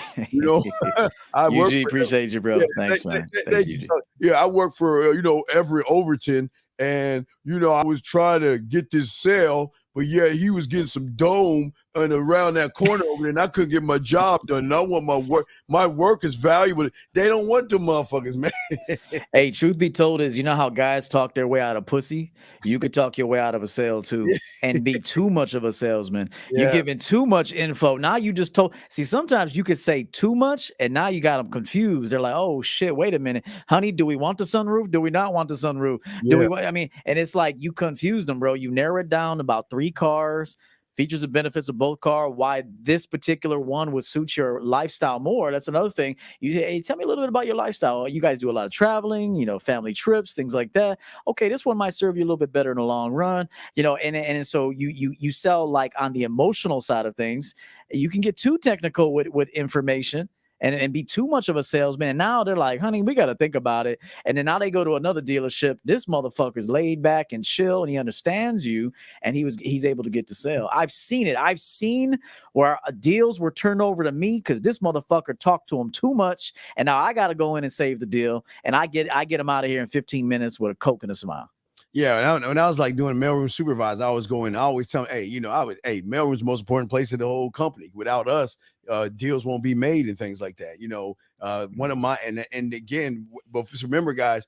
I appreciate you, bro. Thanks, man. Thanks, I work for Everett Overton, and I was trying to get this sale, but he was getting some dome and around that corner over there, and I couldn't get my job done. And I want my work. My work is valuable. They don't want them motherfuckers, man. Hey, truth be told is, how guys talk their way out of pussy? You could talk your way out of a sale too, and be too much of a salesman. Yeah. You're giving too much info. Now you just told. See, sometimes you could say too much, and now you got them confused. They're like, "Oh shit, wait a minute, honey, do we want the sunroof? Do we not want the sunroof? Do we? And it's like you confuse them, bro. You narrow it down about 3 cars. Features and benefits of both cars, why this particular one would suit your lifestyle more. That's another thing. You say, hey, tell me a little bit about your lifestyle. You guys do a lot of traveling, family trips, things like that. Okay, this one might serve you a little bit better in the long run, and so you sell like on the emotional side of things. You can get too technical with information and be too much of a salesman. And now they're like, honey, we got to think about it. And then now they go to another dealership. This motherfucker's laid back and chill, and he understands you, and he's able to get the sale. I've seen it. I've seen where deals were turned over to me because this motherfucker talked to him too much, and now I got to go in and save the deal, and I get him out of here in 15 minutes with a Coke and a smile. Yeah, when I was like doing mailroom supervisor, I always tell them, mailroom's the most important place in the whole company. Without us, deals won't be made and things like that. One of my and again, but remember, guys,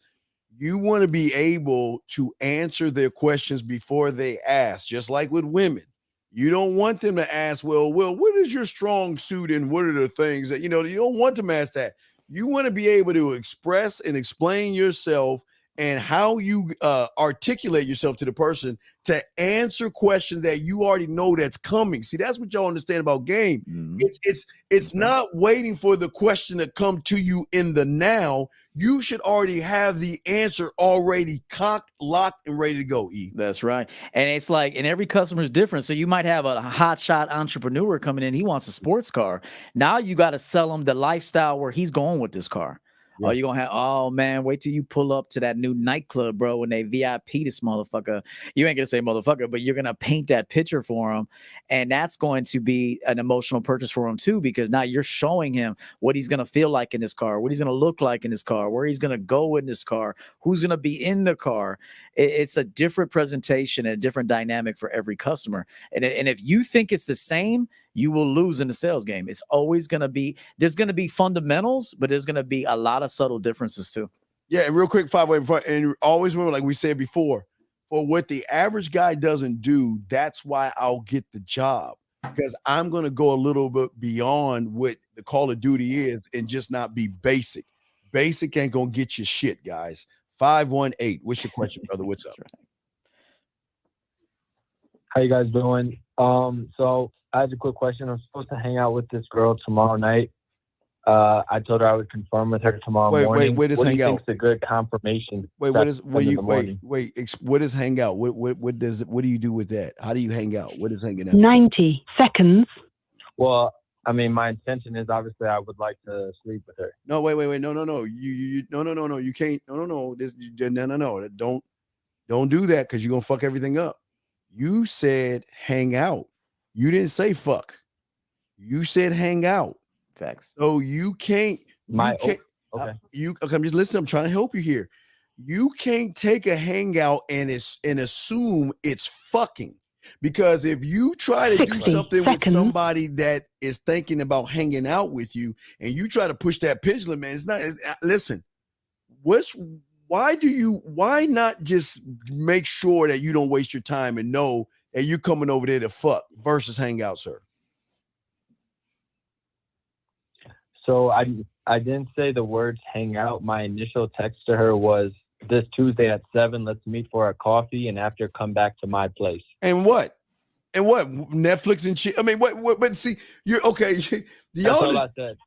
you want to be able to answer their questions before they ask. Just like with women, you don't want them to ask, well, what is your strong suit and what are the things that you don't want them to ask that. You want to be able to express and explain yourself and how you articulate yourself to the person to answer questions that you already know that's coming. See, that's what y'all understand about game. Mm-hmm. It's not waiting for the question to come to you in the now. You should already have the answer already cocked, locked, and ready to go. E. That's right. And it's like, and every customer is different. So you might have a hotshot entrepreneur coming in. He wants a sports car. Now you got to sell him the lifestyle where he's going with this car. Yeah. Or you're going to have, oh, man, wait till you pull up to that new nightclub, bro, when they VIP this motherfucker. You ain't going to say motherfucker, but you're going to paint that picture for him. And that's going to be an emotional purchase for him, too, because now you're showing him what he's going to feel like in this car, what he's going to look like in this car, where he's going to go in this car, who's going to be in the car. It's a different presentation and a different dynamic for every customer. And if you think it's the same, you will lose in the sales game. It's always going to be, there's going to be fundamentals, but there's going to be a lot of subtle differences too. Yeah. And real quick, 5-way before, and always remember, like we said before, for what the average guy doesn't do, that's why I'll get the job, because I'm going to go a little bit beyond what the Call of Duty is and just not be basic. Basic ain't going to get you shit, guys. 518. What's your question, brother? What's up? How you guys doing? So I had a quick question. I'm supposed to hang out with this girl tomorrow night. I told her I would confirm with her tomorrow morning. Wait, what do you think's a good confirmation? What is what is hang out? What do you do with that? How do you hang out? What is hanging out? 90 seconds. Well, I mean, my intention is obviously I would like to sleep with her. No, wait. No. You no. You can't. No. No. Don't do that because you're gonna fuck everything up. You said hang out. You didn't say fuck. You said hang out. Facts. So you can't. Okay. I'm just listening. I'm trying to help you here. You can't take a hangout and assume it's fucking. Because if you try to do something with somebody that is thinking about hanging out with you and you try to push that pendulum, man, listen, why not just make sure that you don't waste your time and know that you're coming over there to fuck versus hang out, sir? So I didn't say the words hang out. My initial text to her was this Tuesday at 7, let's meet for a coffee and after come back to my place. And what? Netflix and shit. I mean, what? But see, you're okay. That's all I said.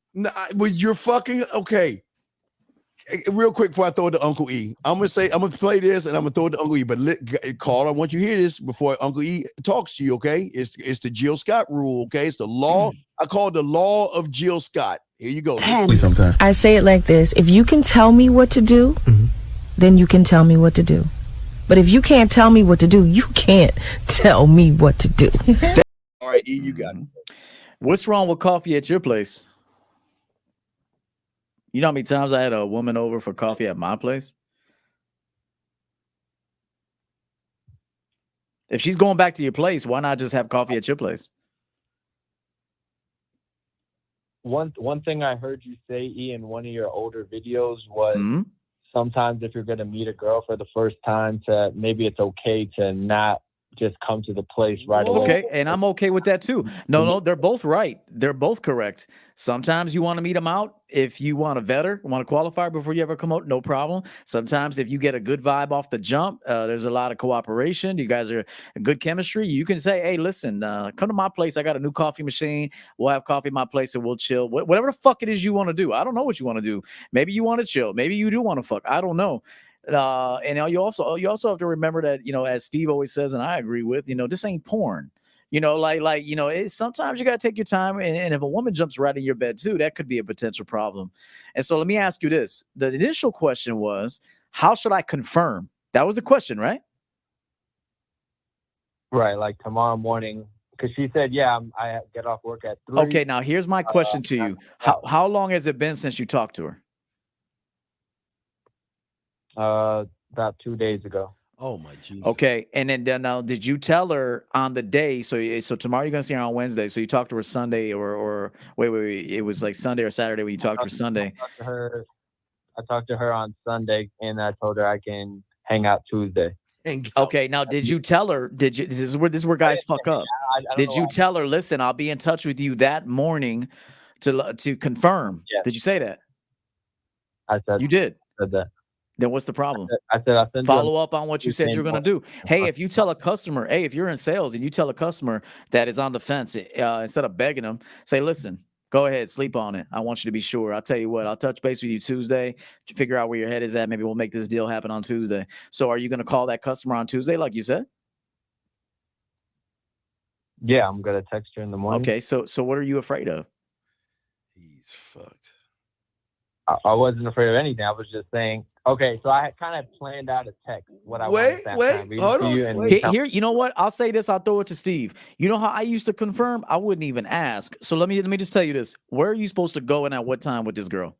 Well, you're fucking okay. Real quick before I throw it to Uncle E, I'm gonna play this and I'm gonna throw it to Uncle E. But Carl, I want you to hear this before Uncle E talks to you. Okay, it's the Jill Scott rule. Okay, it's the law. I call it the law of Jill Scott. Here you go. I say it like this: if you can tell me what to do, then you can tell me what to do. But if you can't tell me what to do, you can't tell me what to do. All right, E, you got it. What's wrong with coffee at your place? You know how many times I had a woman over for coffee at my place? If she's going back to your place, why not just have coffee at your place? One thing I heard you say, E, in one of your older videos was sometimes if you're going to meet a girl for the first time, maybe it's okay to not just come to the place right away. Okay, and I'm okay with that too. No, they're both right. They're both correct. Sometimes you want to meet them out. If you want to vet her, want to qualify before you ever come out, no problem. Sometimes if you get a good vibe off the jump, there's a lot of cooperation. You guys are good chemistry. You can say, hey, listen, come to my place. I got a new coffee machine. We'll have coffee at my place and we'll chill. Whatever the fuck it is you want to do. I don't know what you want to do. Maybe you want to chill. Maybe you do want to fuck. I don't know. And you also have to remember that, as Steve always says, and I agree with, this ain't porn. Sometimes you got to take your time. And if a woman jumps right in your bed too, that could be a potential problem. And so let me ask you this. The initial question was, how should I confirm? That was the question, right? Right. Like tomorrow morning, because she said, I get off work at 3. Okay. Now here's my question to you. How long has it been since you talked to her? About 2 days ago. Oh my Jesus. Okay, and then now, did you tell her on the day? So tomorrow you're gonna see her on Wednesday. So you talked to her Sunday, or wait, it was like Sunday or Saturday when you talked to her Sunday. I talked to her on Sunday, and I told her I can hang out Tuesday. Okay, now did you tell her? This is where guys fuck up. Did you tell her? Listen, I'll be in touch with you that morning to confirm. Yeah. Did you say that? I said you did. I said that. Then what's the problem? I said follow up on what you said you're going to do. Hey, if you tell a customer, if you're in sales and you tell a customer that is on the fence, instead of begging them, say, listen, go ahead, sleep on it. I want you to be sure. I'll tell you what, I'll touch base with you Tuesday to figure out where your head is at. Maybe we'll make this deal happen on Tuesday. So are you going to call that customer on Tuesday, like you said? Yeah, I'm going to text her in the morning. Okay, so what are you afraid of? He's fucked. I wasn't afraid of anything. I was just saying, okay, so I had kind of planned out a text. What I hold on. Here, you know what? I'll say this. I'll throw it to Steve. You know how I used to confirm? I wouldn't even ask. So let me just tell you this. Where are you supposed to go and at what time with this girl?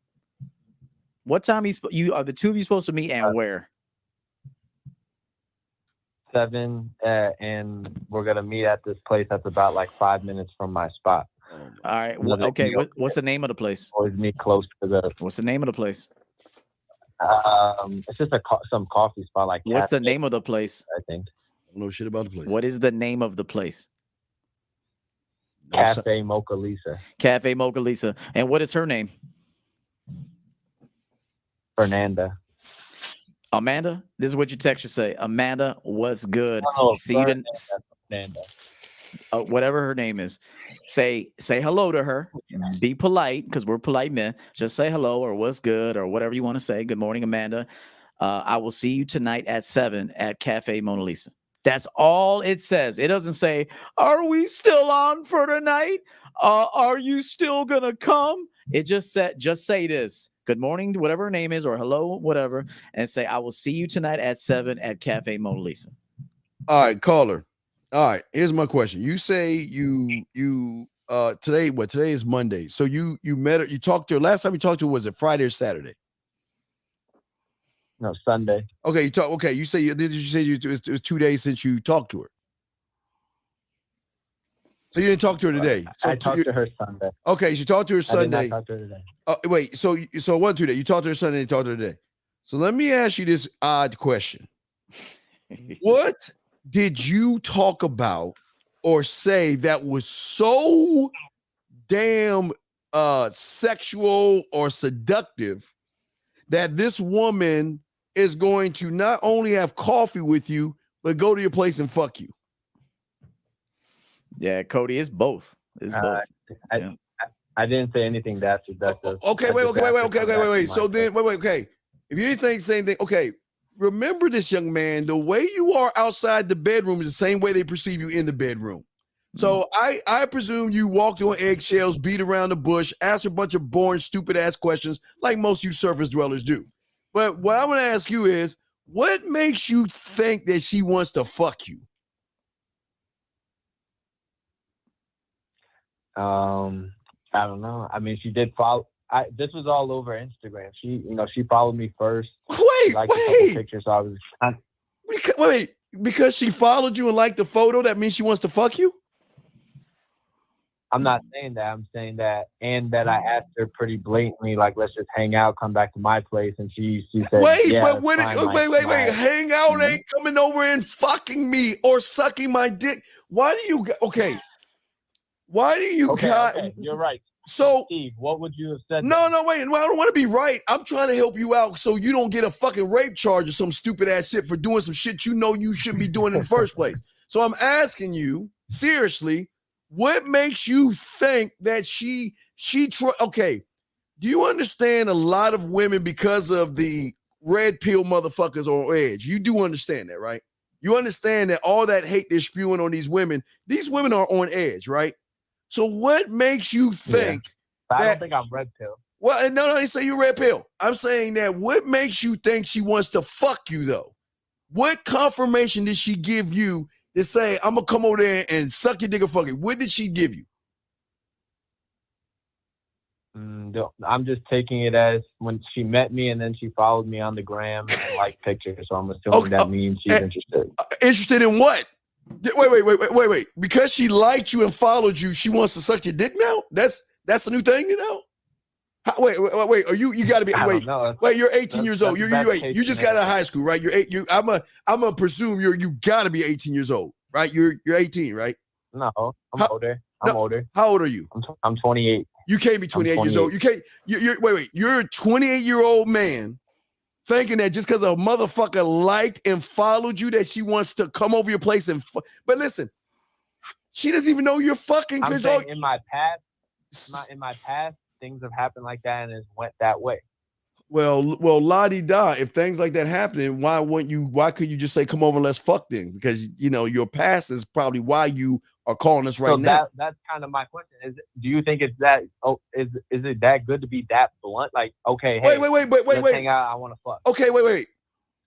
What time are the two of you supposed to meet and where? 7, and we're gonna meet at this place that's about like 5 minutes from my spot. All right. Okay. What's the name of the place? Always meet close to the. What's the name of the place? It's just some coffee spot. Like, what's the name of the place? I think. I don't know shit about the place. What is the name of the place? Cafe Mocha Lisa. Cafe Mocha Lisa. And what is her name? Fernanda. Amanda? This is what your text should say. Amanda, what's good? Oh, See you Fernanda. whatever her name is. Say hello to her. Be polite, because we're polite men. Just say hello or what's good or whatever you want to say. Good morning, Amanda. I will see you tonight at 7 at Cafe Mona Lisa. That's all it says. It doesn't say, are we still on for tonight? Are you still gonna come? It just said, just say this. Good morning, whatever her name is, or hello, whatever, and say, I will see you tonight at 7 at Cafe Mona Lisa. All right, caller. All right, here's my question. You say you today is Monday. So you met her, you talked to her. Last time you talked to her, was it Friday or Saturday? No, Sunday. Okay, you say it was 2 days since you talked to her. So you didn't talk to her today. So I talked to her Sunday. Okay, you talked to her Sunday. I did not talk to her today. Wait, so it wasn't today. You talked to her Sunday, you talked to her today. So let me ask you this odd question. What did you talk about or say that was so damn sexual or seductive that this woman is going to not only have coffee with you, but go to your place and fuck you? Yeah, Cody, it's both. It's both. I didn't say anything that seductive. Okay, wait. So then, wait, okay. If you didn't say anything, okay. Remember this, young man, the way you are outside the bedroom is the same way they perceive you in the bedroom. So I presume you walked on eggshells, beat around the bush, asked a bunch of boring, stupid-ass questions like most you surface dwellers do. But what I'm going to ask you is, what makes you think that she wants to fuck you? I don't know. I mean, she did follow. This was all over Instagram. She followed me first. Wait. Pictures, so I was. Because she followed you and liked the photo, that means she wants to fuck you? I'm not saying that. I'm saying that, and that I asked her pretty blatantly, like, let's just hang out, come back to my place, and she said, wait. Hang out ain't coming over and fucking me or sucking my dick. Why do you? Okay. Why do you got? Okay, you're right. So, Steve, what would you have said? No, wait. Well, I don't want to be right. I'm trying to help you out so you don't get a fucking rape charge or some stupid ass shit for doing some shit you know you shouldn't be doing in the first place. So I'm asking you seriously, what makes you think that okay? Do you understand a lot of women, because of the red pill motherfuckers on edge? You do understand that, right? You understand that all that hate they're spewing on these women are on edge, right? So what makes you think that? I don't think I'm red pill. Well, no, I didn't say you red pill. I'm saying that what makes you think she wants to fuck you, though? What confirmation did she give you to say, I'm going to come over there and suck your dick or fuck it? What did she give you? I'm just taking it as when she met me and then she followed me on the gram and liked pictures. So I'm assuming that means she's interested. Interested in what? Wait. Because she liked you and followed you, she wants to suck your dick now? That's a new thing, you know? Wait. Are you got to be wait? You're 18 years old. You just got out of high school, right? I'm gonna presume you got to be 18 years old, right? You're 18, right? No, I'm older. Older. How old are you? I'm 28. You can't be 28 years old. You can't. You're a 28-year-old man thinking that just because a motherfucker liked and followed you that she wants to come over your place and but listen, she doesn't even know you're fucking. I'm saying in my past, things have happened like that and it went that way. Well, la-di-da. If things like that happen, why could you just say, come over and let's fuck then? Because, your past is probably why you are calling us right now. That's kind of my question. Do you think it's that, is it that good to be that blunt? Like, okay, hey, let's hang out, I want to fuck. Okay, wait.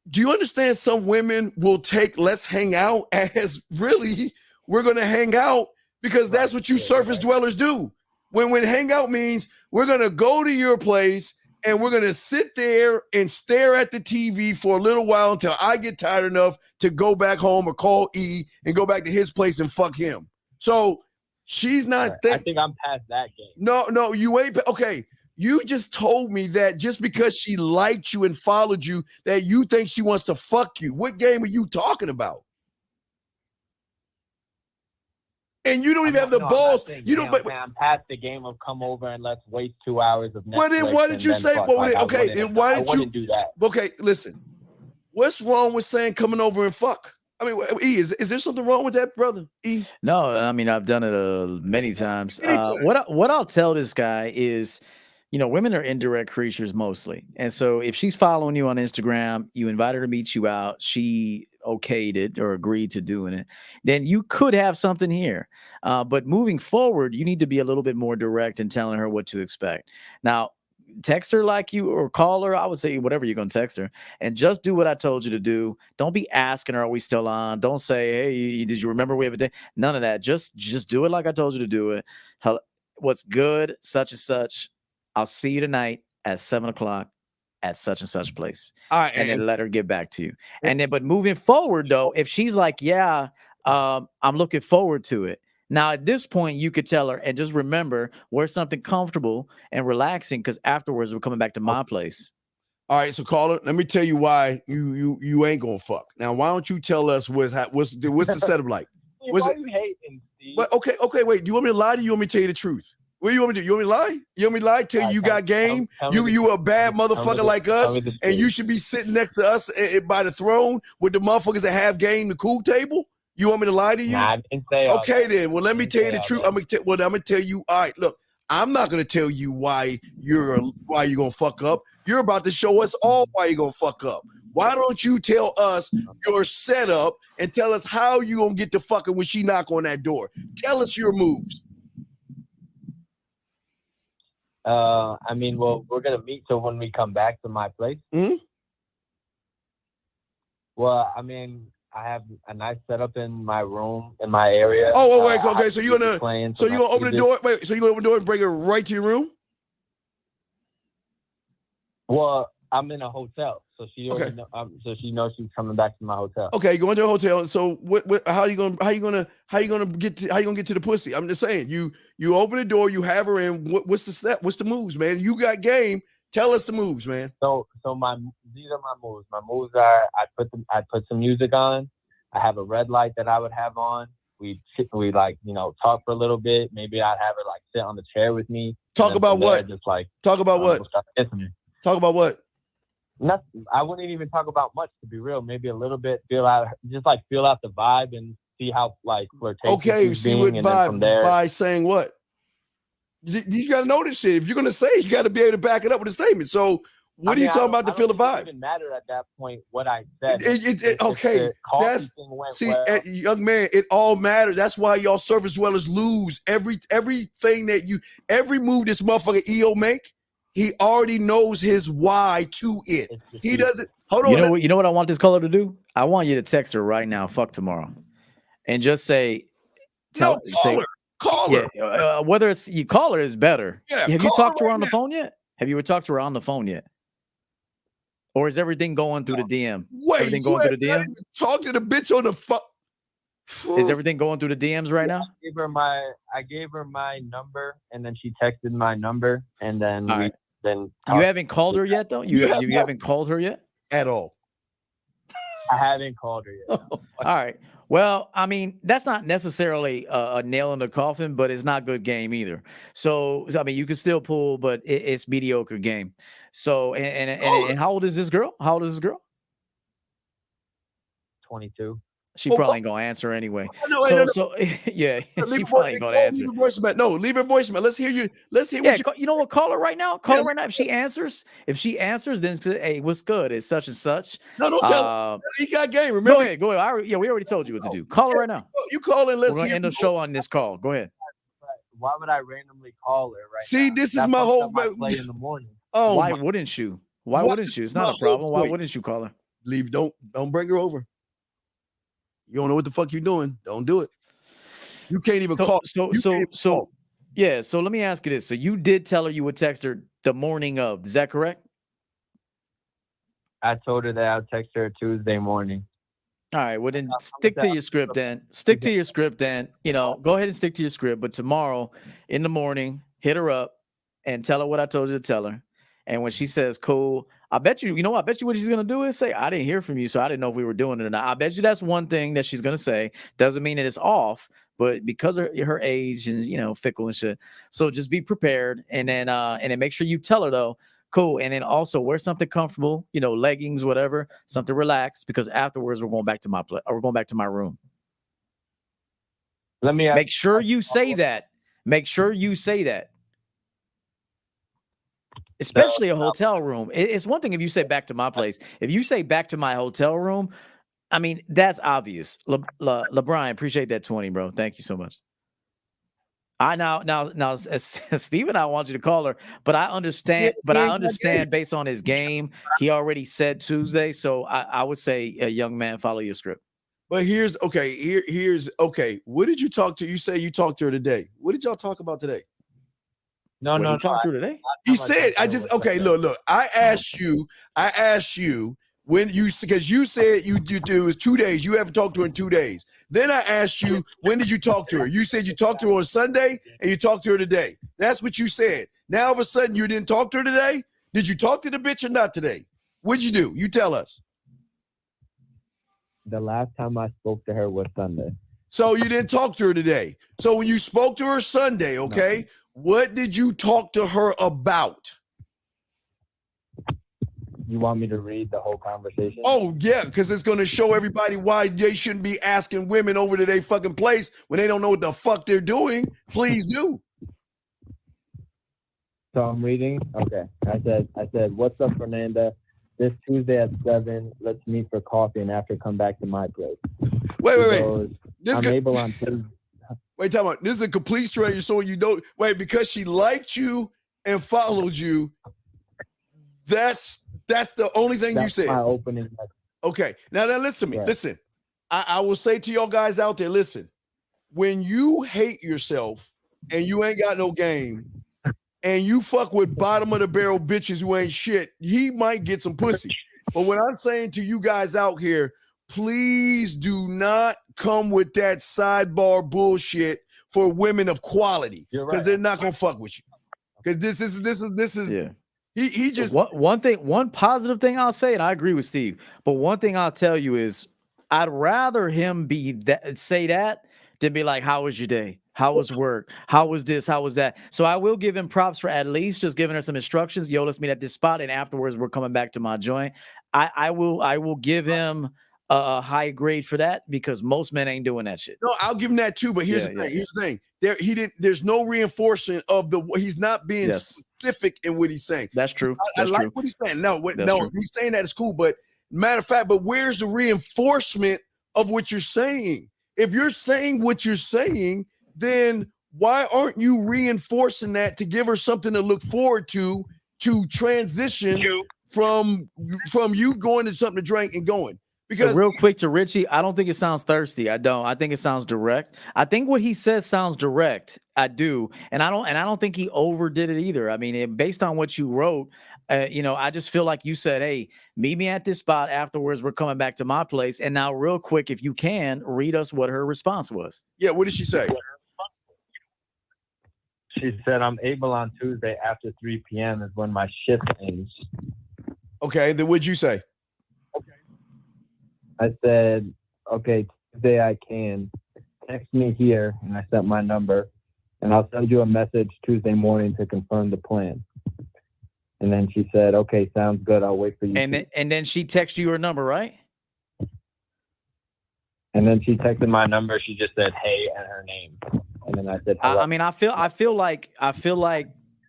Do you understand some women will take let's hang out as really, we're going to hang out because that's what you surface dwellers do. When hang out means we're going to go to your place and we're going to sit there and stare at the TV for a little while until I get tired enough to go back home or call E and go back to his place and fuck him. So she's not I think I'm past that game. No, you ain't. Okay, you just told me that just because she liked you and followed you, that you think she wants to fuck you. What game are you talking about? And you don't even have the balls. I'm past the game of come over and let's waste 2 hours of Netflix. Well, then why did you say? Well, okay, then why did you do that? Okay, listen. What's wrong with saying coming over and fuck? I mean, E, is there something wrong with that, brother? E? No, I mean I've done it many times. What I'll tell this guy is, women are indirect creatures mostly, and so if she's following you on Instagram, you invite her to meet you out, she okayed it or agreed to doing it, then you could have something here. But moving forward, you need to be a little bit more direct in telling her what to expect. Now, text her like you or call her. I would say whatever you're going to text her, and just do what I told you to do. Don't be asking her, are we still on? Don't say, hey, did you remember we have a day? None of that. Just do it like I told you to do it. What's good, such and such. I'll see you tonight at 7:00 at such and such place. All right. And then let her get back to you. And then, but moving forward though, if she's like, yeah, I'm looking forward to it. Now, at this point, you could tell her, and just remember, wear something comfortable and relaxing, because afterwards we're coming back to my place. All right, so caller, let me tell you why you ain't gonna fuck. Now, why don't you tell us what's the setup like? Why you hating, Steve? But okay, wait. Do you want me to lie to you? You want me to tell you the truth? What do you want me to do? You want me to lie? You want me to lie? Tell you you got game? You a bad motherfucker like us, and you should be sitting next to us by the throne with the motherfuckers that have game, the cool table? You want me to lie to you? Nah, I didn't say okay, then. Well, let me tell you the truth. I'm gonna tell you. All right, look, I'm not gonna tell you why you're gonna fuck up. You're about to show us all why you're gonna fuck up. Why don't you tell us your setup and tell us how you gonna get to fucking when she knock on that door? Tell us your moves. I mean, well, we're gonna meet so when we come back to my place. Mm-hmm. Well, I mean, I have a nice setup in my room, in my area. Oh, wait, okay. So you're gonna open the door. Wait, so you gonna open the door and bring her right to your room? Well, I'm in a hotel, so she already so she knows she's coming back to my hotel. Okay, going to a hotel. So how you gonna get to the pussy? I'm just saying, you open the door, you have her in. What's the step? What's the moves, man? You got game. Tell us the moves, man. So these are my moves. My moves are I put some music on. I have a red light that I would have on. We talk for a little bit. Maybe I'd have her like sit on the chair with me. Talk about what? Talk about what? Talk about what? Nothing. I wouldn't even talk about much, to be real. Maybe a little bit. Feel out the vibe and see how like flirtatious. Okay, see what vibe from there. By saying what? You got to know this shit. If you're gonna say it, you got to be able to back it up with a statement. So, what are you talking about to feel the vibe? It doesn't matter at that point what I said. Okay, young man, it all matters. That's why y'all surface dwellers lose everything every move this motherfucker EO make. He already knows his why to it. He doesn't. Hold on. You know what I want this caller to do? I want you to text her right now. Fuck tomorrow, and just say, call her. Yeah, whether it's you call her is better. Yeah, have you talked to her on the phone yet? Have you talked to her on the phone yet? Or is everything going through the DM? Wait, everything going through the DM? Talk to the bitch on the phone. Is everything going through the DMs right now? I gave her my number, and then she texted my number, and then you haven't called her yet, though. You haven't called her yet at all. I haven't called her yet. All right. Well, I mean, that's not necessarily a nail in the coffin, but it's not good game either. So I mean, you can still pull, but it's mediocre game. So, and how old is this girl? 22. She probably ain't gonna answer anyway. So yeah, she probably ain't gonna answer. Leave a voicemail. Leave a voicemail. Let's hear you. Let's hear. You know what? Call her right now. Call her right now. If she answers, then say, hey, what's good? It's such and such. No, don't tell her. He got game. Remember? Go ahead. We already told you what to do. Call her right now. You call in. We're gonna end the show on this call. Go ahead. Why would I randomly call her right See, now? this is my whole play in the morning. Oh, why wouldn't you? Why wouldn't you? It's not a problem. Why wouldn't you call her? Leave. Don't bring her over. You don't know what the fuck you're doing. Don't do it. You can't even call. Yeah. So let me ask you this. So you did tell her you would text her the morning of. Is that correct? I told her that I would text her Tuesday morning. All right. Well, then stick to your script. Then stick to your script. Then go ahead and stick to your script. But tomorrow in the morning, hit her up and tell her what I told you to tell her. And when she says cool, I bet you what she's going to do is say, I didn't hear from you, so I didn't know if we were doing it or not. I bet you that's one thing that she's going to say. Doesn't mean that it's off, but because of her age and, fickle and shit. So just be prepared. And then make sure you tell her, though, cool. And then also wear something comfortable, leggings, whatever, something relaxed, because afterwards we're going back to we're going back to my room. Let me make sure you say that. Make sure you say that. Especially a hotel room. It's one thing if you say back to my place. If you say back to my hotel room, I mean, that's obvious. LeBron, appreciate that 20, bro. Thank you so much. Now, Steven, I want you to call her, but I understand. Based on his game, he already said Tuesday, so I would say, a young man, follow your script. But here's okay. What did you talk to? You say you talked to her today. What did y'all talk about today? No. Talk to her today. He said, look. I asked you when because you said you do it was 2 days. You haven't talked to her in 2 days. Then I asked you, when did you talk to her? You said you talked to her on Sunday and you talked to her today. That's what you said. Now all of a sudden you didn't talk to her today. Did you talk to the bitch or not today? What'd you do? You tell us. The last time I spoke to her was Sunday. So you didn't talk to her today. So when you spoke to her Sunday, okay, no. What did you talk to her about? You want me to read the whole conversation? Oh, yeah, because it's going to show everybody why they shouldn't be asking women over to their fucking place when they don't know what the fuck they're doing. Please do. So I'm reading. Okay. I said, what's up, Fernanda? This Tuesday at 7, let's meet for coffee and after come back to my place. Wait. I'm able on Tuesday. Wait, time out. This is a complete stranger, so you don't wait because she liked you and followed you. That's the only thing you said. My opening. Okay. Now listen to me. Right. Listen. I will say to y'all guys out there, listen, when you hate yourself and you ain't got no game and you fuck with bottom of the barrel bitches who ain't shit, he might get some pussy. But what I'm saying to you guys out here, please do not come with that sidebar bullshit for women of quality because they're not gonna fuck with you. Because this is yeah. He just one positive thing I'll say, and I agree with Steve. But one thing I'll tell you is, I'd rather him say that than be like, "How was your day? How was work? How was this? How was that?" So I will give him props for at least just giving her some instructions. Yo, let's meet at this spot, and afterwards we're coming back to my joint. I will give him a high grade for that because most men ain't doing that shit. No, I'll give him that too. But here's the thing. Here's the thing. There's no reinforcement of he's not being specific in what he's saying. That's true. I like what he's saying. No, he's saying that is cool. But matter of fact, but where's the reinforcement of what you're saying? If you're saying what you're saying, then why aren't you reinforcing that to give her something to look forward to transition from you going to something to drink and going? Because real quick to Richie, I don't think it sounds thirsty. I don't. I think it sounds direct. I think what he says sounds direct. I do, and I don't think he overdid it either. I mean, based on what you wrote, I just feel like you said, "Hey, meet me at this spot. Afterwards, we're coming back to my place." And now, real quick, if you can, read us what her response was. Yeah, what did she say? She said, "I'm able on Tuesday after 3 p.m. is when my shift ends." Okay, then what'd you say? I said, okay, Tuesday I can. Text me here, and I sent my number, and I'll send you a message Tuesday morning to confirm the plan. And then she said, okay, sounds good. I'll wait for you. And then she texted you her number, right? And then she texted my number. She just said, hey, and her name. And then I said, hello. I mean, I feel like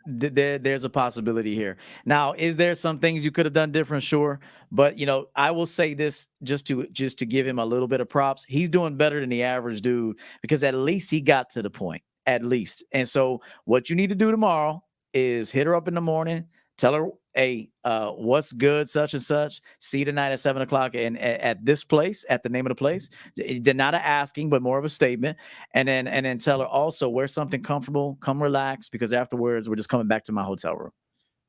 there's a possibility here. Now, is there some things you could have done different? Sure. But, I will say this just to give him a little bit of props. He's doing better than the average dude because at least he got to the point, at least. And so what you need to do tomorrow is hit her up in the morning, tell her, hey, what's good, such and such. See you tonight at 7:00 and at this place, at the name of the place. They're not asking, but more of a statement. And then tell her also wear something comfortable, come relax, because afterwards we're just coming back to my hotel room.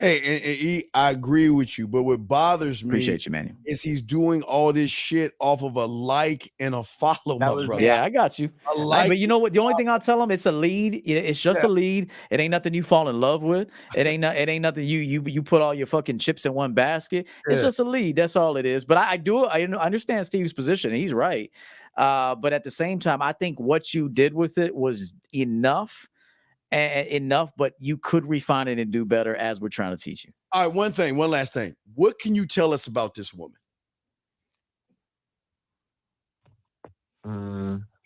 Hey, I agree with you, but what bothers me Appreciate you, man. is he's doing all this shit off of a like and a follow, my brother. Yeah, I got you. But you know what? The only thing I'll tell him, it's a lead. It's just a lead. It ain't nothing you fall in love with. It ain't nothing you put all your fucking chips in one basket. It's just a lead. That's all it is. But I understand Steve's position. He's right. But at the same time, I think what you did with it was enough. enough, but you could refine it and do better as we're trying to teach you. All right, one last thing. What can you tell us about this woman?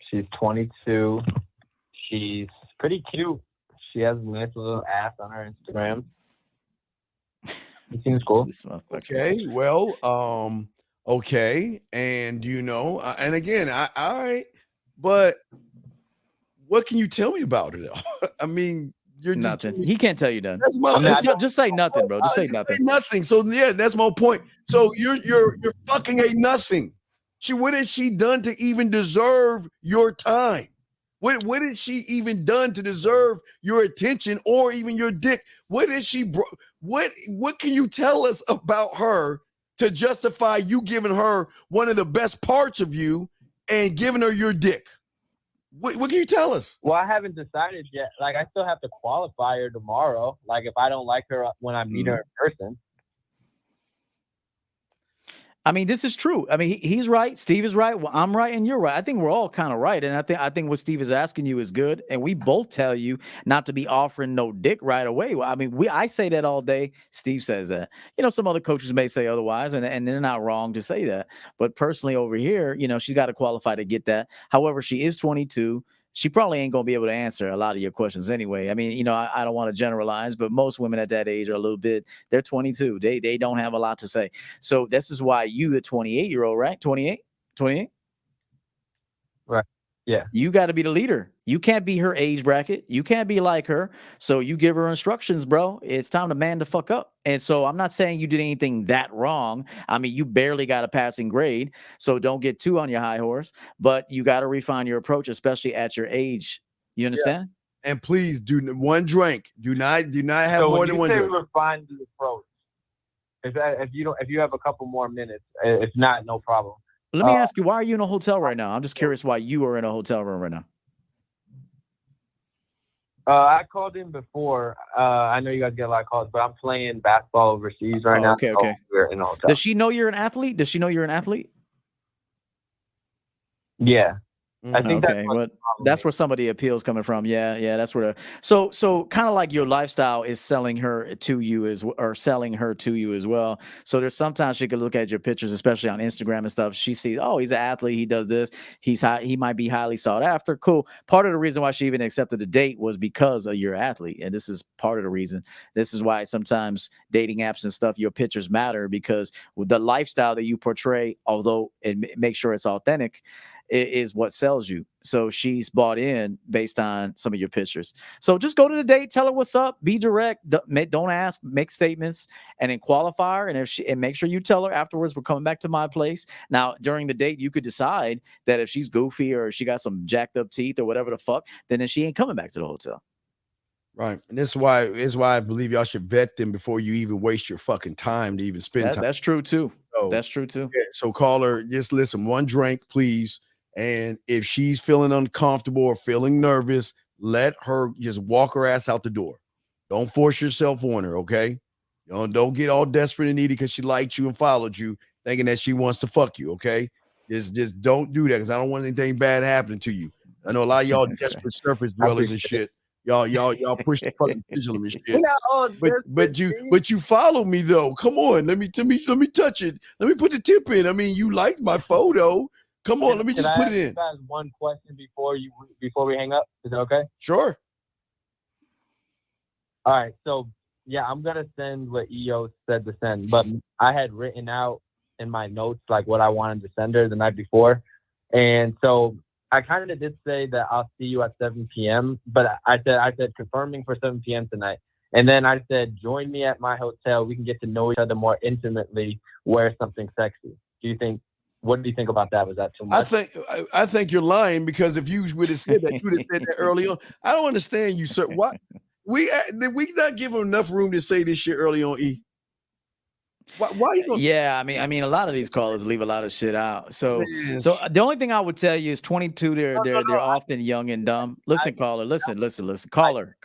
She's 22. She's pretty cute. She has a nice little ass on her Instagram. It seems cool. Okay, well, okay, and and again, all right, but what can you tell me about it? I mean, you're nothing. He can't tell you nothing. Just say nothing, bro. Just say nothing. Nothing. So yeah, that's my point. So you're fucking a nothing. What has she done to even deserve your time? What has she even done to deserve your attention or even your dick? What is she? What can you tell us about her to justify you giving her one of the best parts of you and giving her your dick? What can you tell us? Well, I haven't decided yet. Like, I still have to qualify her tomorrow. Like, if I don't like her when I meet her in person. I mean, this is true. I mean, he's right. Steve is right. Well, I'm right, and you're right. I think we're all kind of right, and I think what Steve is asking you is good. And we both tell you not to be offering no dick right away. I mean, I say that all day. Steve says that. Some other coaches may say otherwise, and they're not wrong to say that. But personally, over here, she's got to qualify to get that. However, she is 22. She probably ain't going to be able to answer a lot of your questions anyway. I mean, I don't want to generalize, but most women at that age are they're 22. They don't have a lot to say. So this is why you, the 28-year-old, right? 28? Right. Yeah. You got to be the leader. You can't be her age bracket. You can't be like her. So you give her instructions, bro. It's time to man the fuck up. And so I'm not saying you did anything that wrong. I mean, you barely got a passing grade. So don't get too on your high horse. But you got to refine your approach, especially at your age. You understand? Yeah. And please do one drink. Do not have more than one drink. Refine the approach. If you have a couple more minutes, if not, no problem. Let me ask you, why are you in a hotel right now? I'm just curious why you are in a hotel room right now. I called in before. I know you guys get a lot of calls, but I'm playing basketball overseas right now. Okay. So we're in a hotel. Does she know you're an athlete? Yeah. I think that's where some of the appeals coming from. Yeah, that's where. So kind of like your lifestyle is selling her to you as well. So there's sometimes she could look at your pictures, especially on Instagram and stuff. She sees, oh, he's an athlete. He does this. He might be highly sought after. Cool. Part of the reason why she even accepted the date was because of your athlete, and this is part of the reason. This is why sometimes dating apps and stuff, your pictures matter because the lifestyle that you portray, although it makes sure it's authentic, is what sells you. So she's bought in based on some of your pictures. So just go to the date, tell her what's up, be direct, don't ask, make statements, and then qualify her. And make sure you tell her afterwards, we're coming back to my place. Now, during the date, you could decide that if she's goofy or she got some jacked up teeth or whatever the fuck, then she ain't coming back to the hotel. Right. And this is why I believe y'all should vet them before you even waste your fucking time to even spend time. That's true too. Yeah, so call her, just listen, one drink, please. And if she's feeling uncomfortable or feeling nervous, let her just walk her ass out the door. Don't force yourself on her, okay? Don't get all desperate and needy because she liked you and followed you, thinking that she wants to fuck you, okay? Just don't do that because I don't want anything bad happening to you. I know a lot of y'all desperate surface dwellers and shit. Y'all push the fucking pendulum and shit. But you follow me though. Come on, let me touch it. Let me put the tip in. I mean, you liked my photo. Come on, let me just put it in. Can I ask one question before we hang up? Is that okay? Sure. All right. So yeah, I'm gonna send what EO said to send, but I had written out in my notes like what I wanted to send her the night before, and so I kind of did say that I'll see you at 7 p.m. But I said confirming for 7 p.m. tonight, and then I said join me at my hotel. We can get to know each other more intimately. Wear something sexy. What do you think about that? Was that too much? I think you're lying because if you would have said that, you would have said that early on. I don't understand you, sir. Why did we not give him enough room to say this shit early on? E. Why you? Yeah, I mean, a lot of these callers leave a lot of shit out. So the only thing I would tell you is 22. They're often young and dumb. Listen, caller. Listen. Caller.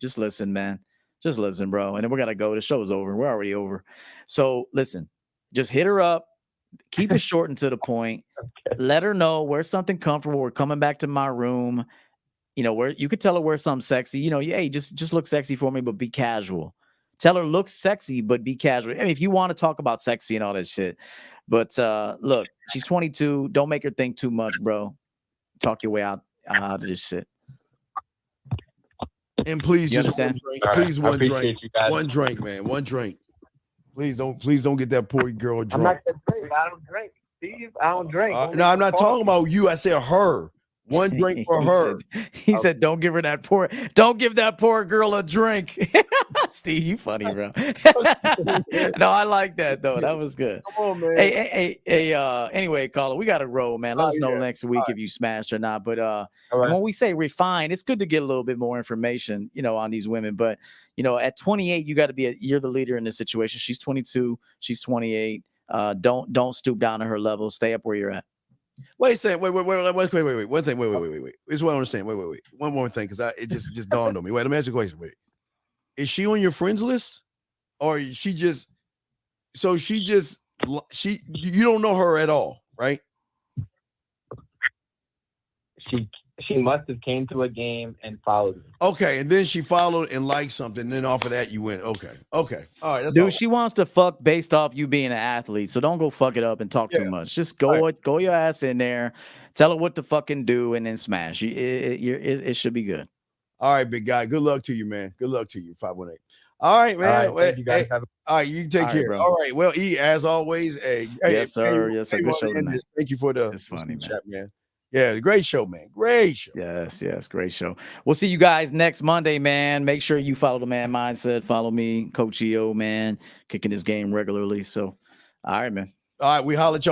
Just listen, man. Just listen, bro. And then we gotta go. The show's over. We're already over. So listen. Just hit her up. Keep it short and to the point. Okay. Let her know wear something comfortable. We're coming back to my room. where you could tell her wear something sexy. Hey, just look sexy for me, but be casual. Tell her look sexy, but be casual. I mean, if you want to talk about sexy and all that shit. But look, she's 22. Don't make her think too much, bro. Talk your way out of this shit. And please, you just understand? one drink. Please, one drink. One drink, man. One drink. Please don't get that poor girl drunk. I'm not gonna drink. I don't drink. Steve, I don't drink. No, I'm not talking about you. I said her. One drink for her. He said, "Don't give that poor girl a drink." Steve, you funny, bro. No, I like that though. That was good. Come on, man. Hey, anyway, caller, we got to roll, man. Let us know next week if you smashed or not. But when we say refine, it's good to get a little bit more information, on these women. But at 28, you got to you're the leader in this situation. She's 22, she's 28. Don't stoop down to her level. Stay up where you're at. Wait a second. Wait. One thing. Wait. This is what I understand. Wait. One more thing, because it just dawned on me. Wait, let me ask you a question. Wait, is she on your friends list, or is she just? So you don't know her at all, right? She must have came to a game and followed me. Okay, and then she followed and liked something. And then off of that, you went, okay. All right, that's dude. all. She wants to fuck based off you being an athlete, so don't go fuck it up and talk too much. Just go your ass in there, tell her what to fucking do, and then smash. It should be good. All right, big guy. Good luck to you, man. Good luck to you, 518. All right, man. All right, thank you guys. All right, you take care. Bro. All right. Well, as always, yes, sir. Yes, sir. Good show tonight. Thank you for the. It's funny, man. Chat, man. Yeah, great show, man. Great show. Yes, great show. We'll see you guys next Monday, man. Make sure you follow the Man Mindset. Follow me, Coach EO, man, kicking this game regularly. So, all right, man. All right, we holler at y'all.